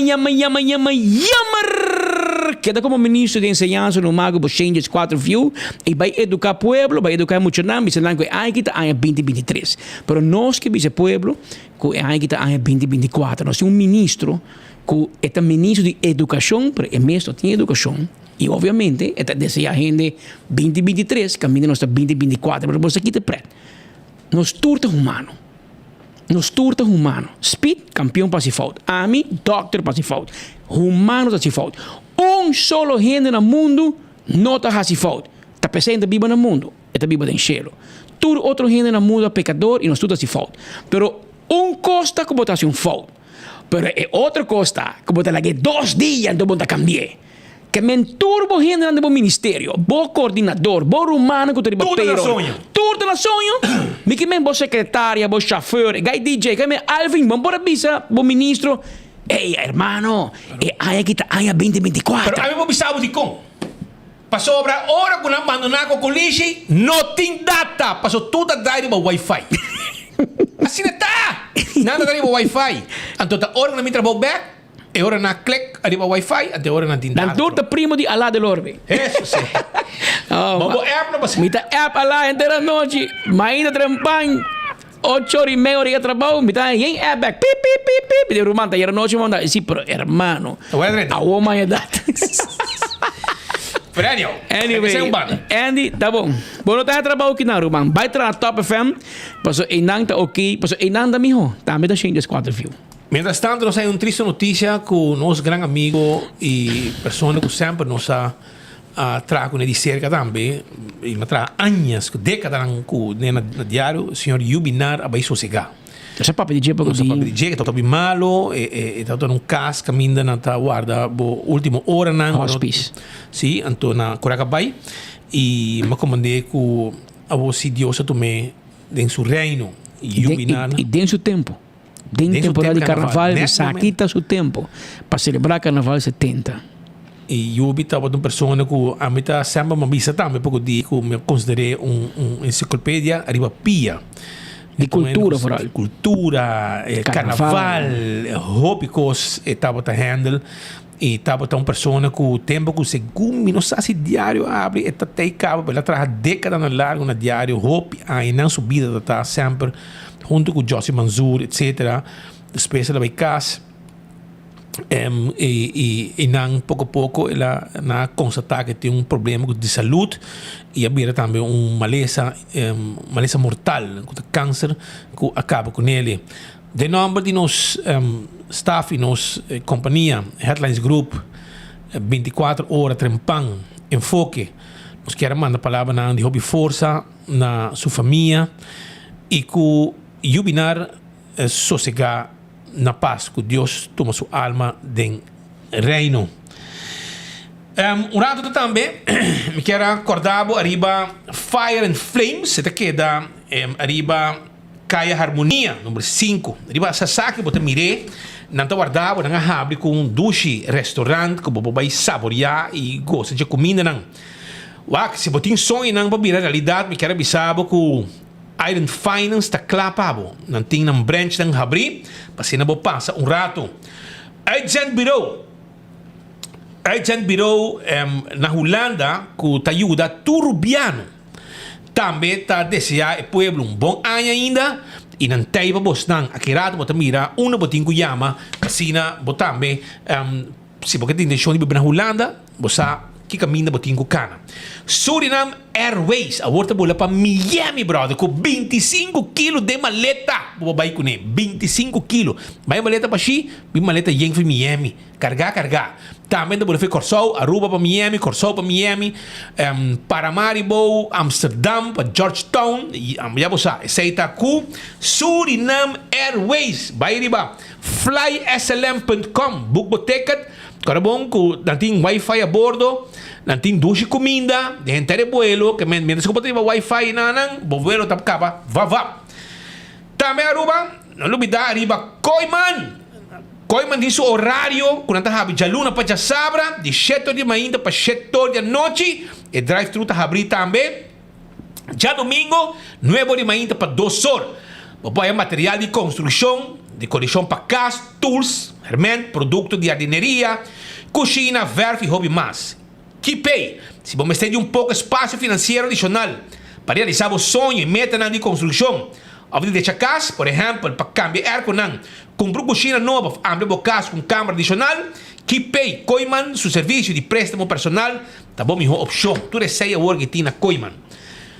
Queda como ministro de enseñanza no Mago por changes 4 view e vai educar pueblo, vai educar muito não, bisa lang que ai kita ano 2023. Pero nós que bisa pueblo, que ai kita ano 2024. Nós temos ministro, que é ministro de educação, pero é mesmo tem educação. E obviamente, é dessa agenda 2023, caminho nossa 2024, pero você aqui te pré. Nós turta humano. Nos turta humano. Speed, campeão para se falta. Ami, doctor para se falta. Humano para se falta. Solo gente no mundo não está se falta. Está presente viva no mundo. Está viva no cielo. Todo outro gente no mundo é pecador e nós tudo se falta. Pero costa como está se falta. Pero é outra costa como está lá que 2 dias então vão cambiar. Que menturbo gente no ministério. Bo coordenador, bo romano que tem tudo na sonho. Tudo na sonho. Me que men bo secretária, bo chauffeur, gai DJ, que men Alvin, vamos por visa, bo ministro. Ei, hermano, aí que tá aí 2024. Pero aí vou bisabo de com. Passou obra hora que não abandonar com o colégio, não tem data. Passou tudo a dar para Wi-Fi. Assim está. Nada dar para Wi-Fi. Então a hora que não me trabalho back, é hora na click arriba Wi-Fi, até hora na tinta. Dan turta primo de Alá del Orbe. Isso sim. Vamos app não passa. Mita app Alá inteira noite, mainda trempan. 8h30 hora de trabajo, me está en airbag, pip, pip, pip, pip, de Rumanta, y era noche, manda, sí, pero hermano, a woman edad. Pero anyway, Andy, tá bom. Bueno, tá trabalho aqui na Rumang. Vai tra Top FM, passo Enang tá ok, passo Enang da mijo, também tá cheio de 4 view. Mientras tanto, nos hay una triste noticia con nuestro gran amigo y persona que siempre nos ha traído de cerca también, y me trae años, décadas en el diario, el señor Yubinar Abay Sosega. Essa papo de dia para Essa papo de dia que está bem malo, está num caso caminho na tá guarda, bo último hora na hospice. Sim, então na Coracabay e me comandei com a voz Deus também em seu reino e dentro seu tempo. Dentro temporada de carnaval, saquita seu tempo para celebrar carnaval 70. E eu estava uma pessoa que a mim está sempre uma visa também, porque eu me considerei enciclopédia arriba pia. De cultura, vooral. Cultura, carnaval, hobby's, estava a handle. E estava uma pessoa que o tempo que segundo não sei se diário abre, está até cabo, ela traz décadas na larga na diário, hobby, aí na subida está sempre junto com Josie Manzour, etc. Depois ela vai casa. E não, pouco a pouco ela constatar que tem problema de saúde e havia também maleza mortal, câncer que acaba com ele. De nome de nos staff e nos companhia Headlines Group 24 horas trempang enfoque nos queremos mandar palavra na de hobby força na sua família e que Yubinar sossegar na paz que Deus toma sua alma do reino. Rato também me quero acordar arriba Fire and Flames, se te queda arriba Caia Harmonia, número 5. Arriba Sasaki, botar mire, não te guardava, não abre com um duche restaurante que você vai saborear e gosta de comida não. Se você tem sonho não para virar realidade, me quero avisar que Iron Finance está claro, não tem um branch não abrir, para não passa rato. Agent Bureau na Holanda que te ajuda turbiano. Também está desejando o povo bom ano ainda e não tem para você não. Aqui rato você mira uma botinha que chama, assim você também se você tem intenção de beber na Holanda, você que caminha botinha com cana. Suriname Airways, a volta bola para Miami, brother, com 25 kg de maleta. Vou vai com ele, 25 kg. Vai maleta para Xi, vai maleta yeng para Miami. Cargar. Também bola foi Corsol, Aruba para Miami, Corsol para Miami, Paramaribo, Amsterdam para Georgetown. Já você sabe, esse está com Suriname Airways. Vai riba, flyslm.com, book o ticket. Agora bom que não tem Wi-Fi a bordo, não tem duche comida, de gente de vuelo, que menos que tem Wi-Fi não, o vuelo tá acaba, vá. Também Aruba, não olvidar arriba Koiman tem seu horário, quando tá abrindo a luna para sabra, de 7 de manhã para 7 da noite, e drive-thru tá abrindo também. Já domingo, 9 de manhã para 2 horas. Depois é material de construção, de colchão para casa, tools, herment, produto de jardineria, cozinha, verf e hobby mais. Keepay, se você tem pouco espaço financeiro adicional para realizar o sonho e meta de construção, ou de deixar casa, por exemplo, para cambiar ar-condicionado, comprar cozinha nova, abrir a casa com câmara adicional, Keepay, Koiman, seu serviço de préstamo personal, tá bom, melhor opção. Tu receia o que tem na Koiman.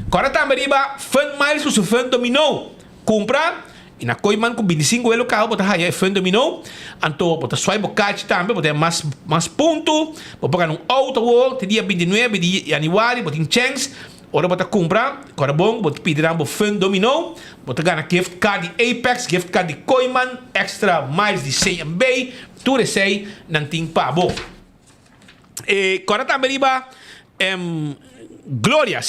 Agora também riba, Fund Miles com seu Fund Dominó. Compra e na Koiman com 25 euros carro botar aí Fund Dominó. Então botar swipe o card também, botar mais ponto, botar um auto wall, dia 29 de janeiro, botar chance. Ora botar compra, agora bom, botar pedir um Fund Dominó, botar ganhar gift card de Apex, gift card de Koiman, extra miles de CMB, tu receia não tem pabo. E agora também riba Gloria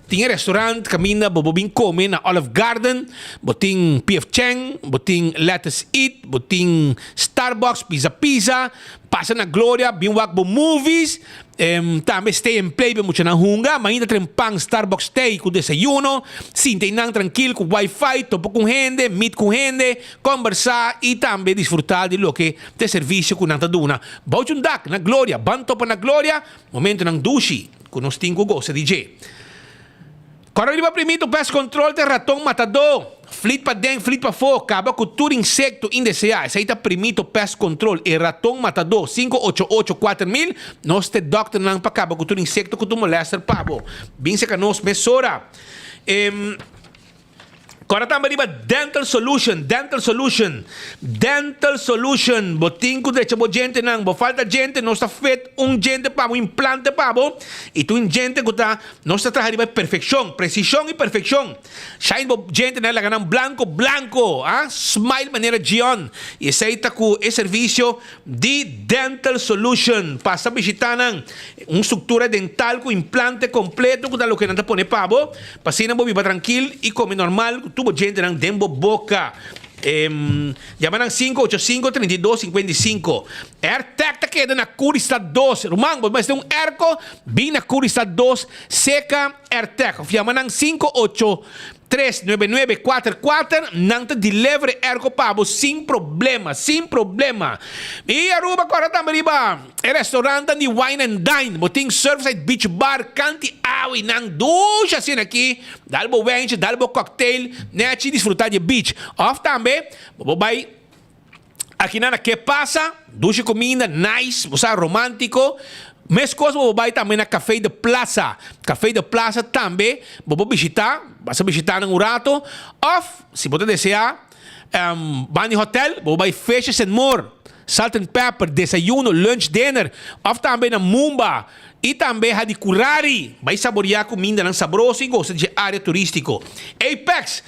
tinha restaurante, caminha, bobobin come na Olive Garden, boting PF Cheng, boting Lettuce Eat, boting Starbucks, Pizza, passa na Gloria, binwak bo movies, também stay and play, bem muito na hunga, mas ainda tem pang Starbucks stay com desayuno, sinte nang tranquilo com Wi-Fi, topo com gente, meet com gente, conversar e também desfrutar de lo que te serviço com nanta duna. Bauch un dak na Gloria, banto pa na Gloria, momento nang dushi, com os 5 gosta DJ. Quando arriva primito pest control de ratão matador. Flit para dentro, flit para fora, acaba com todo insecto indeseado. Esse aí está primito pest control. E ratão matador, 588-4000. Nós te doctor não para acabar com todo insecto que tu molesta, pabo. Bem se que nós mesora. Agora também arriba Dental Solution. Botinho que deixa gente não, bo falta gente, nós está feito gente para implante para e tu gente que tá, nós está trabalhando perfeição, precisão e perfeição. Shine bo gente né, la ganam blanco, smile maneira Gion. E esse aí tá com esse serviço de Dental Solution. Passa a visitar uma estrutura dental com implante completo que dá o que não te põe para assim não viva tranquilo e come normal. Tubo gente nang dembo boca. Llaman 585-3255. AirTag ta queda na Curista 2. Rumang, mas tem erco, bem na Curista 2, seca AirTag. Llaman 583-9944. Nang ta delivery erco pabo sem problema. E Aruba agora também é restaurante de Wine and Dine. Boting Surfside Beach Bar, canti awi nang ducha assim aqui. Dalbo wenche, dalbo cocktail, né? Te desfrutar de beach. Off também. Vai aqui na que passa, ducha comida nice, você romântico. Mas coisa vai também na Café de Plaza. Café de Plaza também, vou visitar, vai visitar um rato. Off, se você desejar, Bani Hotel, vai Fishes and More, Salt and Pepper, desayuno, lunch, dinner. Off também na Mumba. E também a de Curari. Vai saborear comida não saborosa e gosta de área turística. Apex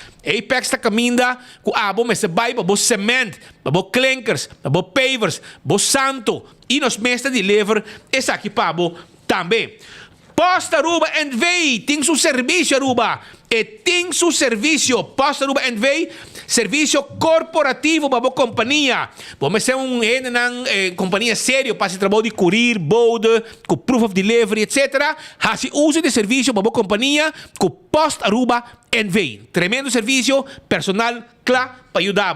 está caminhando com abo, mas vai para cement, para clinkers, para pavers, para santo. E nos mestres de lever, esse aqui para também. Posta Aruba and Vey, tem seu serviço Aruba. E tem seu serviço, Posta Aruba and Vey, serviço corporativo para a companhia. Vamos ser companhia séria para esse trabalho de courier, board, com proof of delivery, etc. Faz uso de serviço para a companhia com Posta Aruba and Vey. Tremendo serviço, personal claro para ajudar.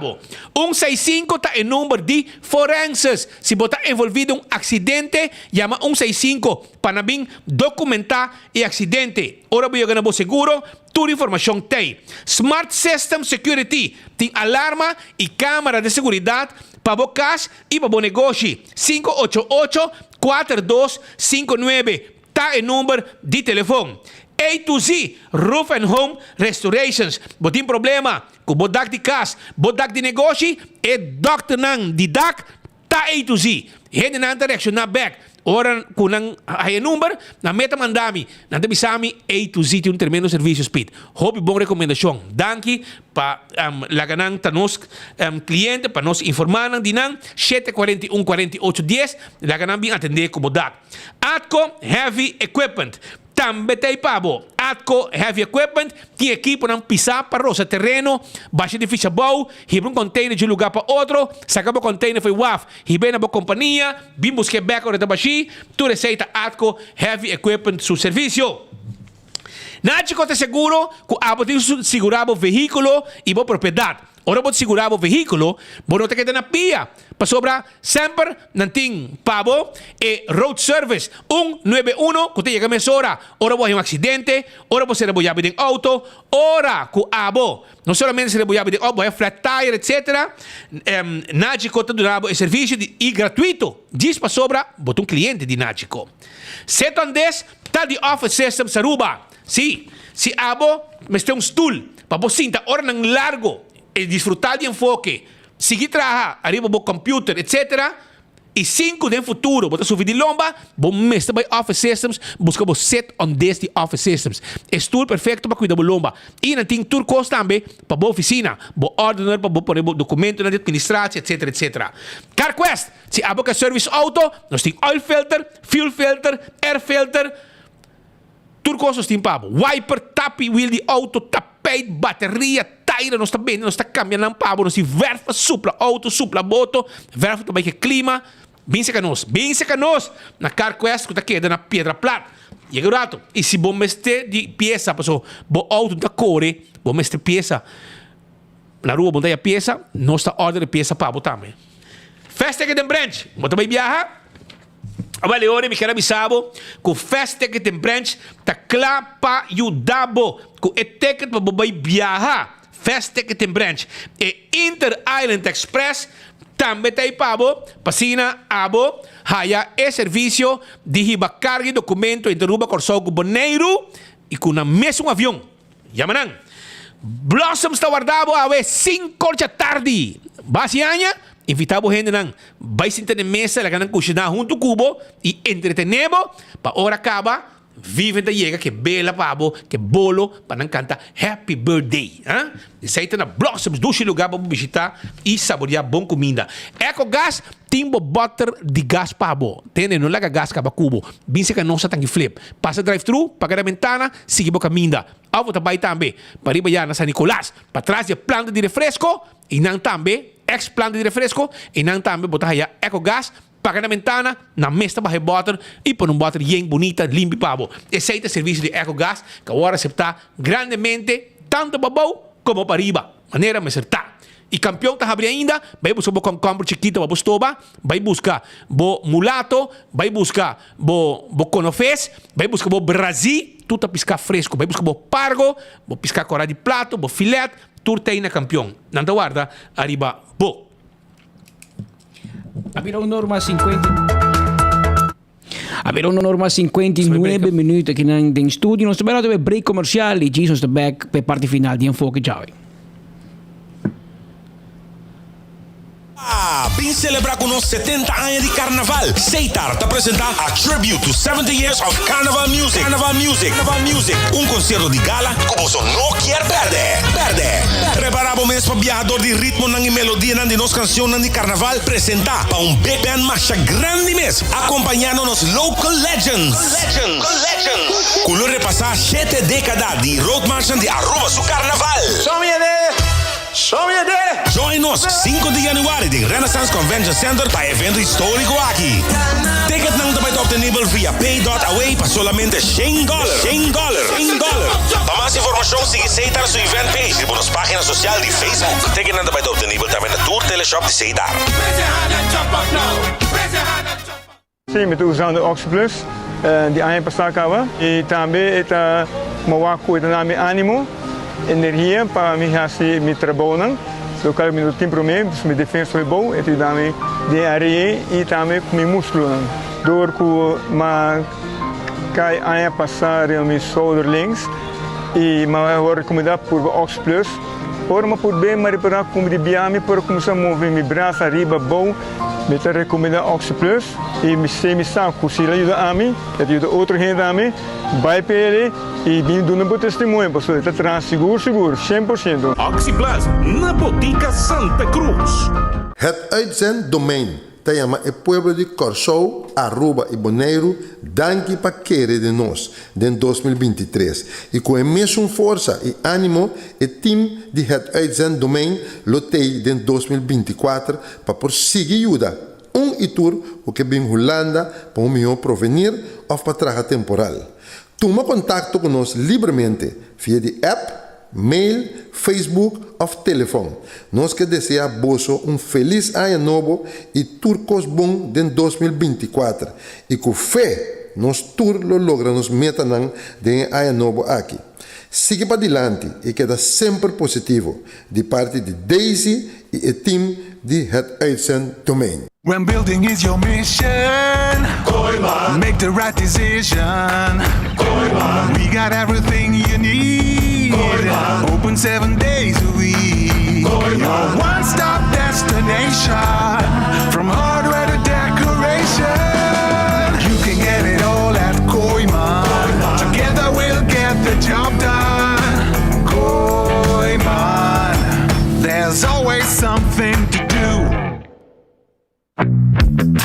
165 está em número de forenses. Se você está envolvido em um acidente, chama 165 para bem documentar o acidente. Ora, vou ganhar seguro, toda informação tem. Smart System Security tem alarma e câmera de segurança para o cash e para o negócio. 588-4259 está em número de telefone. A to Z, Roof and Home Restorations. Botin problema com bodak de casa, bodak de negócio, e doctor nang de DAC, tá A to Z. Hindi na direction na back. Ora, kung nang hay number, na meta mandami, na bisami A to Z yung tremendo serviço speed. Hope bom rekomendasyon. Danki pa laganang tanos cliente pa nos informar ng dinang 741-4810 laganang bing atende ko bodak. Atco Heavy Equipment. Também tem pabo. Atco Heavy Equipment tem equipo ng pisa para sa terreno, baixa de ficha boa, hibre container de lugar para outro, saca o container foi WAF, hibre na companhia, bim busque back ora da baixi, tu receita Atco Heavy Equipment su serviço. Nático te seguro que abo tem segurado veículo e boa propriedade. Ora vou segurar o veículo, vou não te quedar na pia. Para sobra, sempre nanting pabo e road service 191, que te chega a mesora. Ora vou um acidente, ora vou ser aboiado de auto, ora que abo, não somente ser aboiado de auto, flat tire, etc. Nático te dá o serviço e gratuito. Diz para sobra, botou cliente de Nático. 710, tá de office system sa Aruba. Sim, se abo, mas tem stool, para você sentar hora nang largo, e disfrutar de enfoque, seguir trabalhar, arriba o computer, etc. E 5 no futuro, você subir de lomba, você mestre by Office Systems, busca o set on this de Office Systems. É tudo perfeito para cuidar da lomba. E não tem turcos também para a oficina, para ordenar, para pôr documento na administração, etc, etc. CarQuest, se a boca service auto, nós temos oil filter, fuel filter, air filter, turcos nós temos para wiper, tapi, wheel de auto, tapete, bateria, tire, nós está bem, nós está cambiando pabo, nós temos verfa, supla auto, supla moto, verfa também que clima, bem seca nós, na CarQuest que está queda na Pedra Plata. E agora, e se bom mestre de peça, passou, bom auto da core, bom mestre peça, na rua bom da peça, nós está ordem de peça pabo também. Festa que tem branch, bom também viaja, Vale, ora mi quero bisabo que o fast ticket em branch tá clapa e o dabo que é ticket para bobai viajar fast ticket em branch e Inter Island Express também tá aí pabo pasina abo haya é serviço de riba carga documento entre Aruba Corsou com Bonaire e com na mesmo avião Yamanan Blossom está guardado a 5 da tarde basianya invitamos gente nang vai sentar na mesa lá ganang cozinhar junto cubo e entretenemos para hora acaba vive da chega que bela pabo que bolo para não cantar happy birthday isso aí tá na Blossoms dois lugar para visitar e saborear bom comida EcoGás timbo butter de gás pabo tem não laga gás caba cubo binse que não sa tangi flip passa drive thru paga a ventana sigue boca minda avo também também para ir na San Nicolás para trás de planta de refresco e não também ex planta de refresco e não também botar aí EcoGás paga na ventana, na mesa para butter e por butter bem bonita, limpo pavo. Esse é o serviço de EcoGás que agora acepta grandemente tanto para baixo como para riba. Maneira de acertar. E campeão está abrindo ainda, vai buscar o compro chiquito para Bostoba, vai buscar o mulato, vai buscar o conofés, vai buscar o Brasil, tudo a piscar fresco, vai buscar o pargo, vai piscar cora de plato, o filete, tudo tem na campeão. Não te guarda, arriba, bo. Abbiamo una norma 59 minuti che in studio. Non stiamo per break commerciali. Ci sono back per parte finale di Enfoque Ciao. Bem celebrar com nossos 70 anos de carnaval. Seitar te apresentar a Tribute to 70 Years of Carnival Music. Carnival Music. Carnival Music. Concerto de gala que você não quer perder. Preparamos mesmo para viajador de ritmo e melodia de nossa canção de carnaval. Apresentar para big band marcha grande mesmo. Acompanhando nos local legends. Color repassar 7 décadas de road marcha de Aruba su carnaval. Join us 5 de januari de Renaissance Convention Center para evento histórico aqui. Ticket não também está obtenível via pay.away para solamente $100. Para mais informação, siga Seitar su event page por nossa página social de Facebook. Ticket não também está obtenível também na Tour Teleshop de Seitar. Sim, eu estou usando o Oxyplus de ano passado e também está mawako ito namin ânimo, energia para me fazer meu trabalho. So kalau minum tempo mesmo, me defesa foi bom, e também de areia e também com meu músculo. Dor que ma cai ano passado meu shoulder links e ma vou recomendar por Oxyplus. Por ma por bem mas para como de biame para começar a mover meu braço arriba bom. Me te recomenda Oxyplus e me sei saco se ele ajuda a mim, ajuda outra gente a mim, vai para ele e vim dando um testemunho, pessoal, está traz seguro, 100%. Oxyplus, na Botica Santa Cruz. Het uitzenddomein chama o pueblo de Corsou, Aruba e Bonaire, danke para querer de nós, em 2023. E com a mesma força e ânimo, o time de het uitzenddomein lotei em 2024 para prosseguir ajuda. E tour o que vem Holanda para o melhor provenir ou para traga temporal. Toma contato conosco livremente via de app, mail, Facebook ou telefone. Nós que desejamos feliz ano novo e turcos bom em 2024. E com fé, nós tour lo logramos meta de ano novo aqui. Siga para adiante e queda sempre positivo de parte de Daisy e o time de het uitzenddomein. When building is your mission, Koiman. Make the right decision. Koiman. We got everything you need. Koiman. Open 7 days a week. Koiman. Your one-stop destination. From hardware to decoration. You can get it all at Koiman. Together we'll get the job done. Koiman. There's always something to do.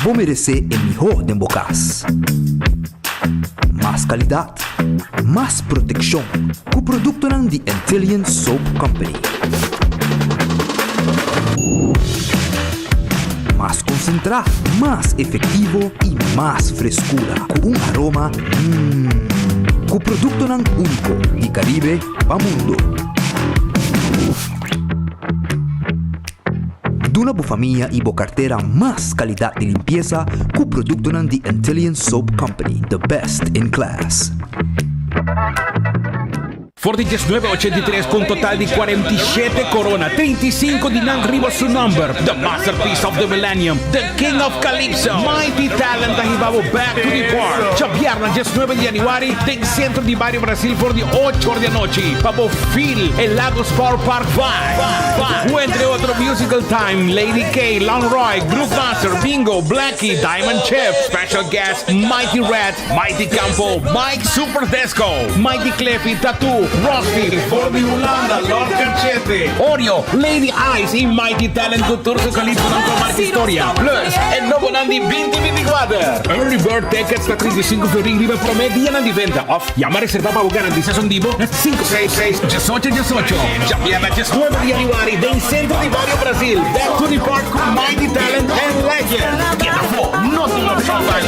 Vou merecer o melhor de bocas. Mais qualidade, mais proteção. Com o produto de Intelligent Soap Company. Mais concentrado, mais efetivo e mais frescura. Com aroma com o produto único de Caribe para o mundo. Duna bu família e bo carteira mais qualidade de limpeza com o produto ng The Antillean Soap Company, the best in class. Fortiches 983 con total di 47 corona, 35 di Nang River su number, the masterpiece of the millennium, the king of Calypso, mighty talent da Hibabo back to the park. Chapiarna just 9 di Januari, del centro di Barrio Brasil por di 8 horas de noche, Pabo Phil, el Lagos Power Park 5. Entre otro musical time, Lady K, Lon Roy, Group Master, Bingo, Blackie, Diamond Chip, special guest, Mighty Rat, Mighty Campo, Mike Super Desco, Mighty Cleffy, Tattoo, Rossfield, Bordy Holanda, Lord Canchete, Oreo, Lady Ice y Mighty Talent Couture sa Calypso ng Marca Historia. Plus, el nuevo Nandi 2024. Early Bird Tickets na 35 florin libre promedia ng diventa. Off, llama reserva para garantir sa sondivo 566-1818. Ya viene 9 de Januari del centro de Barrio Brasil. Back to the park con Mighty Talent and Legend. Get the floor, no te lo faltan.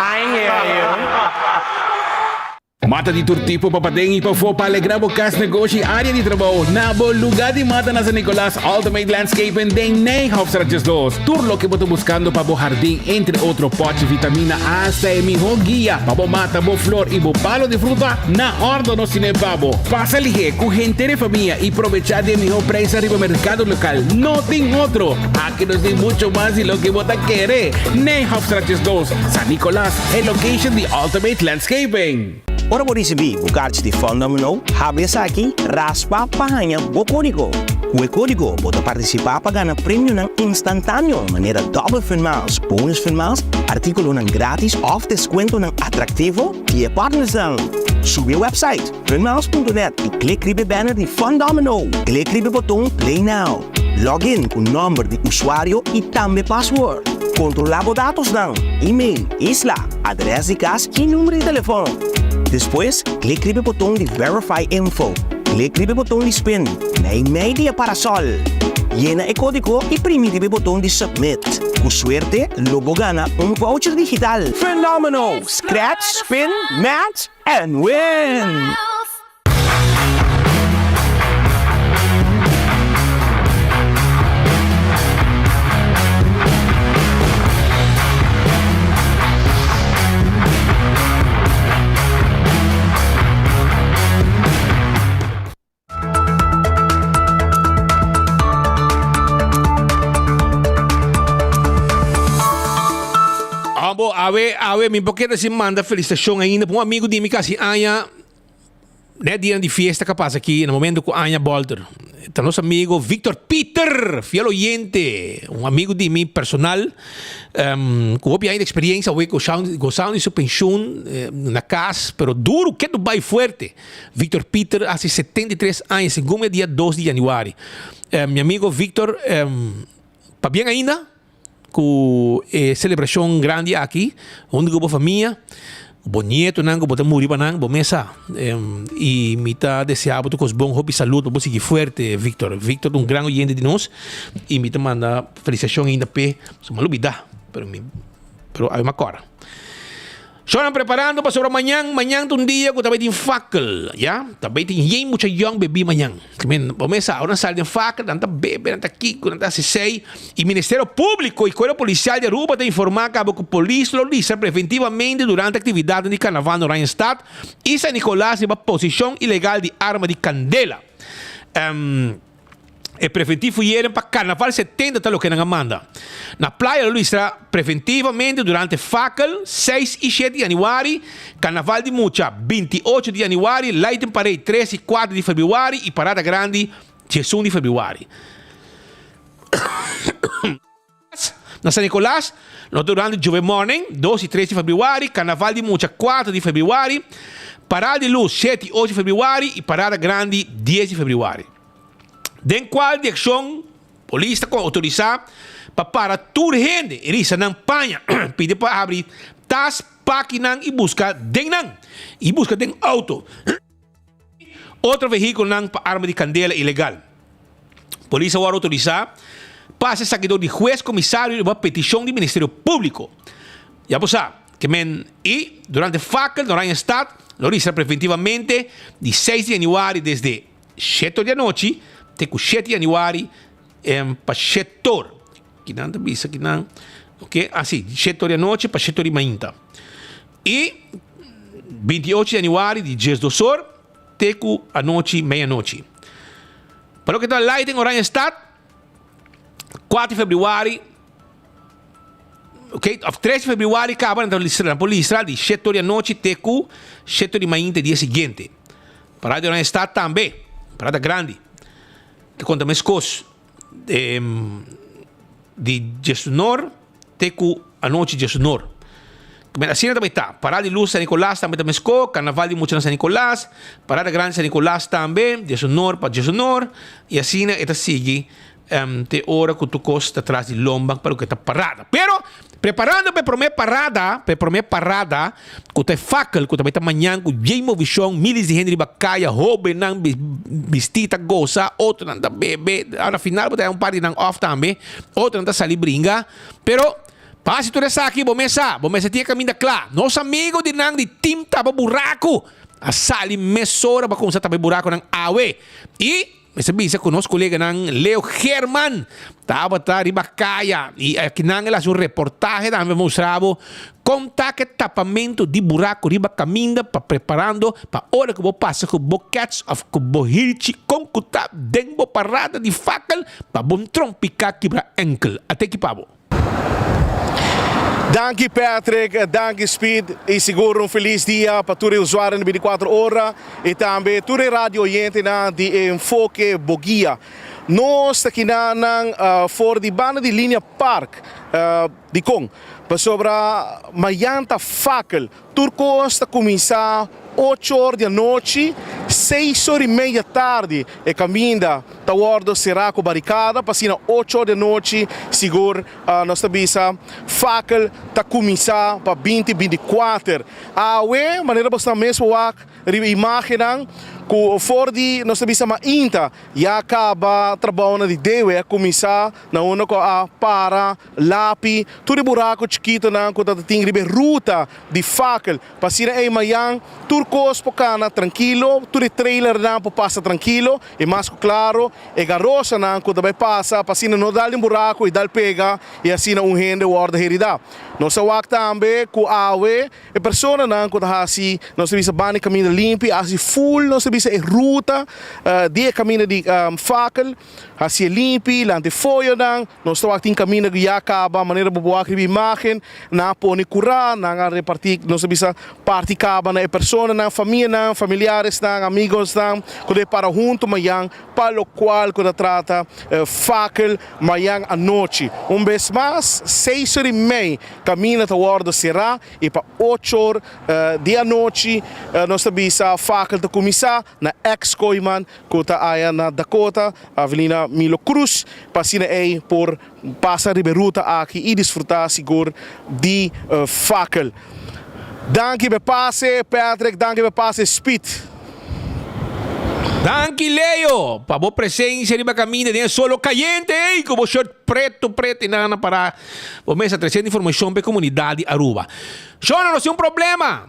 I hear you. Mata di Turtipo, Papadeng, Ipafo, Palegrabo, Cas, Negosyo, área de trabajo, Nabo, lugar de mata na San Nicolás, Ultimate Landscaping, den 9 Hofstrates 2. Tour lo que boto buscando para bo jardín, entre otro pote, vitamina A, hasta mi guía, para bo mata, bo flor y bo palo de fruta, na ordo no cine babo. Pasa lige, cu gente de familia y aprovechar de mi precio arriba mercado local. No ten otro. Aquí nos den mucho más de lo que bota quiere. 9 Hofstrates 2, San Nicolás, el location de Ultimate Landscaping. Ora por receber o card de Fundamental, habes aqui, raspa, pahanha, o código. O código pode participar para ganhar prêmio instantâneo, maneira double finals, bônus finals, artículo grátis ou desconto atrativo e partners. Sube o website, finals.net e clique no banner de Fundamental. Clique no botão Play Now. Login com o número de usuário e também password. Controlar os dados e-mail, isla, adresse de casa e número de telefone. Depois, clique no botão de Verify Info. Clique no botão de Spin. Na media para sol. Llena o código e prime o botão de Submit. Com suerte, logo gana voucher digital. Phenomenal! Scratch, spin, match, and win! Ave, mi poqueta se manda felicitação ainda para um amigo de mim que assim, Anya, né, dia de festa que passa aqui, no momento com Anya Bolter. Então, nosso amigo Victor Peter, fiel oyente, um amigo de mim personal, com ainda experiência, gozando de sua pensão na casa, pero duro, que do bai forte. Victor Peter, há 73 anos, segundo dia 2 de janeiro. Meu amigo Victor, para bem ainda, com celebração grande aqui, onde a família, o nieto, o botar morir para o mesa, e me está desejando que os bons hobbies saúde, para seguir forte, Victor. Victor, um grande oyente de nós, e me está mandando felicitação ainda para uma lubida, pero há uma cora. Estão preparando para sobre amanhã um dia que também tem facel, já? Também tem muita young bebê amanhã. Vamos a hora sai de facel, tanta bebê, tanta Kiko, tanta C6, e Ministério Público e Corpo Policial de Aruba tem informado que a polícia localiza preventivamente durante a atividade de carnaval no Randstad e San Nicolás em uma posição ilegal de arma de candela. É preventivo para carnaval 70 tal que não manda. Na praia Luísa, preventivamente durante facel 6 e 7 de janeiro, carnaval de Mucha 28 de janeiro, Light Parade 3 e 4 de fevereiro e Parada Grande 1 de fevereiro. Na San Nicolás, durante Juve Morning 2 e 3 de fevereiro, carnaval de Mucha 4 de fevereiro, Parada de Luz 7 e 8 de fevereiro e Parada Grande 10 de fevereiro. Den qual direção polícia autorizar para toda gente irisa na panha pede para abrir tas páginas e buscar den auto outro veículo para arma de candela ilegal. Polícia vai autorizar passa seguidor de juez comissário de uma petição do Ministério Público. Já você que e durante facel no Randstad lo realiza preventivamente de 6 de janeiro desde 7 da noite até 7 de janeiro para setor. Que não bisa, que não. Ok? Assim, setor à noite para setor mainta. E 28 de januário, de dias do sol, teco à noite, meia-noite. Para o que está lá em Oranjestad, 4 de fevereiro, ok? 3 de fevereiro, acaba na polícia de setor à noite, teco, setor mainta, dia seguinte. Parada de Oranjestad também, parada grande, que conta mais coisas. De Jesunor, teco à noite de Jesunor. Assim também está. Parada de luz São Nicolás também está mesco. Carnaval de Mucha São Nicolás. Parada grande São Nicolás também. Jesunor para Jesunor. E assim está sigue. Te hora que tu costa atrás de lombang para o que está parada. Pero, preparando para a primeira parada, que te fakel, que também está amanhã, com Jamo Vision, miles de gente bacaya, hobe, nang vestita, goza, outro nanda bebe, na final, botar um par de nang off também, outro nanda sali bringa. Pero, passe tudo isso aqui, bomesa tinha caminho claro. Nosso amigo de nang de team tava buraco. A sali mesora para começar tava buraco nang awe. E essa bisa com nosso colega ng Leo Herman. Tava ribacaya. E aqui nang elas um reportagem também mostrava como tá que tapamento de buraco riba caminho para preparando para hora que vou passar com o catch of com o hilchi com que tá dentro parada de fakel para bom trompicar quebra enkel. Até que pabo. Danke Patrick, danke Speed e seguro feliz dia para todos os usuários de 24 horas e também todos os radio oyentes de Enfoque Bogia. Nós aqui for de banda de linha Park de Kong, para sobre Mayanta Fakel, turcos está começar 8 horas da noite, 6 horas e meia da tarde e caminha toward Seraco barricada, passina 8 horas da noite, seguro nossa bisa fakel tá começar para 2024. Maneira bastante mesmo imagem que for de nossa bisa mainta e acaba trabalhando de dewe começar na uma para lápis, tudo buraco chiquito na que tem ruta de fakel, passina é manhã turcos pocana tranquilo, tudo trailer na passa tranquilo e mais claro e garosa na que também passa, passina não dá buraco e dá pega e assim um rende ordem herida. Nossa wak também com awe e pessoa na que tá assim nossa bisa bani caminho limpo, assim full nossa bisa é ruta de caminho de fakel, assim limpo, lá de folha na nossa wak tem caminho que já acaba maneira boa que imagem na pone curar na repartir nossa bisa parte acaba na pessoa na família na familiares na amigos na que para junto manhã para o qual que trata fakel manhã à noite vez mais 6 horas e meia caminha toward será e para 8 horas da noite nossa bisa fakel de começar na ex-Coiman que está aí na Dakota Avelina Milo Cruz passina aí por passar de ruta aqui e desfrutar seguro de fakel. Danke per passe Patrick, danke per passe Speed. Danke Leo, para boa presença riba caminho de solo caliente, como shirt preto e nada para o mês trazendo informação para a comunidade Aruba. Jona, não tem um problema.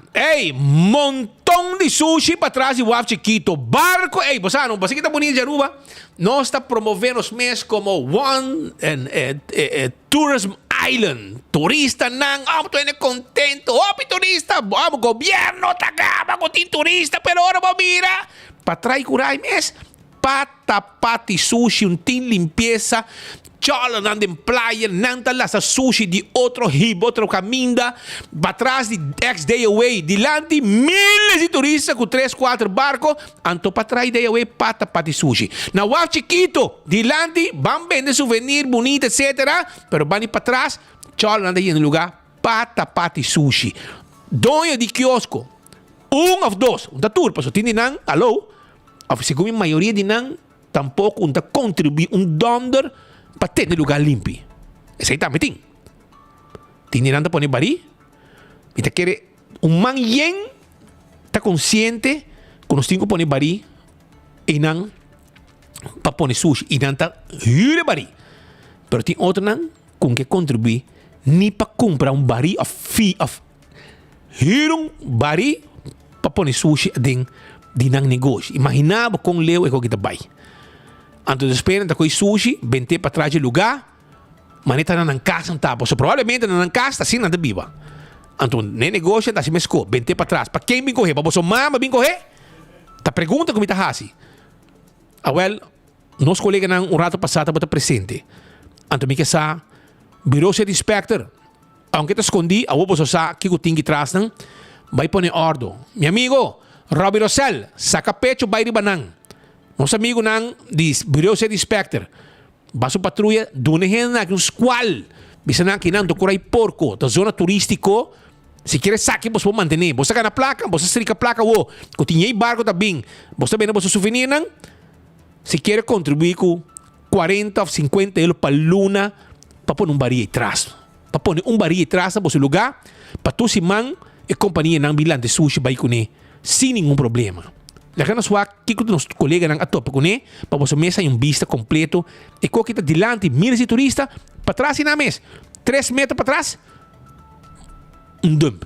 Montão de sushi para trás de Waf Chiquito. Barco, você não, você que está bonito de Aruba, nós está promovendo os meses como One Tourism Island. Turista nang, estou contento. Turista, vamos, governo, acaba com turista, pero ahora vamos mira. Para trás curar mes, pati sushi, tem limpeza, chola nanda em playa, nanda lá sushi de outro hib, outro caminho, para trás de ex-day away, dilante milhares de turistas com 3, 4 barcos, anto para trás day away, pati sushi. Na Waf Chiquito, dilante, vão vender souvenir bonito, etc. Pero vão para trás, chola nanda aí no lugar, pati sushi. Dono de quiosco, of dos, da turpa, só tem nang, alô? Segundo a maioria de não, tampouco contribui dólar para ter lugar limpo. Isso aí também tem. Tem nada para bari. E te quer manhã está consciente que nós temos que pôr bari e não para pôr sushi e não está hire bari. Mas tem outro não com que contribui nem para comprar bari of hire bari para pôr sushi dentro de nang negócio. Imaginava com Leo e com kita bay. Anto espera da coi sushi, bente para trás de lugar, mas nem tá na casa não tá. So provavelmente na casa tá assim na biba. Anto nem negócio tá se mesco, bente para trás. Para quem vem correr? Para você mama vem correr? Tá pergunta como tá assim. Well, nos colega nang um rato passado bota presente. Anto me que sa bureau de inspector. Aunque te escondi, a vos sa que tingi tras nang vai pone ordo. Mi amigo Robbie Rosell, saca pecho vai ribanang. Nosso amigo nang di bureau de inspector. Baso patrulha dune hen na um squal. Bisa nang kinang do kurai porco, da zona turístico. Se quer saque, você pode manter. Você ganha placa, você estrica a placa, o tinha barco também. Você vem na você souvenir nang. Se quer contribuir com 40 ou 50 euros para luna, para pôr um baril atrás. Para pôr um baril atrás para seu lugar, para tu se man e companhia não bilan de sushi vai com ele, sem nenhum problema. Legal nós vamos aqui com os colegas não atopa com ele, para você mesa em vista completo e qualquer que está delante, milhares de turistas, para trás e na mesa, 3 metros para trás, um dump.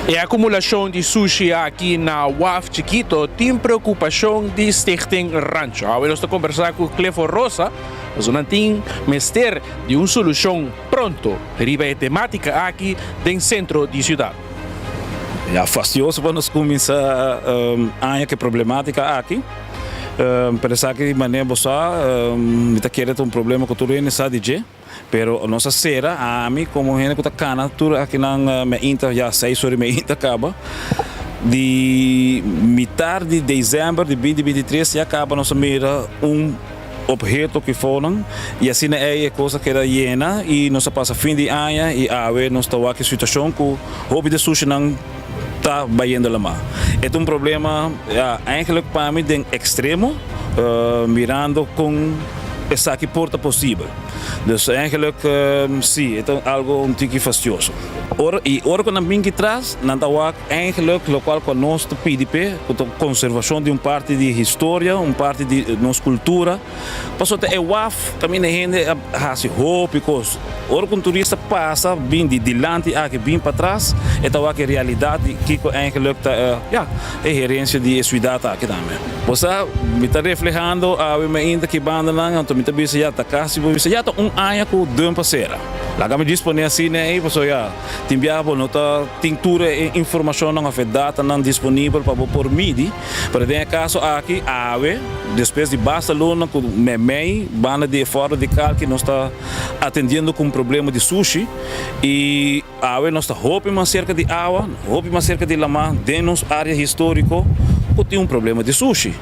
E a acumulação de sushi aqui na UAF Chiquito tem preocupação de Stichting Rancho. Nós estamos conversando com Clefo Rosa, mas não tem mestre de uma solução pronto. Riba a temática aqui dentro centro da cidade. É fastidioso para nós começar a que problemática aqui. Parece que de maneira boa, me tá querendo um problema com tudo nessa DJ. Pero nossa sera, a mim como gente que tá cana, tudo aqui na me inta já 6 horas me inta acaba. De metade de dezembro de 2023 já acaba nossa mira objeto que foram e assim é a coisa que era llena e nós passa fim de ano e a ver nós tá aqui situação que hobby de sushi não tá baiando lá mais. É um problema eigenlijk para mim de extremo, mirando com essa que porta possível. Dus eigenlijk zie het algo een tikje fastidioso. E ora quando vem que traz, nada o eigenlijk local com nós do PDP, com conservação de parte de história, parte de nossa cultura. Passou até o UAF, também a gente has hope cos. Ora quando turista passa, vem de delante aqui vem para trás, então a realidade que eigenlijk é herência de cidade aqui também. Você me está reflejando a me ainda que banda não, então me está bisa já tá quase bisa já tá ano com dum passeira. Lá kami disponível assim né, e passou já timbiabo nota tintura e informação não afetada não disponível para por midi, para ter caso aqui ave depois de Barcelona com memei banda de fora de cal que nós está atendendo com problema de sushi e ave nós está hope mais cerca de água, hope mais cerca de lama dentro área histórico que tem problema de sushi.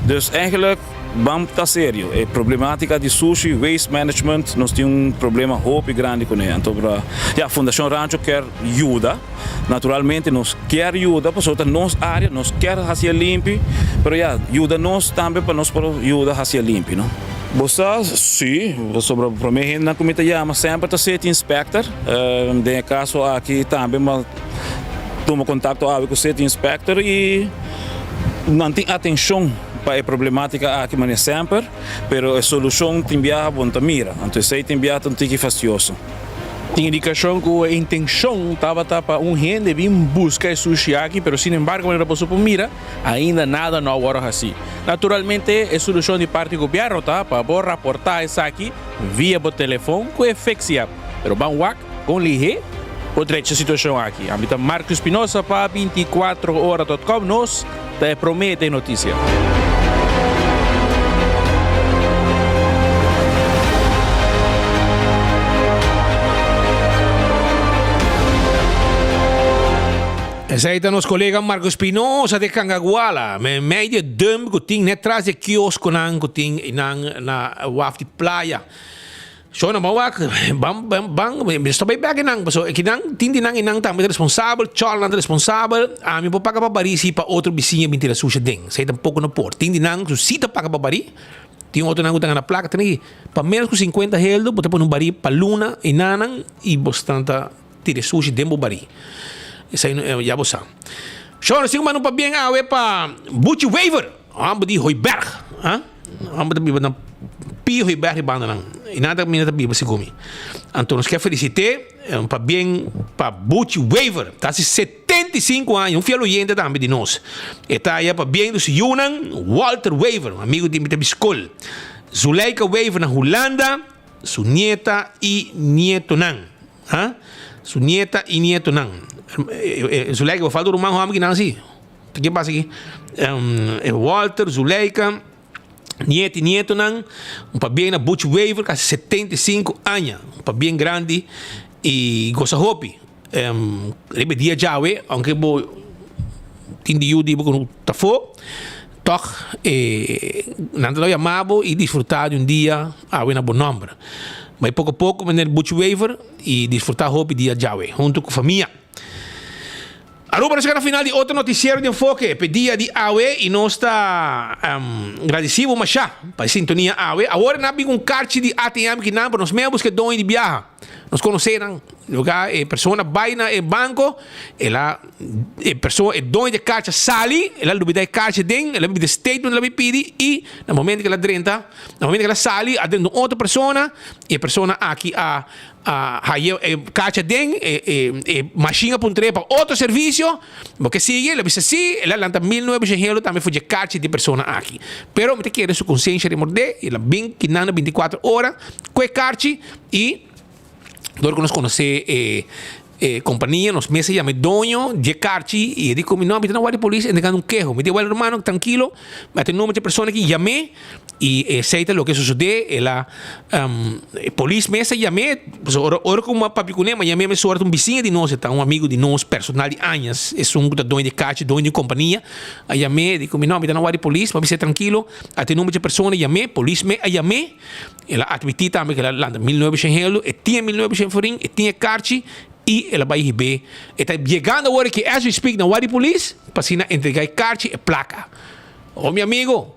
Dus eigenlijk vamos estar sério. A problemática de sushi, waste management, nós temos problema hope grande com ele. Então, a Fundação Rancho quer ajuda. Naturalmente, nós quer ajuda para nossa área, nós quer fazer limpo, mas ajuda nós também para nós ajuda a fazer limpo, não? Você, sim, sobre para mim, na comida chama sempre a City Inspector. De caso aqui também, tomo contato com o City Inspector e não tem atenção para a problemática aqui mas sempre, pero a solução tem enviar bom mira, então sei tem enviar um tique fastidioso. Tem indicação que a intenção estava para gente vir buscar sushi aqui, pero sin embargo, quando você mira, ainda nada não agora assim. Naturalmente, a solução de parte do governo tá para reportar isso aqui via o telefone com efexia. Pero vamos lá com lihe outra situação aqui. A mim Marco Espinosa para 24horas.com nos te promete notícia. Essa aí está nosso colega Marco Espinosa de Cangaguala. Meio de dump que tem atrás de quiosco que tem na UAF de praia. So na mawak bang estou bem bem nang so kinang tindi nang inang também responsável chol nang responsável a mim paga para bari si para outro vizinho mentira suja ding sai tampouco no por tindi nang so sita paga para bari tem outro nang utang na placa tem para menos que 50 heldo botar para um bari para luna e nanang e bastante tire suja dembo bari isso aí já você so na mano para bem awe para Butch Waver ambos de Hoiberg ambos de pio e berri banda e nada minha biba se come. Então nós quer felicitar para bem para Butch Weaver, tá 75 anos, fiel oyente também de nós. E tá aí para bem do Yunan Walter Weaver, amigo de minha escola. Zuleika Weaver na Holanda, su nieta e nieto nan. Su nieta e nieto nan. Zuleika, vou falar do romano homem que não assim. O que passa aqui? Walter, Zuleika, nieto e nieto nan, para bem na Butch Weaver, que 75 anos, para bem grande e gosta hopi. Rebe dia jawe, aunque bo tindi yudi bo com tafo, toch nada lo amabo e desfrutar de dia a na bom nome. Mas pouco a pouco vender Butch Weaver e desfrutar hopi dia jawe, junto com a família. Aruba, nós chegamos ao final de outro noticiário de enfoque. Pedia de AUE e nós está agradecido, mas já, para a sintonia AUE. Agora, nós temos carte de ATM que não, nós mesmos que doem de viagem. Nós conheceram, lugar, a pessoa vai no banco, ela, a pessoa, doem de carte, sali, ela duvida de carte dentro, ela duvida de statement, ela pede, e no momento que ela drenta, no momento que ela sali, adentro outra pessoa, e a pessoa aqui a caixa dentro, máquina para entregar para outro serviço, porque sigue, ela diz assim, ela lança 1.900 euros também foi de caixa de pessoa aqui. Pero, me quer sua consciência de morder, ela vem que não 24 horas, com a caixa, e dor que nós conhecemos companhia, nos meses já me dono de carchi e digo mi no, não vai polícia, indicando quejo, me digo, hermano, tranquilo, mas tem número de pessoas que chamei e aceita o que sucede, ela polícia mesa chamei, ora como papicune, mas chamei me sorte um vizinho de nós, tá, um amigo de nós, personal de anos, é um dono de carchi, dono de companhia, a chamei, digo mi no, não vai polícia, mas ser tranquilo, até número de pessoas chamei, polícia me chamei, ela admitiu também que ela landa 1.900 euros, e tinha 1.900 forinhos, e tinha carchi e ela vai receber. Está chegando agora que, as we speak, na Wadi Police, para entregar carte e placa. Ô, meu amigo,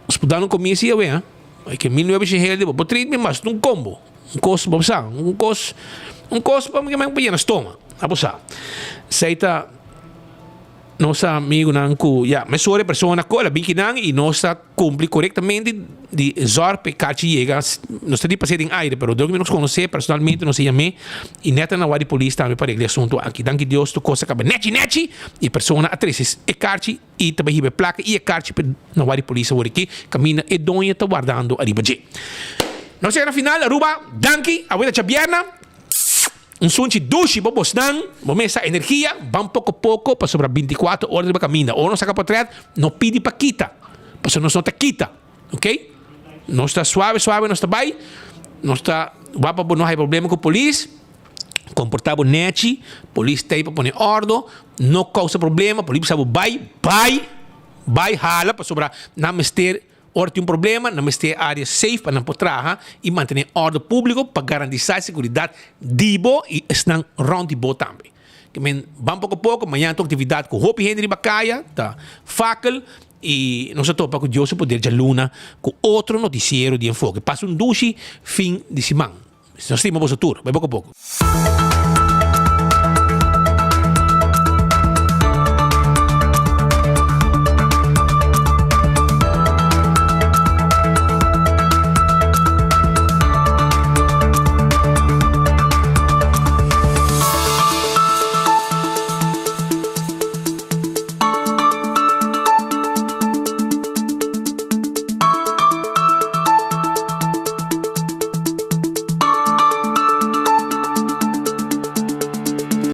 nós podemos comer isso aí, hein? É que 1.900 reais, vou treat-me, mas um combo. Um costo, vamos usar. Um costo para me pedir na estômago. Vamos usar. Seita, nosso amigo, mas sobre a pessoa na cola, bem que não, e nós cumpre corretamente de zorg para carte chega. Nós estamos passando em aire, mas do que nós conhecemos personalmente, nós chamamos e neta na Wadi Police também para aquele assunto aqui. Danke Deus, tu coisa acaba neti, e a pessoa atrás é carte e também recebe placa e a carte na Wadi Police agora aqui, caminha e donha está guardando a riba. Nós chegamos na final, Aruba, danke, a vuelta chabierna. Sunchi dushi bobos nang, momesa energia, van pouco a pouco, para sobre 24 horas de caminho. Ou não saca para trás, não pede para quita, para nós não te quita, ok? Nós está suave, nós está bem, nós está, não há problema com a polícia, comportava neti, polícia tem para pôr ordem, não causa problema, polícia sabe vai, hala, para sobre não mister. Ora tem problema, não ter área safe para não poder e manter ordem público para garantir a segurança de bo e estão round de bo também. Vamos pouco a pouco, amanhã tem atividade com Hopi Henry Bacaia, tá? Fackel e nós estamos com Deus poder de luna com outro noticiero de enfoque. Passa duche fim de semana. Nós temos a tour, vai pouco a pouco.